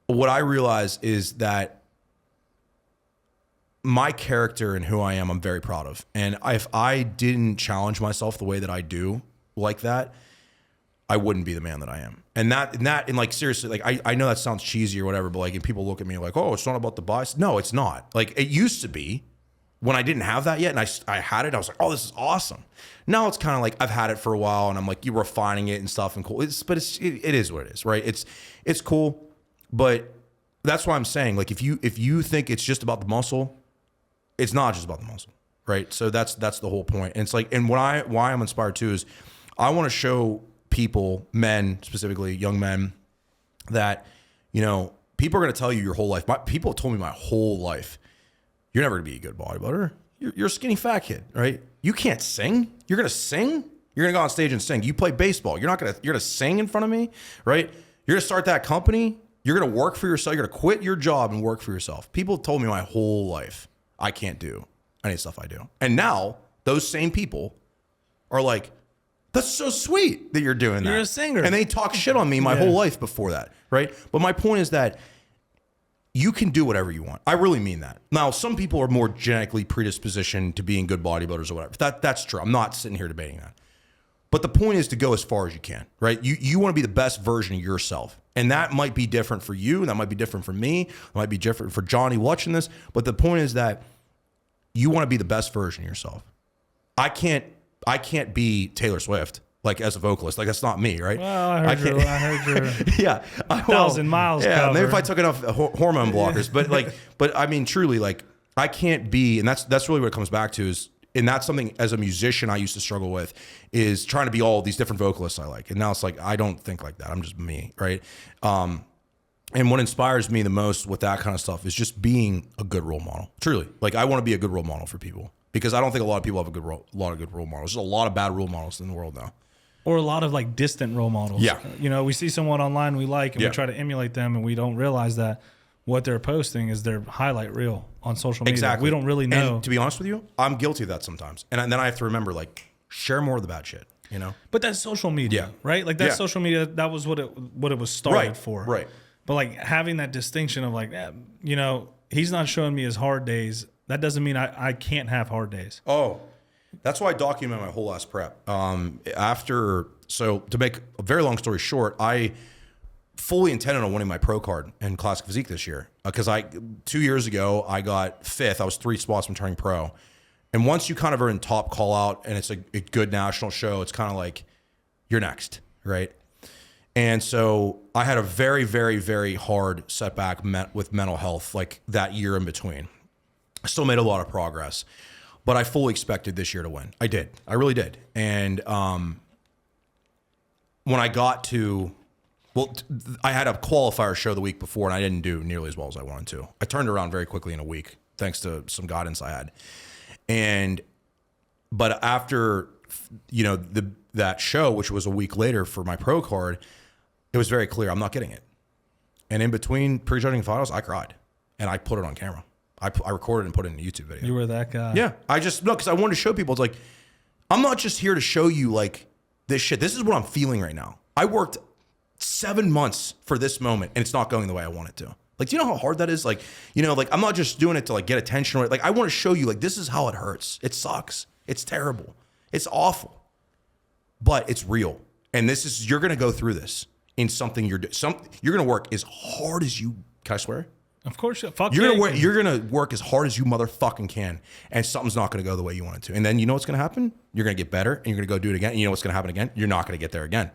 what I realize is that my character and who I am, I'm very proud of. And if I didn't challenge myself the way that I do like that, I wouldn't be the man that I am. And like, seriously, like, I know that sounds cheesy or whatever, but like, and people look at me like, oh, it's not about the bias. No, it's not. Like, it used to be when I didn't have that yet. And I had it. I was like, oh, this is awesome. Now it's kind of like, I've had it for a while and I'm like, you're refining it and stuff and cool. It is what it is, right? It's cool. But that's why I'm saying, like, if you think it's just about the muscle, it's not just about the muscle, right? So that's the whole point. And it's like, and why I'm inspired too is I want to show people, men specifically, young men, that, you know, people are going to tell you your whole life. People have told me my whole life, you're never going to be a good bodybuilder. You're a skinny fat kid, right? You can't sing. You're going to sing. You're going to go on stage and sing. You play baseball. You're going to sing in front of me, right? You're going to start that company. You're going to work for yourself. You're going to quit your job and work for yourself. People have told me my whole life I can't do any stuff I do. And now those same people are like, that's so sweet that you're doing that. You're a singer. And they talk shit on me my whole life before that, right? But my point is that you can do whatever you want. I really mean that. Now, some people are more genetically predispositioned to being good bodybuilders or whatever. That's true. I'm not sitting here debating that. But the point is to go as far as you can, right? You want to be the best version of yourself. And that might be different for you. That might be different for me. It might be different for Johnny watching this. But the point is that you want to be the best version of yourself. I can't be Taylor Swift, like, as a vocalist. Like, that's not me, right? Well, I heard your yeah, 1,000 miles yeah, cover. maybe if I took enough hormone blockers. But I mean, truly, like, I can't be, and that's really what it comes back to is, and that's something as a musician I used to struggle with, is trying to be all these different vocalists I like. And now it's like, I don't think like that. I'm just me, right? And what inspires me the most with that kind of stuff is just being a good role model. Truly. Like, I want to be a good role model for people because I don't think a lot of people have a lot of good role models. There's a lot of bad role models in the world now. Or a lot of like distant role models. Yeah. You know, we see someone online we like and we try to emulate them and we don't realize that what they're posting is their highlight reel on social media. Exactly. We don't really know. And to be honest with you, I'm guilty of that sometimes. And then I have to remember, like, share more of the bad shit, you know? But that's social media, right? Like, that's social media. That was what it was started for. Right. But like having that distinction of like, you know, he's not showing me his hard days. That doesn't mean I can't have hard days. Oh, that's why I document my whole last prep. So to make a very long story short, I fully intended on winning my pro card in classic physique this year. Because 2 years ago, I got 5th. I was 3 spots from turning pro. And once you kind of are in top call out and it's a good national show, it's kind of like, you're next, right? And so I had a very, very, very hard setback with mental health, like that year in between. I still made a lot of progress, but I fully expected this year to win. I did. I really did. And when I got to, I had a qualifier show the week before and I didn't do nearly as well as I wanted to. I turned around very quickly in a week, thanks to some guidance I had. But after, you know, that show, which was a week later for my pro card, it was very clear I'm not getting it. And in between prejudging finals, I cried and I put it on camera. I recorded and put it in a YouTube video. You were that guy. Yeah. Because I wanted to show people, it's like, I'm not just here to show you like this shit. This is what I'm feeling right now. I worked 7 months for this moment and it's not going the way I want it to. Like, do you know how hard that is? Like, you know, like I'm not just doing it to like get attention. Or, like, I want to show you like, this is how it hurts. It sucks. It's terrible. It's awful, but it's real. And you're going to go through this in something you're going to work as hard as you, can I swear? Of course. Fuck you're going to work as hard as you motherfucking can. And something's not going to go the way you want it to. And then you know what's going to happen? You're going to get better and you're going to go do it again. And you know what's going to happen again? You're not going to get there again.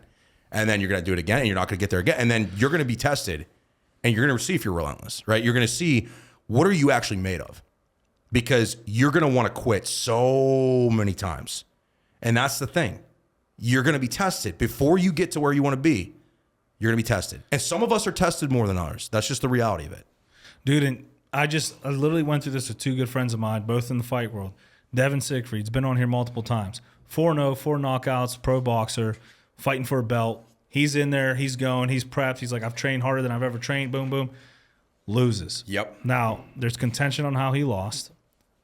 And then you're going to do it again and you're not going to get there again. And then you're going to be tested and and you're going to see if you're relentless, right? You're going to see what are you actually made of, because you're going to want to quit so many times. And that's the thing. You're going to be tested before you get to where you want to be. You're going to be tested. And some of us are tested more than others. That's just the reality of it. Dude, and I literally went through this with two good friends of mine, both in the fight world. Devin Siegfried's been on here multiple times. 4-0, 4 knockouts, pro boxer, fighting for a belt. He's in there. He's going. He's prepped. He's like, I've trained harder than I've ever trained. Boom, boom. Loses. Yep. Now, there's contention on how he lost.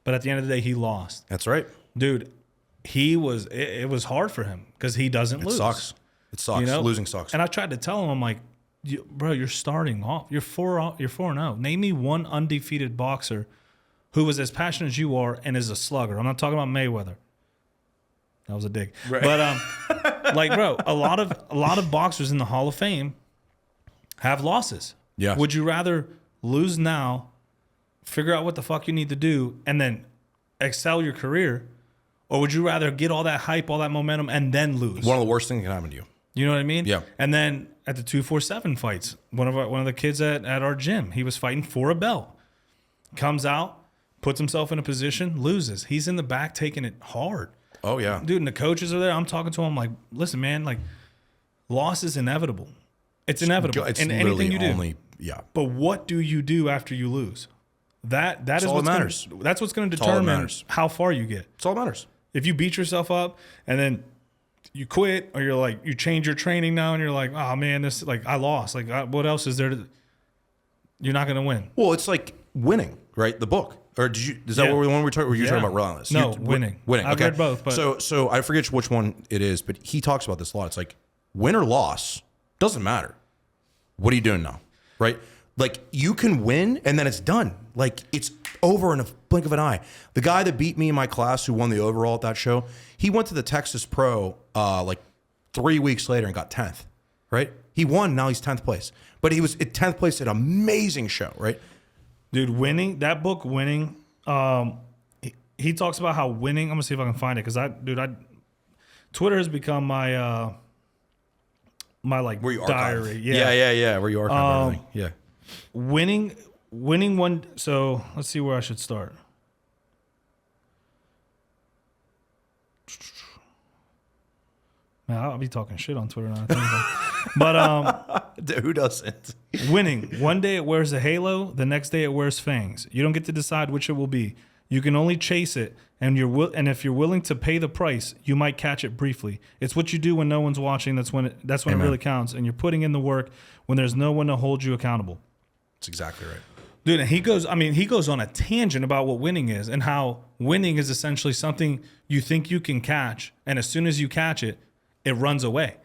But at the end of the day, he lost. That's right. Dude, it was hard for him because he doesn't lose. It sucks. It sucks. You know? Losing sucks. And I tried to tell him, I'm like, bro, you're starting off. You're 4-0. Name me one undefeated boxer who was as passionate as you are and is a slugger. I'm not talking about Mayweather. That was a dig. Right. But like, bro, a lot of boxers in the Hall of Fame have losses. Yeah. Would you rather lose now, figure out what the fuck you need to do, and then excel your career, or would you rather get all that hype, all that momentum, and then lose? One of the worst things that can happen to you. You know what I mean? Yeah. And then at the 247 fights, one of the kids at our gym, he was fighting for a belt. Comes out, puts himself in a position, loses. He's in the back taking it hard. Oh, yeah. Dude, and the coaches are there. I'm talking to him like, listen, man, like, loss is inevitable. It's inevitable. It's in anything you do. Yeah. But what do you do after you lose? That is what matters. That's what's going to determine how far you get. It's all that matters. If you beat yourself up and then you quit, or you're like, you change your training now and you're like, oh man, this, like, I lost. Like, what else is there to, you're not going to win. Well, it's like winning, right? The book. Or is that what we were talking? Were you talking about Relentless? No, winning. Winning. I've read both. But so I forget which one it is, but he talks about this a lot. It's like win or loss doesn't matter. What are you doing now, right? Like you can win and then it's done. Like it's over in a blink of an eye. The guy that beat me in my class who won the overall at that show, he went to the Texas Pro like 3 weeks later and got 10th, right? He won. Now he's 10th place, but he was at 10th place at an amazing show, right? Dude, winning, that book, Winning, he talks about how winning, I'm going to see if I can find it, because Twitter has become my my like diary. Yeah. Where you archive everything. Yeah. Winning one, so let's see where I should start. Man, I'll be talking shit on Twitter now. But dude, who doesn't? Winning. One day it wears a halo, the next day it wears fangs. You don't get to decide which it will be. You can only chase it, and if you're willing to pay the price, you might catch it briefly. It's what you do when no one's watching. That's when it really counts, and you're putting in the work when there's no one to hold you accountable. That's exactly right. Dude, and he goes on a tangent about what winning is and how winning is essentially something you think you can catch, and as soon as you catch it, it runs away.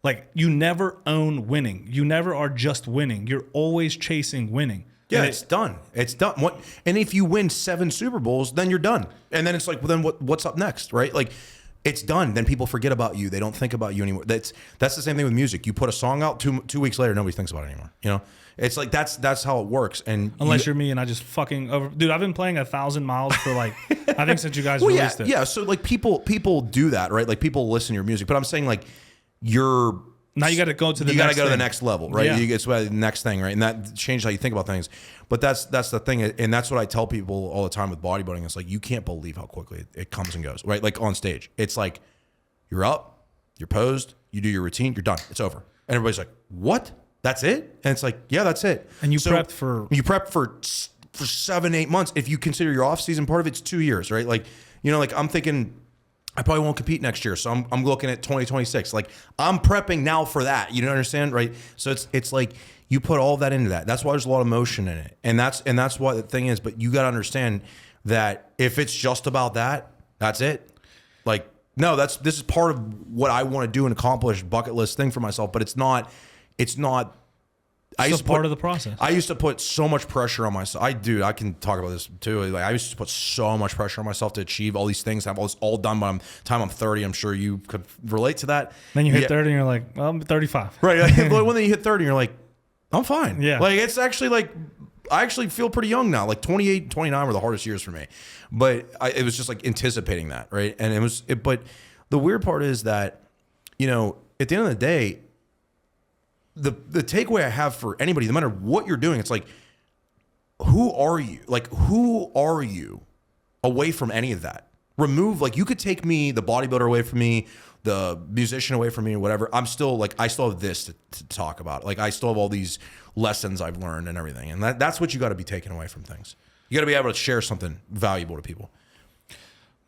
Like, you never own winning. You never are just winning. You're always chasing winning. Yeah, it's done. It's done. And if you win 7 Super Bowls, then you're done. And then it's like, well, then what's up next, right? Like, it's done. Then people forget about you. They don't think about you anymore. That's the same thing with music. You put a song out, two weeks later, nobody thinks about it anymore. You know, it's like that's how it works. And unless you're me and I just fucking dude, I've been playing 1,000 miles for like I think since you guys released it. Yeah. So like people do that, right? Like people listen to your music, but I'm saying like now you got to go to the next level, right? Yeah. It's the next thing, right? And that changed how you think about things. But that's the thing, and that's what I tell people all the time with bodybuilding. It's like you can't believe how quickly it comes and goes, right? Like on stage, it's like you're up, you're posed, you do your routine, you're done, it's over, and everybody's like, "What? That's it?" And it's like, "Yeah, that's it." And you prepped for 7-8 months. If you consider your off season part of it's 2 years, right? Like like I'm thinking, I probably won't compete next year, so I'm looking at 2026. Like I'm prepping now for that. You don't understand, right? So it's like you put all that into that. That's why there's a lot of motion in it, and that's what the thing is. But you got to understand that if it's just about that, that's it. Like no, this is part of what I want to do and accomplish, bucket list thing for myself. But it's not. It's part of the process. I used to put so much pressure on myself. I can talk about this too. Like I used to put so much pressure on myself to achieve all these things. Have all this all done by the time I'm 30. I'm sure you could relate to that. Then you hit 30 and you're like, well, I'm 35. Right. Like, when you hit 30, you're like, I'm fine. Yeah. Like it's actually like, I actually feel pretty young now. Like 28, 29 were the hardest years for me. But it was just like anticipating that. Right. And but the weird part is that, at the end of the day, the takeaway I have for anybody, no matter what you're doing, it's like, who are you? Like, who are you away from any of that? Remove, like, you could take me, the bodybuilder, away from me, the musician away from me, or whatever. I'm still like, I still have this to talk about. Like, I still have all these lessons I've learned and everything. And that's what you got to be taken away from things. You got to be able to share something valuable to people.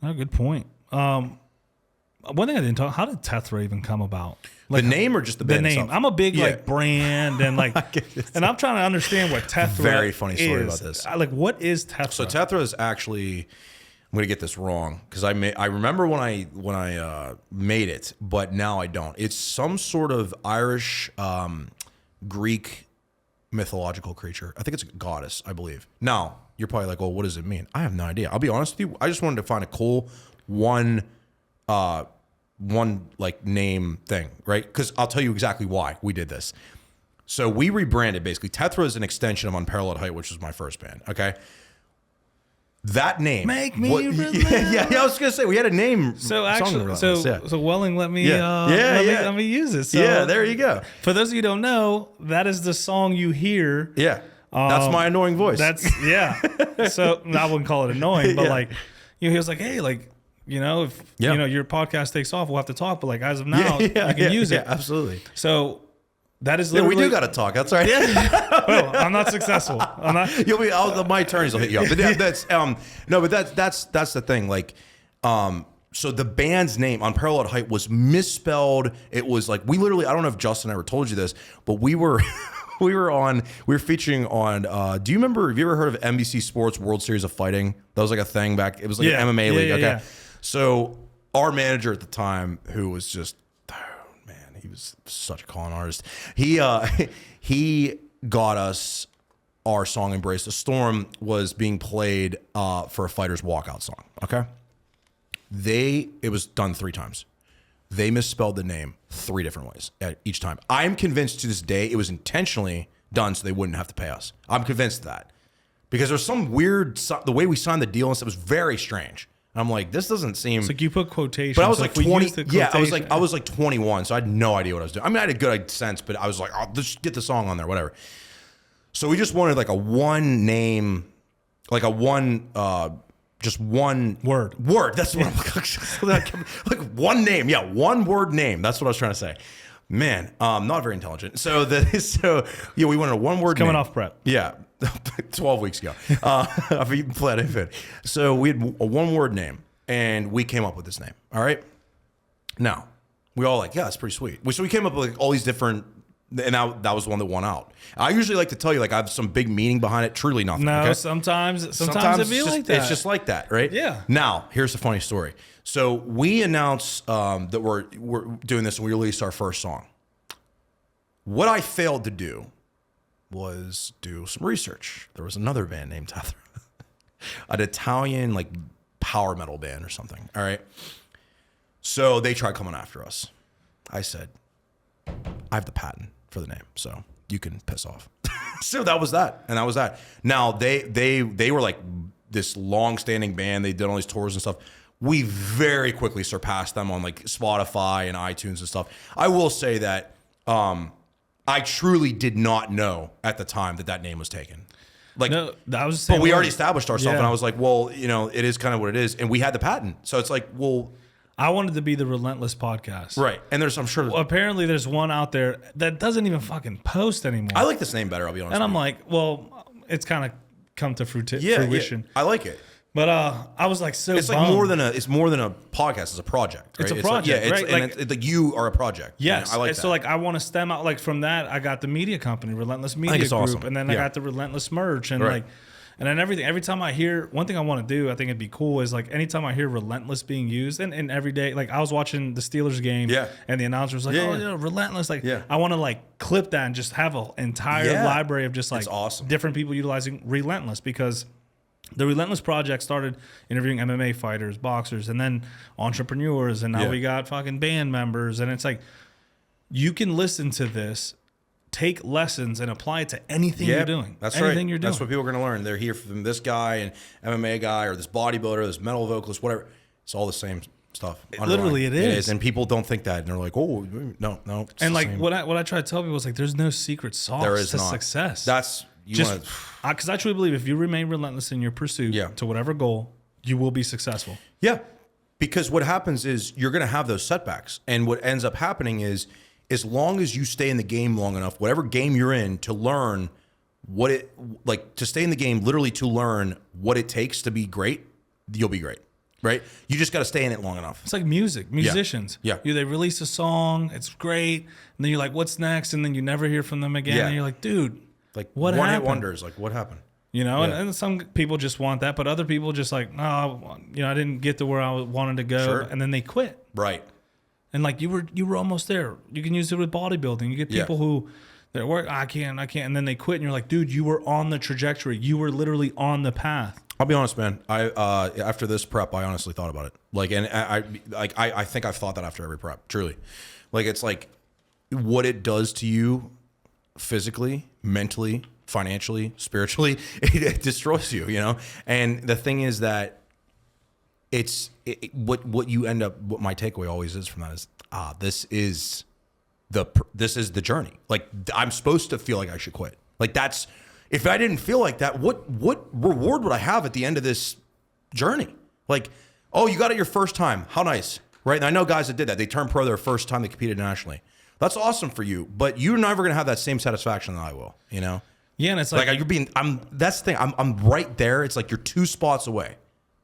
Oh, good point. One thing I didn't talk, how did Tethra even come about? Like, the name or just the band name? itself? I'm a big like brand and like, and I'm trying to understand what Tethra Very funny story is. about this. Like, what is Tethra? So Tethra is actually, I'm going to get this wrong because I remember when I made it, but now I don't. It's some sort of Irish, Greek mythological creature. I think it's a goddess, I believe. Now, you're probably like, well, what does it mean? I have no idea. I'll be honest with you. I just wanted to find a cool one like name thing, right? Because I'll tell you exactly why we did this. So we rebranded basically. Tethra is an extension of Unparalleled Height, which was my first band. Okay. That name. Make me remember. Yeah, I was gonna say we had a name. So actually, so Welling let me let me use it. So yeah, there you go. For those of you who don't know, that is the song you hear. Yeah, that's my annoying voice. That's So I wouldn't call it annoying, but like, he was like, hey, like, if your podcast takes off, we'll have to talk. But like, as of now, you can use it. Yeah, absolutely. So that is literally. We do got to talk. That's right. Well, I'm not successful. I'm not. You'll be. My attorneys will hit you up. But that's no. But that's the thing. Like, so the band's name, Unparalleled Height, was misspelled. It was like we literally. I don't know if Justin ever told you this, but we were. We were featuring on, do you remember, have you ever heard of NBC Sports World Series of Fighting? That was like a thing back, it was like an MMA league. Okay. Yeah. So our manager at the time, who was just, he was such a con artist. He got us our song Embrace the Storm was being played for a fighter's walkout song. Okay. It was done 3 times. They misspelled the name 3 different ways at each time. I'm convinced to this day it was intentionally done so they wouldn't have to pay us. I'm convinced of that. Because there's some weird, the way we signed the deal and stuff was very strange. And I'm like, this doesn't seem. It's like you put quotations. But I was like 20. Yeah, I was like 21, so I had no idea what I was doing. I mean, I had a good sense, but I was like, oh, let's get the song on there, whatever. So we just wanted like a one name, like a one. Just one word. That's what I'm like one name. Yeah, one word name. That's what I was trying to say. Man, not very intelligent. So we wanted a one word. Coming name. Off prep. Yeah, 12 weeks ago. I've eaten plenty of food. So we had a one word name, and we came up with this name. All right. Now we all like, yeah, that's pretty sweet. So we came up with like all these different. And that was the one that won out. I usually like to tell you, like, I have some big meaning behind it. Truly nothing. No, okay? sometimes it be like that. It's just like that, right? Yeah. Now, here's the funny story. So we announced that we're doing this, and we released our first song. What I failed to do was do some research. There was another band named Tethra, an Italian like power metal band or something. All right. So they tried coming after us. I said, I have the patent for the name, so you can piss off. So that was that, and that was that. Now they were like this long-standing band. They did all these tours and stuff. We very quickly surpassed them on like Spotify and iTunes and stuff. I will say that I truly did not know at the time that name was taken. Like, no, that was. But we already established ourselves, and I was like, well, it is kind of what it is, and we had the patent, so it's like, well. I wanted to be the Relentless podcast. Right. And I'm sure. Well, apparently there's one out there that doesn't even fucking post anymore. I like this name better, I'll be honest. And I'm like, well, it's kind of come to fruition. Yeah, I like it. But I was like, so it's like bummed. it's more than a podcast, it's a project. Right? It's a project, right? And like you are a project. Yes. I like that. So like I want to stem out, like from that, I got the media company, Relentless Media Group. Awesome. And then I got the Relentless merch and like. And then every time I hear, one thing I want to do, I think it'd be cool is like anytime I hear Relentless being used and every day, like I was watching the Steelers game and the announcer was like, Relentless. Like I want to like clip that and just have an entire library of just like different people utilizing Relentless because the Relentless Project started interviewing MMA fighters, boxers, and then entrepreneurs. And now we got fucking band members. And it's like, you can listen to this, take lessons and apply it to anything you're doing. That's anything right. You're doing. That's what people are going to learn. They're here from this guy and MMA guy or this bodybuilder, this metal vocalist, whatever. It's all the same stuff. Literally, it is. And people don't think that, and they're like, "Oh, no." And like what I try to tell people is like, there's no secret sauce to success. That's because I truly believe if you remain relentless in your pursuit to whatever goal, you will be successful. Yeah, because what happens is you're going to have those setbacks, and what ends up happening is, as long as you stay in the game long enough, whatever game you're in, to learn to stay in the game, literally to learn what it takes to be great, you'll be great. Right? You just got to stay in it long enough. It's like musicians. Yeah. They release a song, it's great, and then you're like, what's next? And then you never hear from them again. Yeah. And you're like, dude, like what happened? One-hit wonders, like what happened? And some people just want that, but other people just like, I didn't get to where I wanted to go, and then they quit. Right. And like you were almost there. You can use it with bodybuilding. You get people who they work, I can't, and then they quit, and you're like, dude, you were on the trajectory. You were literally on the path. I'll be honest, man. After this prep, I honestly thought about it. Like, and I think I've thought that after every prep. Truly, like it's like what it does to you physically, mentally, financially, spiritually. It destroys you, And the thing is that what you end up. What my takeaway always is from that is this is the journey. Like I'm supposed to feel like I should quit. Like that's. If I didn't feel like that, what reward would I have at the end of this journey? Like, oh, you got it your first time. How nice, right? And I know guys that did that. They turned pro their first time they competed nationally. That's awesome for you, but you're never gonna have that same satisfaction that I will. Yeah, and it's like you're being. That's the thing. I'm right there. It's like you're 2 spots away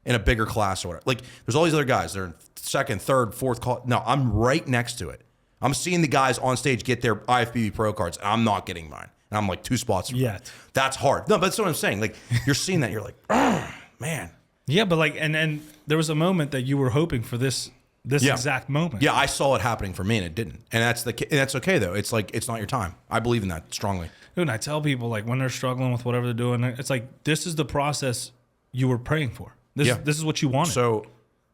in a bigger class or whatever. Like there's all these other guys. They're in second, third, fourth call. No, I'm right next to it. I'm seeing the guys on stage get their IFBB pro cards, and I'm not getting mine. And I'm like 2 spots from yet. That's hard. No, but that's what I'm saying. Like you're seeing that, you're like, oh man. Yeah, but like, and there was a moment that you were hoping for this exact moment. Yeah, I saw it happening for me, and it didn't. And that's okay though. It's like it's not your time. I believe in that strongly. Dude, and I tell people like when they're struggling with whatever they're doing, it's like this is the process you were praying for. This is what you wanted. So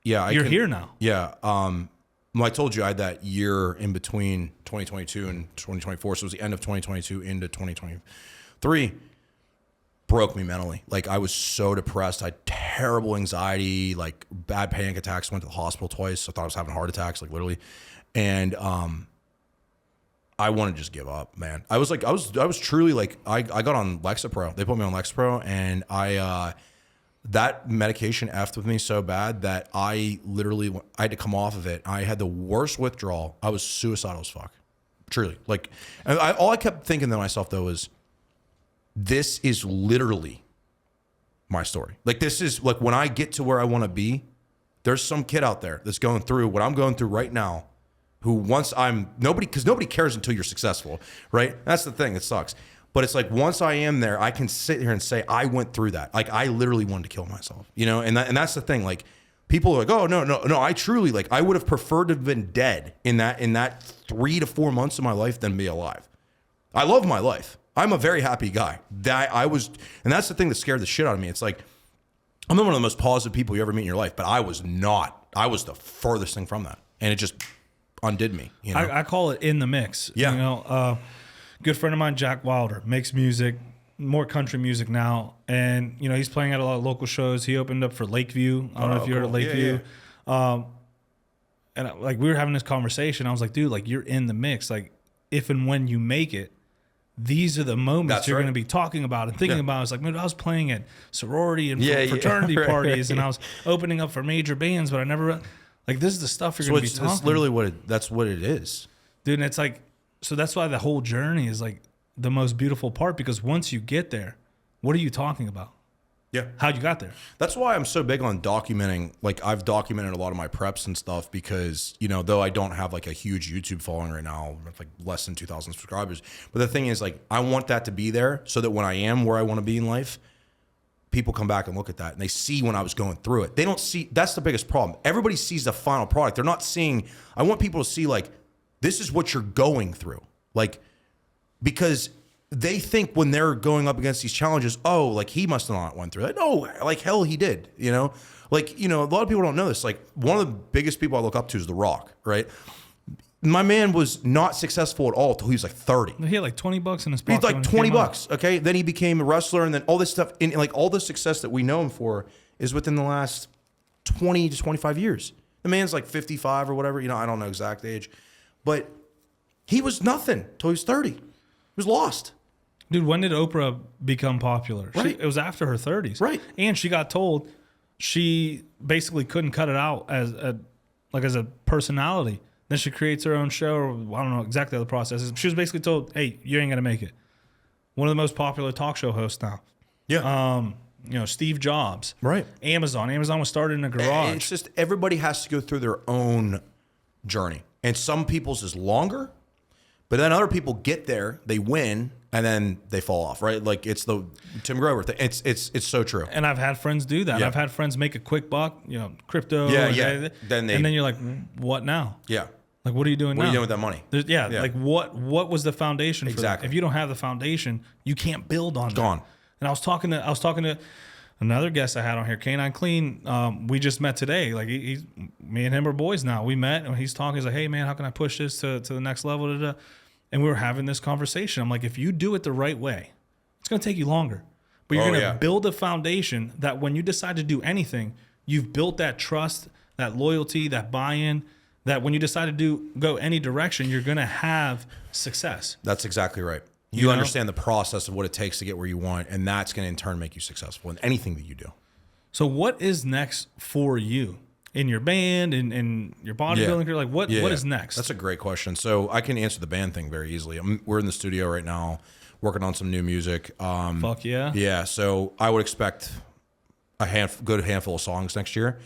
yeah, you're here now. Yeah. Well, I told you I had that year in between 2022 and 2024. So it was the end of 2022 into 2023. Broke me mentally. Like I was so depressed. I had terrible anxiety, like bad panic attacks. Went to the hospital twice. I thought I was having heart attacks, like literally. And I wanted to just give up, man. I was truly like, I got on Lexapro. They put me on Lexapro, and that medication effed with me so bad that I had to come off of it. I had the worst withdrawal. I was suicidal as fuck. Truly. Like, and all I kept thinking to myself though is, this is literally my story. Like this is like when I get to where I want to be, there's some kid out there that's going through what I'm going through right now, who because nobody cares until you're successful, right? That's the thing. It sucks. But it's like once I am there, I can sit here and say I went through that. Like I literally wanted to kill myself, and that's the thing. Like people are like, oh no, I truly like I would have preferred to have been dead in that 3 to 4 months of my life than be alive. I love my life. I'm a very happy guy. And that's the thing that scared the shit out of me. It's like I'm one of the most positive people you ever meet in your life, but I was not. I was the furthest thing from that, and it just undid me. I call it in the mix. Yeah. Good friend of mine, Jack Wilder, makes music, more country music now. And, he's playing at a lot of local shows. He opened up for Lakeview. I don't know if you heard of Lakeview. Yeah. And like we were having this conversation. I was like, dude, like you're in the mix. Like if and when you make it, these are the moments you're going to be talking about and thinking about. It's like, man, I was playing at sorority and fraternity parties and I was opening up for major bands, but I never, like this is the stuff you're going to be talking about. It's literally that's what it is. Dude, and it's like, so that's why the whole journey is like the most beautiful part, because once you get there, what are you talking about? Yeah. How you got there. That's why I'm so big on documenting. Like I've documented a lot of my preps and stuff because, though I don't have like a huge YouTube following right now, like less than 2,000 subscribers. But the thing is like, I want that to be there so that when I am where I want to be in life, people come back and look at that and they see when I was going through it. They don't see, that's the biggest problem. Everybody sees the final product. They're not seeing, I want people to see like, this is what you're going through. Like, because they think when they're going up against these challenges, oh, like he must have not went through that. No, like hell he did, Like, a lot of people don't know this. Like one of the biggest people I look up to is The Rock, right? My man was not successful at all until he was like 30. He had like $20 in his pocket. He's like $20, okay? Then he became a wrestler, and then all this stuff, and like all the success that we know him for is within the last 20 to 25 years. The man's like 55 or whatever. I don't know exact age. But he was nothing till he was 30. He was lost. Dude, when did Oprah become popular? Right. It was after her 30s. Right. And she got told she basically couldn't cut it out as a personality. Then she creates her own show, or I don't know exactly how the process is. She was basically told, hey, you ain't going to make it. One of the most popular talk show hosts now. Yeah. Steve Jobs. Right. Amazon was started in a garage. It's just everybody has to go through their own journey. And some people's is longer, but then other people get there, they win, and then they fall off, right? Like it's the Tim Grover thing. It's so true. And I've had friends do that. Yeah. I've had friends make a quick buck, crypto. Yeah. And then you're like, what now? Yeah. Like, what are you doing now? What are you doing with that money? Yeah. Like, what was the foundation for that? Exactly. If you don't have the foundation, you can't build on that. Gone. And I was talking to another guest I had on here, Canine Clean. We just met today. Like, me and him are boys now. We met, and he's talking. He's like, hey, man, how can I push this to the next level? And we were having this conversation. I'm like, if you do it the right way, it's going to take you longer. But you're going to build a foundation that when you decide to do anything, you've built that trust, that loyalty, that buy-in, that when you decide to go any direction, you're going to have success. That's exactly right. You understand the process of what it takes to get where you want, and that's going to in turn make you successful in anything that you do. So what is next for you in your band, in your bodybuilding career? Like what is next? That's a great question. So I can answer the band thing very easily. We're in the studio right now working on some new music. Fuck yeah. Yeah. So I would expect a good handful of songs next year.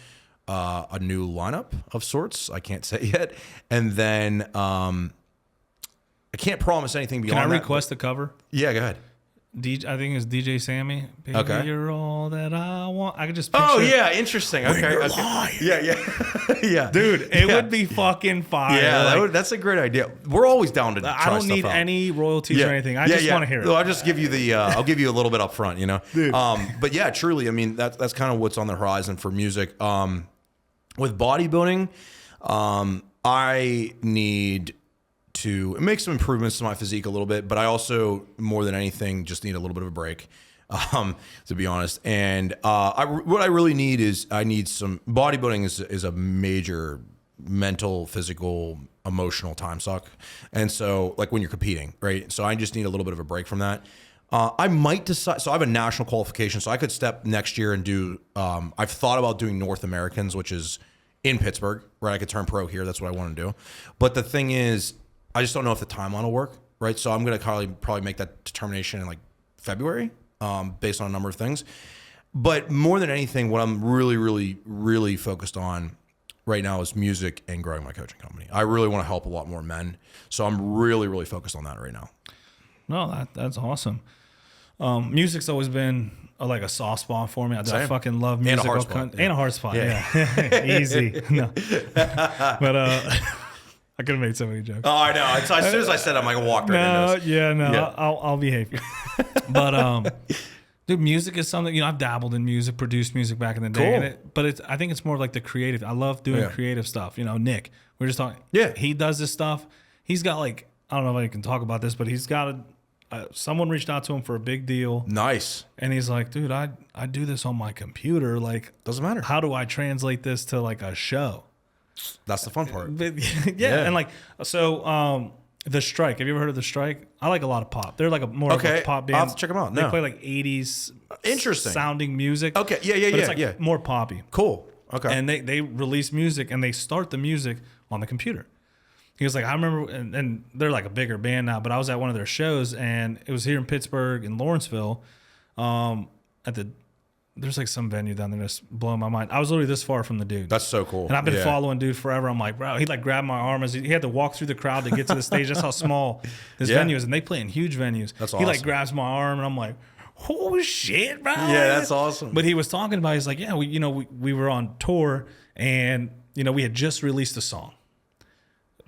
A new lineup of sorts. I can't say yet. And then I can't promise anything beyond that. Can I request a cover? Yeah, go ahead. I think it's DJ Sammy. Baby, okay. You're all that I want. I could just picture. Oh, yeah. Interesting. Okay. Yeah. Yeah. Dude, it would be fucking fire. Yeah, that's a great idea. We're always down to try stuff out. I don't need any royalties or anything. I just want to hear it. Well, I'll just give you I'll give you a little bit up front, Dude. But yeah, truly, I mean, that's kind of what's on the horizon for music. With bodybuilding, I need to make some improvements to my physique a little bit, but I also, more than anything, just need a little bit of a break, to be honest. And what I really need is some bodybuilding is a major mental, physical, emotional time suck. And so like when you're competing, right? So I just need a little bit of a break from that. I might decide, so I have a national qualification, so I could step next year and do, I've thought about doing North Americans, which is in Pittsburgh, right? I could turn pro here. That's what I want to do. But the thing is, I just don't know if the timeline will work, right? So I'm going to probably make that determination in like February, based on a number of things. But more than anything, what I'm really, really, really focused on right now is music and growing my coaching company. I really want to help a lot more men. So I'm really, really focused on that right now. No, that's awesome. Music's always been like a soft spot for me. I fucking love music. And a hard spot. And a hard spot, yeah. Easy. No. But I could have made so many jokes. Oh, I know. As soon as I said it, I'm like, I walked right into this. Yeah. I'll behave. But dude, music is something, I've dabbled in music, produced music back in the day. Cool. But I think it's more like the creative. I love doing creative stuff. Nick, we were just talking. Yeah. He does this stuff. He's got like, I don't know if I can talk about this, but he's got someone reached out to him for a big deal. Nice. And he's like, dude, I do this on my computer. Like, doesn't matter. How do I translate this to like a show? That's the fun part. Yeah. And like, so The Strike. Have you ever heard of The Strike? I like a lot of pop. They're like more of a pop band. I'll have to check them out. They play like 80s interesting sounding music. Okay. Yeah. But it's like more poppy. Cool. Okay. And they release music and they start the music on the computer. He was like, I remember, and they're like a bigger band now, but I was at one of their shows and it was here in Pittsburgh in Lawrenceville. There's like some venue down there that's blowing my mind. I was literally this far from the dude. That's so cool. And I've been following dude forever. I'm like, bro, he like grabbed my arm as he had to walk through the crowd to get to the stage. That's how small this venue is. And they play in huge venues. That's awesome. He like grabs my arm and I'm like, oh shit, bro. Yeah, that's awesome. But he was talking about, he's like, yeah, we were on tour and, we had just released a song.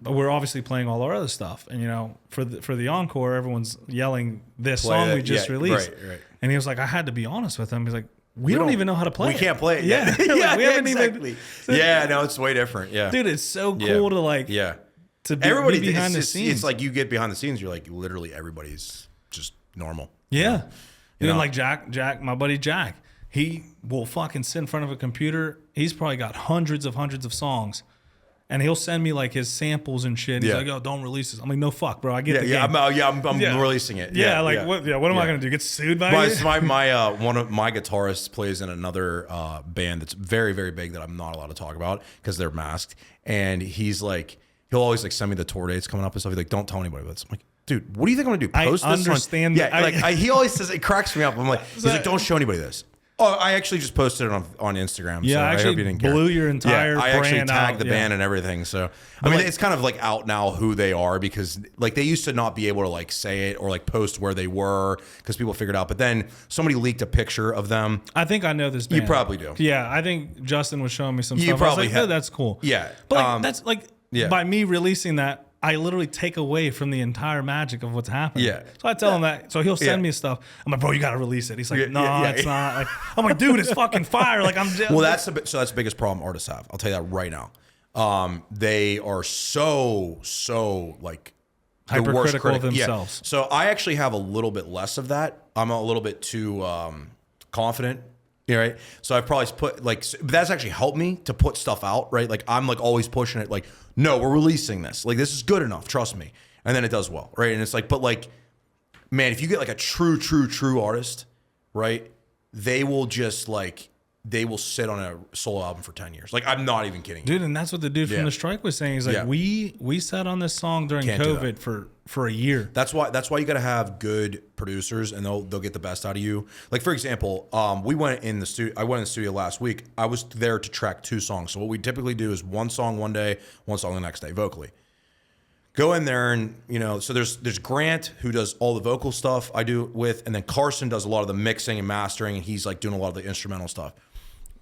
But we're obviously playing all our other stuff. And, for the encore, everyone's yelling this song we just released. Right. And he was like, I had to be honest with him. He's like, we don't even know how to play it. We can't play it. Yeah. Yeah, we haven't exactly. No, it's way different. Yeah. Dude, it's so cool to like to be behind the scenes. It's like you get behind the scenes, you're like literally everybody's just normal. Yeah. And then like Jack, my buddy Jack, he will fucking sit in front of a computer. he's probably got hundreds of songs. And he'll send me like his samples and shit. And he's like, "Oh, don't release this." I'm like, "No, fuck, bro. I get the game." I'm releasing it. What am I gonna do? Get sued by you? One of my guitarists plays in another band that's very, very big that I'm not allowed to talk about because they're masked. And he's like, he'll always like send me the tour dates coming up and stuff. He's like, "Don't tell anybody about this." I'm like, "Dude, what do you think I'm gonna do? Post I this?" Understand? He always says it cracks me up. I'm like, he's like, "Don't show anybody this." Oh, I actually just posted it on Instagram. Yeah, so I hope you didn't care. blew your entire brand out. I actually tagged the band and everything. So I mean, it's kind of like out now who they are because like they used to not be able to like say it or like post where they were because people figured out. But then somebody leaked a picture of them. I think I know this band. You probably do. Yeah, I think Justin was showing me some You stuff. probably I was like, that's cool. Yeah, but like, that's like by me releasing that, I literally take away from the entire magic of what's happening. Yeah. So I tell him that. So he'll send me stuff. I'm like, "Bro, you got to release it." He's like, "No, it's not." Like, I'm like, "Dude, it's fucking fire." Like, well, that's the biggest problem artists have. I'll tell you that right now. They are so like hypercritical of themselves. Yeah. So I actually have a little bit less of that. I'm a little bit too confident. Yeah, right. So I've probably put like, but that's actually helped me to put stuff out, right? Like I'm like always pushing it, like, no, we're releasing this. Like this is good enough, trust me. And then it does well, right? And it's like, but like, man, if you get like a true artist, right? They will just like, they will sit on a solo album for 10 years. Like I'm not even kidding, dude. And that's what the dude from The Strike was saying. He's like, we sat on this song during COVID for a year. That's why you got to have good producers, and they'll get the best out of you. Like for example, we went in the studio. I went in the studio last week. I was there to track 2 songs. So what we typically do is one song one day, one song the next day, vocally. Go in there and so there's Grant who does all the vocal stuff I do with, and then Carson does a lot of the mixing and mastering, and he's like doing a lot of the instrumental stuff,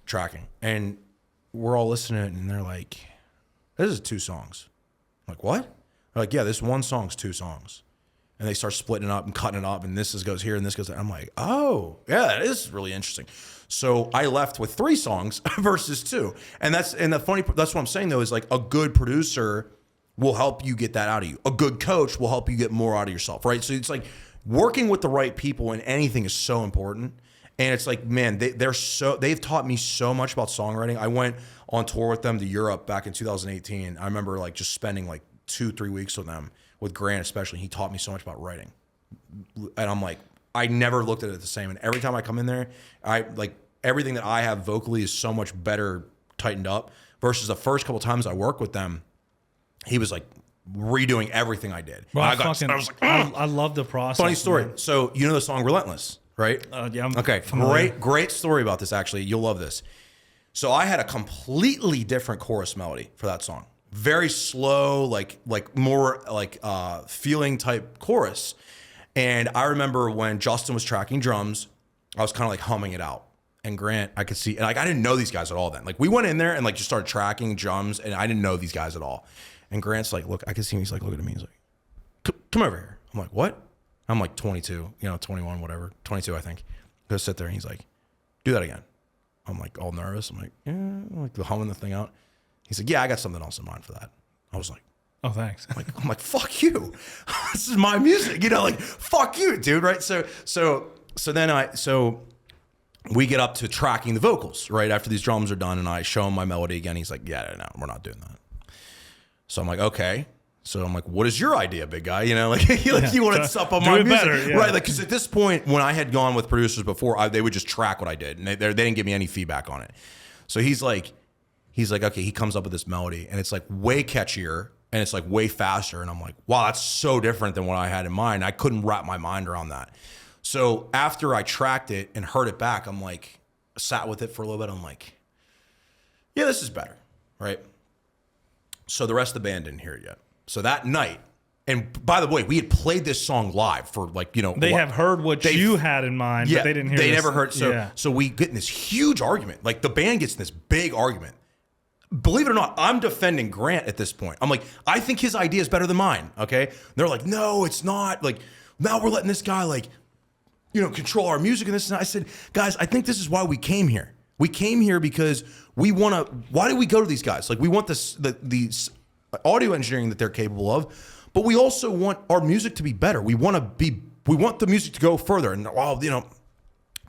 tracking. And we're all listening, and they're like, "This is 2 songs." I'm like, "What?" They're like, "Yeah, this one song's 2 songs." And they start splitting it up and cutting it up, and this goes here and this goes there. I'm like, "Oh, yeah, that is really interesting." So I left with 3 songs versus 2. And that's what I'm saying though, is like a good producer will help you get that out of you. A good coach will help you get more out of yourself, right? So it's like working with the right people in anything is so important. And it's like, man, they've taught me so much about songwriting. I went on tour with them to Europe back in 2018. I remember like just spending like 2-3 weeks with them, with Grant especially. He taught me so much about writing. And I'm like, I never looked at it the same. And every time I come in there, I like everything that I have vocally is so much better tightened up versus the first couple times I worked with them. He was like redoing everything I did. Bro, I love the process. Funny story. Man. So you know the song Relentless, right? Yeah. Okay. Great story about this, actually. You'll love this. So I had a completely different chorus melody for that song. Very slow, like more like feeling type chorus. And I remember when Justin was tracking drums, I was kind of like humming it out. And Grant, I could see, and like I didn't know these guys at all then. Like we went in there and like just started tracking drums, and I didn't know these guys at all. And Grant's like, look, I could see him. He's like, looking at me. He's like, come over here. I'm like, what? I'm like 22, 21, whatever. 22, I think. Go sit there. And he's like, do that again. I'm like all nervous. I'm like, yeah, I'm like humming the thing out. He's like, yeah, I got something else in mind for that. I was like, oh, thanks. I'm like, fuck you. This is my music, like, fuck you, dude. Right. So then we get up to tracking the vocals right after these drums are done, and I show him my melody again. He's like, yeah, no, we're not doing that. So I'm like, okay. So I'm like, what is your idea, big guy? You want to sup on my music, better, right? Like, because at this point, when I had gone with producers before, they would just track what I did, and they didn't give me any feedback on it. So he's like, okay. He comes up with this melody, and it's like way catchier, and it's like way faster, and I'm like, wow, that's so different than what I had in mind. I couldn't wrap my mind around that. So after I tracked it and heard it back, I'm like, sat with it for a little bit. I'm like, yeah, this is better, right? So the rest of the band didn't hear it yet. So that night, and by the way, we had played this song live for like, they have heard what you had in mind, but they didn't hear it. They never heard. So we get in this huge argument. Like the band gets in this big argument. Believe it or not, I'm defending Grant at this point. I'm like, I think his idea is better than mine. Okay. And they're like, no, it's not. Like now we're letting this guy like, control our music and this. And I said, guys, I think this is why we came here. We came here because we want to. Why do we go to these guys? Like we want the audio engineering that they're capable of, but we also want our music to be better. We want the music to go further. And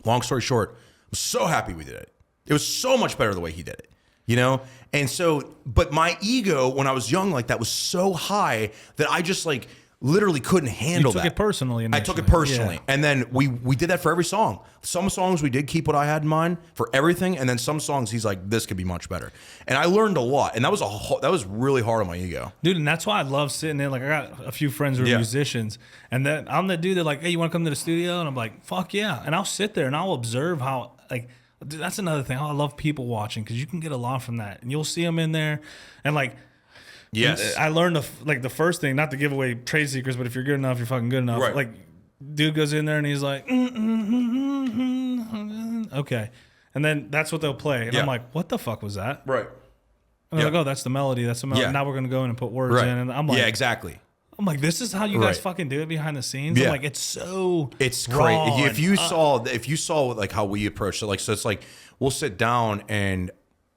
long story short, I'm so happy we did it. It was so much better the way he did it. you know? And so, but my ego when I was young like that was so high that I just like literally couldn't handle that. You took it personally initially. I took it personally. Yeah. And then we did that for every song. Some songs we did keep what I had in mind for everything. And then some songs he's like, this could be much better. And I learned a lot. And that was really hard on my ego. Dude, and that's why I love sitting there. Like I got a few friends who are musicians. And then I'm the dude that like, hey, you want to come to the studio? And I'm like, fuck yeah. And I'll sit there and I'll observe how like, dude, that's another thing. I love people watching because you can get a lot from that. And you'll see them in there. And like, yes, I learned the first thing, not to give away trade secrets, but if you're good enough, you're fucking good enough. Right. Like, dude goes in there and he's like, okay. And then that's what they'll play. And I'm like, what the fuck was that? Right. And they're like, oh, that's the melody. That's the melody. Yeah. Now we're going to go in and put words in. And I'm like, yeah, exactly. I'm like, this is how you guys fucking do it behind the scenes. Yeah. I'm like, it's great. If you saw like how we approach it, like, so it's like, we'll sit down and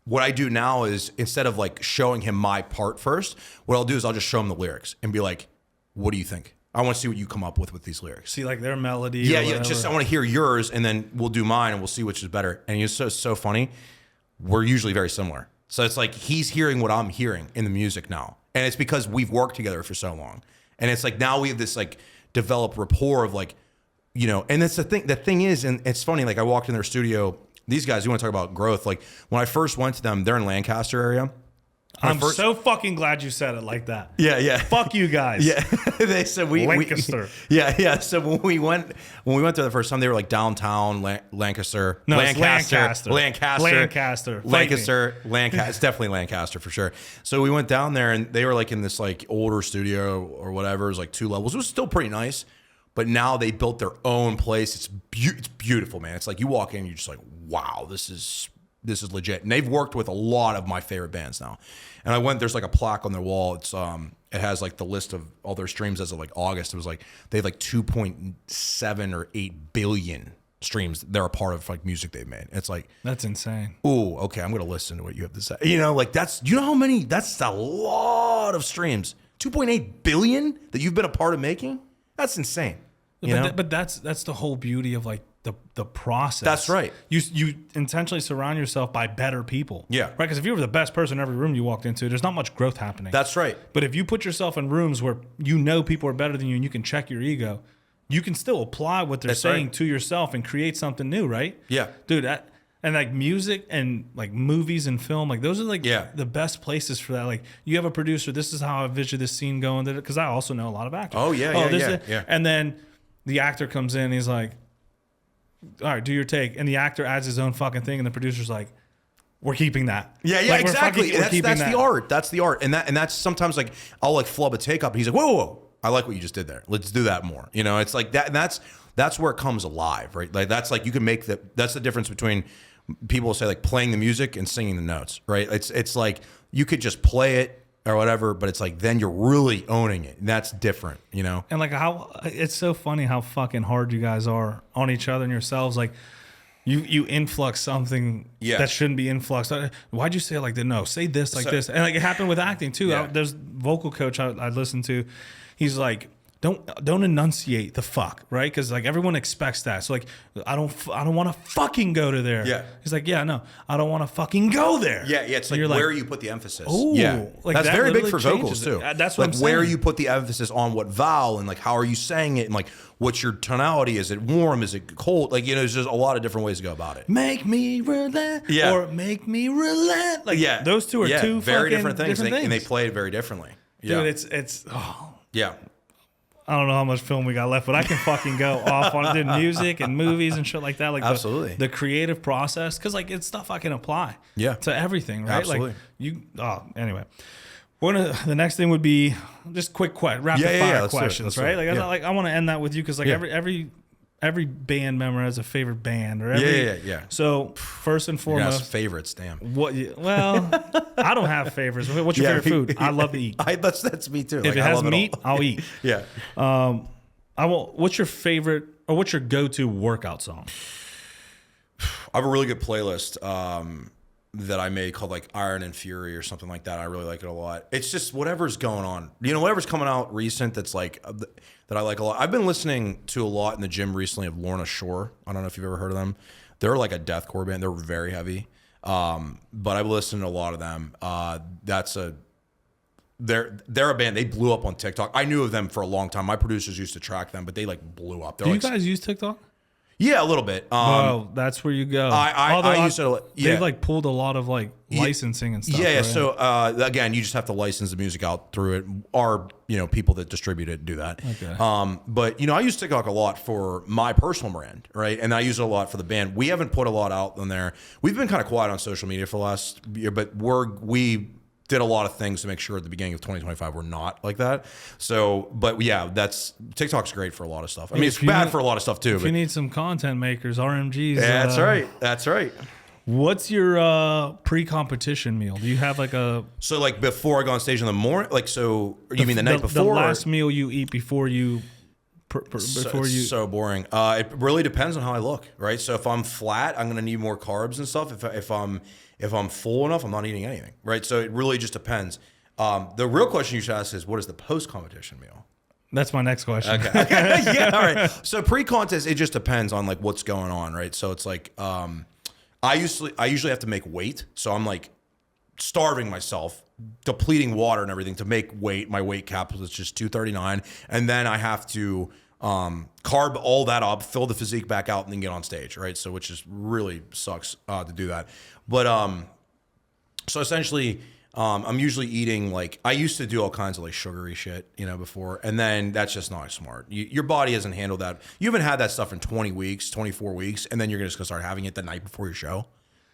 what I do now is instead of like showing him my part first, what I'll do is I'll just show him the lyrics and be like, what do you think? I want to see what you come up with these lyrics. See like their melody. Yeah. Just, I want to hear yours and then we'll do mine and we'll see which is better. And it's so funny. We're usually very similar. So it's like, he's hearing what I'm hearing in the music now. And it's because we've worked together for so long. And it's like, now we have this like developed rapport of like, you know, and that's the thing is, and it's funny, like I walked in their studio, these guys, you want to talk about growth. Like when I first went to them, they're in Lancaster area. I'm so fucking glad you said it like that. Yeah. Fuck you guys. Yeah. They said Lancaster. Yeah. So when we went there the first time, they were like downtown Lancaster. No, Lancaster. it's Lancaster. It's definitely Lancaster for sure. So we went down there and they were like in this like older studio or whatever. It was like 2 levels. It was still pretty nice. But now they built their own place. It's beautiful, man. It's like you walk in, and you're just like, wow, this is legit. And they've worked with a lot of my favorite bands now. And I went, there's like a plaque on their wall. It's it has like the list of all their streams as of like August. It was like they have like 2.7 or 8 billion streams. They're a part of like music they've made. It's like, that's insane. Ooh, okay, I'm gonna listen to what you have to say. You know, like you know how many? That's a lot of streams. 2.8 billion that you've been a part of making. That's insane. But that's the whole beauty of like the process. That's right. You intentionally surround yourself by better people. Yeah. Right? Because if you were the best person in every room you walked into, there's not much growth happening. That's right. But if you put yourself in rooms where you know people are better than you and you can check your ego, you can still apply what they're saying to yourself and create something new, right? Yeah. Dude, and like music and like movies and film, like those are like the best places for that. Like you have a producer, this is how I envision this scene going. Because I also know a lot of actors. Oh, yeah. And then the actor comes in and he's like, all right, do your take. And the actor adds his own fucking thing and the producer's like, we're keeping that. Yeah, like, exactly. That's the art. That's the art. And that's sometimes like I'll like flub a take up and he's like, whoa. I like what you just did there. Let's do that more. You know, it's like that. And that's where it comes alive, right? Like that's like you can make that's the difference between people say like playing the music and singing the notes, right? It's like you could just play it or whatever, but it's like then you're really owning it, and that's different, you know. And like how it's so funny how fucking hard you guys are on each other and yourselves. Like you influx something that shouldn't be influxed. Why'd you say it like that? No, say this like this. And like it happened with acting too. Yeah. There's vocal coach I listened to. He's like, don't enunciate the fuck, right? Because like everyone expects that. So like I don't want to fucking go to there. Yeah. He's like, yeah, no, I don't want to fucking go there. Yeah. It's like where you put the emphasis. Ooh, yeah, like that's that very big for changes vocals too. That's what like I'm where saying. you put the emphasis on what vowel and like how are you saying it and like what's your tonality? Is it warm? Is it cold? Like you know, there's just a lot of different ways to go about it. Make me relent, or make me relent. Like those two are two very fucking different things, and they play it very differently. Dude, it's yeah. I don't know how much film we got left, but I can fucking go off on it. Music and movies and shit like that. Like absolutely the creative process, because like it's stuff I can apply to everything, right? Absolutely. Like anyway. The next thing would be just quick rapid fire questions, right? Like I want to end that with you because like every band member has a favorite band or every So first and foremost, favorites, damn. Well, I don't have favorites. What's your favorite food? I love to eat. That's me too. If like, it has meat, I'll eat. Yeah. What's your favorite or what's your go-to workout song? I have a really good playlist that I made called like Iron and Fury or something like that. I really like it a lot. It's just whatever's going on. You know, whatever's coming out recent that's like that I like a lot. I've been listening to a lot in the gym recently of Lorna Shore. I don't know if you've ever heard of them. They're like a deathcore band. They're very heavy. But I've listened to a lot of them. They're a band. They blew up on TikTok. I knew of them for a long time. My producers used to track them, but they like blew up. Do you guys use TikTok? Yeah, a little bit. Well, that's where you go. I used to. Yeah. They've like pulled a lot of like licensing and stuff. Yeah. Right? So again, you just have to license the music out through it. Our people that distribute it do that. Okay. But I use TikTok a lot for my personal brand, right? And I use it a lot for the band. We haven't put a lot out on there. We've been kind of quiet on social media for the last year, but we did a lot of things to make sure at the beginning of 2025 we're not like that. So, but yeah, TikTok's great for a lot of stuff. I mean, it's bad for a lot of stuff too. If you need some content makers, RMGs. Yeah, that's right. That's right. What's your pre-competition meal? Do you have like a... So like before I go on stage in the morning, like, so you mean the night before? The last meal you eat before you... So boring. It really depends on how I look, right? So if I'm flat, I'm going to need more carbs and stuff. If I'm full enough, I'm not eating anything, right? So it really just depends. The real question you should ask is, what is the post-competition meal? That's my next question. Okay. Yeah, all right. So pre-contest, it just depends on like what's going on, right? So it's like I usually have to make weight, so I'm like starving myself, depleting water and everything to make weight. My weight cap is just 239, and then I have to carb all that up, fill the physique back out, and then get on stage, right? So which just really sucks to do that. But so essentially, I'm usually eating like, I used to do all kinds of like sugary shit, before, and then that's just not smart. Your body hasn't handled that. You haven't had that stuff in 20 weeks, 24 weeks, and then you're just gonna start having it the night before your show.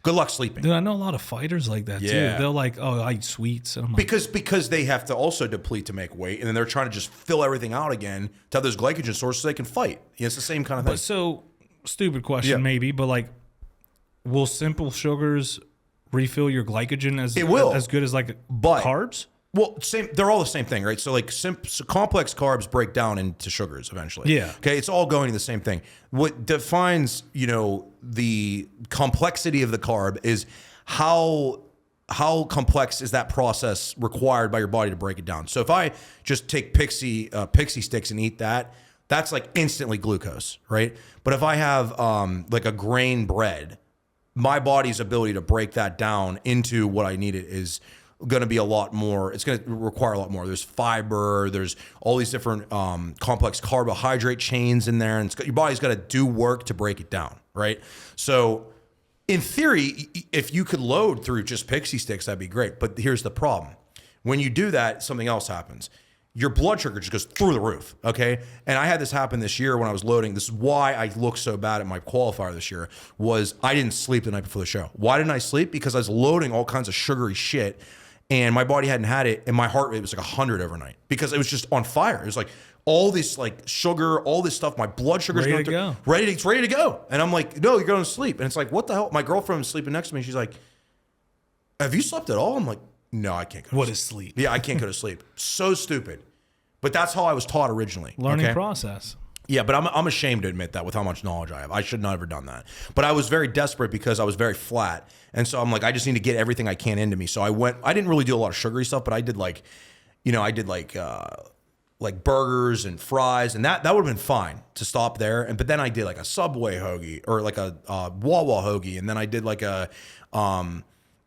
Good luck sleeping. Dude, I know a lot of fighters like that too. They're like, oh, I eat sweets. And I'm like, because they have to also deplete to make weight, and then they're trying to just fill everything out again to have those glycogen sources so they can fight. It's the same kind of thing. But so, stupid question maybe, but like, will simple sugars refill your glycogen as good as like carbs? Well, they're all the same thing, right? So like so complex carbs break down into sugars eventually. Yeah. Okay, it's all going to the same thing. What defines, the complexity of the carb is how complex is that process required by your body to break it down. So if I just take pixie sticks and eat that, that's like instantly glucose, right? But if I have like a grain bread, my body's ability to break that down into what I need is going to be a lot more. It's going to require a lot more. There's fiber. There's all these different complex carbohydrate chains in there, and your body's got to do work to break it down, right? So, in theory, if you could load through just pixie sticks, that'd be great. But here's the problem: when you do that, something else happens. Your blood sugar just goes through the roof, okay? And I had this happen this year when I was loading. This is why I looked so bad at my qualifier this year, was I didn't sleep the night before the show. Why didn't I sleep? Because I was loading all kinds of sugary shit, and my body hadn't had it, and my heart rate was like 100 overnight because it was just on fire. It was like all this like sugar, all this stuff. My blood sugar's ready to go. It's ready to go. And I'm like, no, you're going to sleep. And it's like, what the hell? My girlfriend was sleeping next to me. She's like, have you slept at all? I'm like, no, I can't go to sleep. What is sleep? Yeah, I can't go to sleep. So stupid. But that's how I was taught originally. Learning process. Yeah, but I'm ashamed to admit that with how much knowledge I have. I should not have ever done that. But I was very desperate because I was very flat. And so I'm like, I just need to get everything I can into me. So I didn't really do a lot of sugary stuff, but I did like burgers and fries, and that would have been fine to stop there. But then I did like a Subway hoagie or like a Wawa hoagie, and then I did like a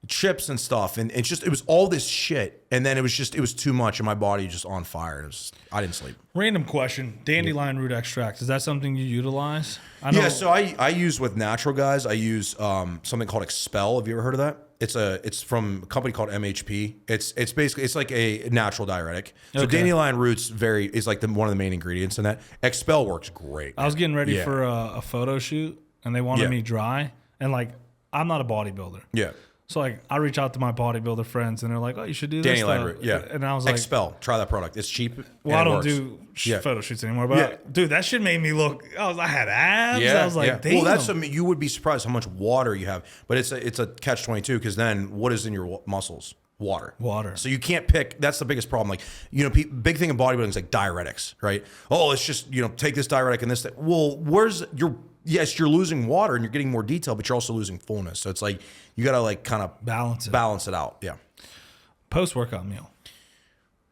chips and stuff, and it was all this shit, and then it was too much, and my body just on fire. I didn't sleep. Random question: dandelion root extract, is that something you utilize? Yeah, so I use with natural guys. I use something called Expel. Have you ever heard of that? It's from a company called MHP. It's basically like a natural diuretic. So dandelion roots is like one of the main ingredients in that. Expel works great. I was getting ready for a photo shoot, and they wanted me dry, and like I'm not a bodybuilder. Yeah. So like I reach out to my bodybuilder friends, and they're like, "Oh, you should do this Dandelion stuff." root, yeah. And I was like, Expel. Try that product. It's cheap. Well, I don't do photo shoots anymore, but dude, that shit made me look. I had abs. I was like, damn. Well, you would be surprised how much water you have, but it's a catch-22 because then what is in your muscles? Water. So you can't pick. That's the biggest problem. Like, big thing in bodybuilding is like diuretics, right? Oh, let's just take this diuretic and this. Well, yes, you're losing water and you're getting more detail, but you're also losing fullness. So it's like you got to like kind of balance it out. Yeah. Post-workout meal.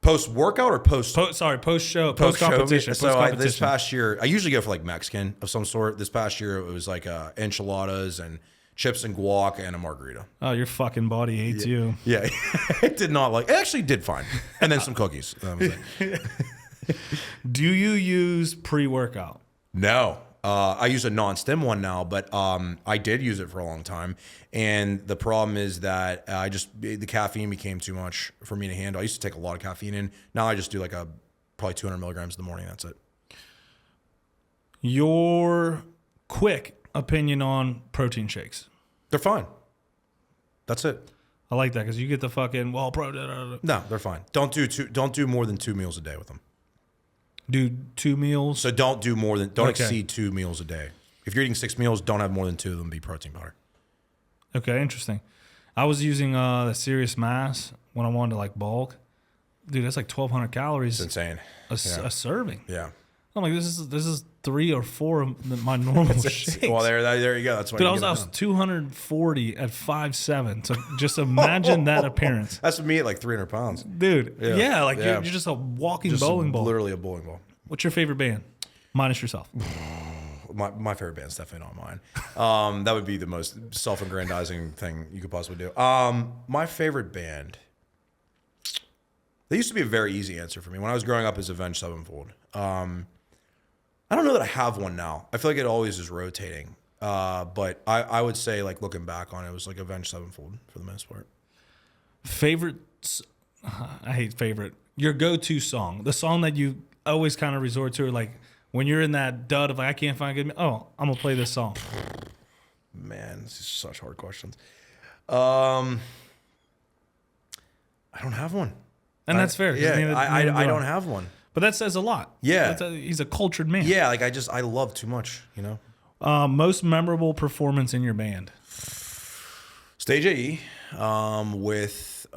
Post-workout or post-show, post-competition. So this past year, I usually go for like Mexican of some sort. This past year, it was like enchiladas and chips and guac, and a margarita. Oh, your fucking body hates you. Yeah, it did not like. It actually did fine, and then some cookies. Do you use pre-workout? No. I use a non-stim one now, but I did use it for a long time. And the problem is that the caffeine became too much for me to handle. I used to take a lot of caffeine in. Now I just do like probably 200 milligrams in the morning. That's it. Your quick opinion on protein shakes? They're fine. That's it. I like that because you get the fucking No, they're fine. Don't do more than 2 meals a day with them. Do 2 meals. So don't exceed 2 meals a day. If you're eating 6 meals, don't have more than 2 of them be protein powder. Okay, interesting. I was using the Serious Mass when I wanted to like bulk. Dude, that's like 1,200 calories. It's insane. A serving. Yeah. I'm like, this is 3 or 4 of my normal shakes. Well, there you go. That's why. Dude, I was 240 at 5'7". So just imagine that appearance. That's me at like 300 pounds. Dude, yeah, you're just a walking bowling ball. Literally a bowling ball. What's your favorite band? Minus yourself. My favorite band's definitely not mine. That would be the most self-aggrandizing thing you could possibly do. My favorite band. They used to be a very easy answer for me. When I was growing up as Avenged Sevenfold. I don't know that I have one now. I feel like it always is rotating. But I would say, like, looking back on it, was like Avenged Sevenfold for the most part. Favorites? I hate favorite. Your go-to song. The song that you always kind of resort to, like, when you're in that dud of, like, I can't find a good... I'm going to play this song. Man, this is such hard questions. I don't have one. And that's fair. Yeah, I don't have one. But that says a lot. Yeah. He's a cultured man. Yeah, like I love too much, you know? Most memorable performance in your band? Stage AE with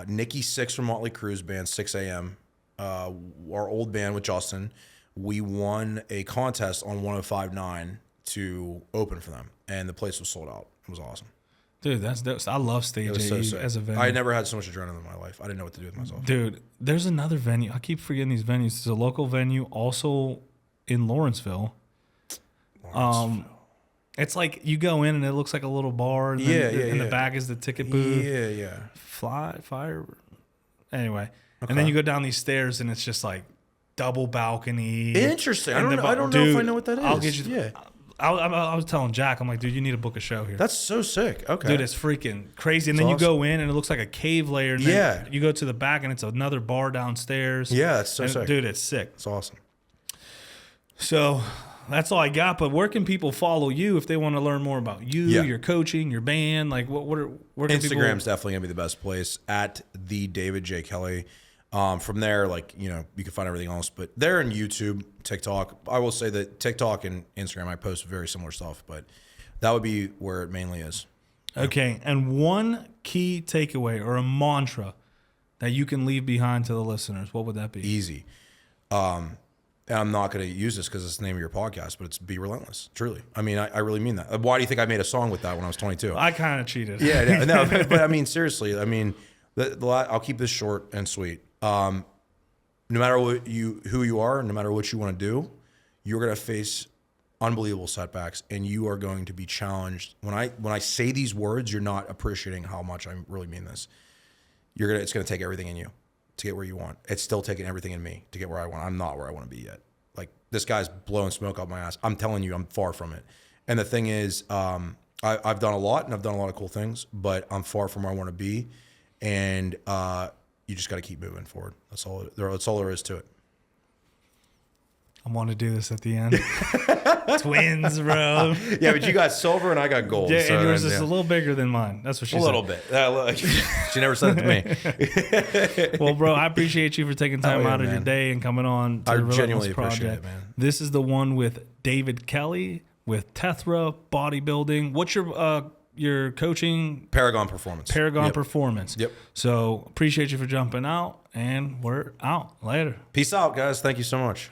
Nikki Sixx from Motley Crue's band, 6 a.m. Our old band with Justin. We won a contest on 105.9 to open for them, and the place was sold out. It was awesome. Dude, that's dope. I love Stage AE as a venue. I never had so much adrenaline in my life. I didn't know what to do with myself. Dude, there's another venue. I keep forgetting these venues. There's a local venue also in Lawrenceville. It's like you go in and it looks like a little bar. And in the back is the ticket booth. Yeah. Fire. Anyway. Okay. And then you go down these stairs and it's just like double balcony. Interesting. I don't know if I know what that is. I'll get you. Yeah. I was telling Jack, I'm like, dude, you need to book a show here. That's so sick. Okay. Dude, it's freaking crazy. And then awesome. You go in and it looks like a cave layer. And then you go to the back and it's another bar downstairs. Yeah, that's so sick. Dude, it's sick. It's awesome. So that's all I got. But where can people follow you if they want to learn more about you, your coaching, your band? Like, where can Instagram's definitely going to be the best place, at the David J. Kelly. From there, like, you know, you can find everything else, but they're in YouTube, TikTok. I will say that TikTok and Instagram, I post very similar stuff, but that would be where it mainly is. Okay. And one key takeaway or a mantra that you can leave behind to the listeners, what would that be? Easy. And I'm not going to use this because it's the name of your podcast, but it's be relentless. Truly. I mean, I really mean that. Why do you think I made a song with that when I was 22? I kind of cheated. Yeah, no, but I mean, seriously, I mean, I'll keep this short and sweet. No matter who you are, no matter what you want to do, you're going to face unbelievable setbacks, and you are going to be challenged. When I say these words, you're not appreciating how much I really mean this. It's going to take everything in you to get where you want. It's still taking everything in me to get where I want. I'm not where I want to be yet. Like, this guy's blowing smoke up my ass. I'm telling you, I'm far from it. And the thing is, I've done a lot, and I've done a lot of cool things, but I'm far from where I want to be. And, you just got to keep moving forward. That's all there is to it. I want to do this at the end. Twins, bro. Yeah, but you got silver and I got gold. Yeah, and yours is a little bigger than mine. That's what she said. A little bit. She never said it to me. Well, bro, I appreciate you for taking time out of your day and coming on to the Relentless Project. Appreciate it, man. This is the one with David Kelly with Tethra bodybuilding. What's your coaching? Paragon Performance. Performance. Yep. So appreciate you for jumping out, and we're out. Later. Peace out, guys. Thank you so much.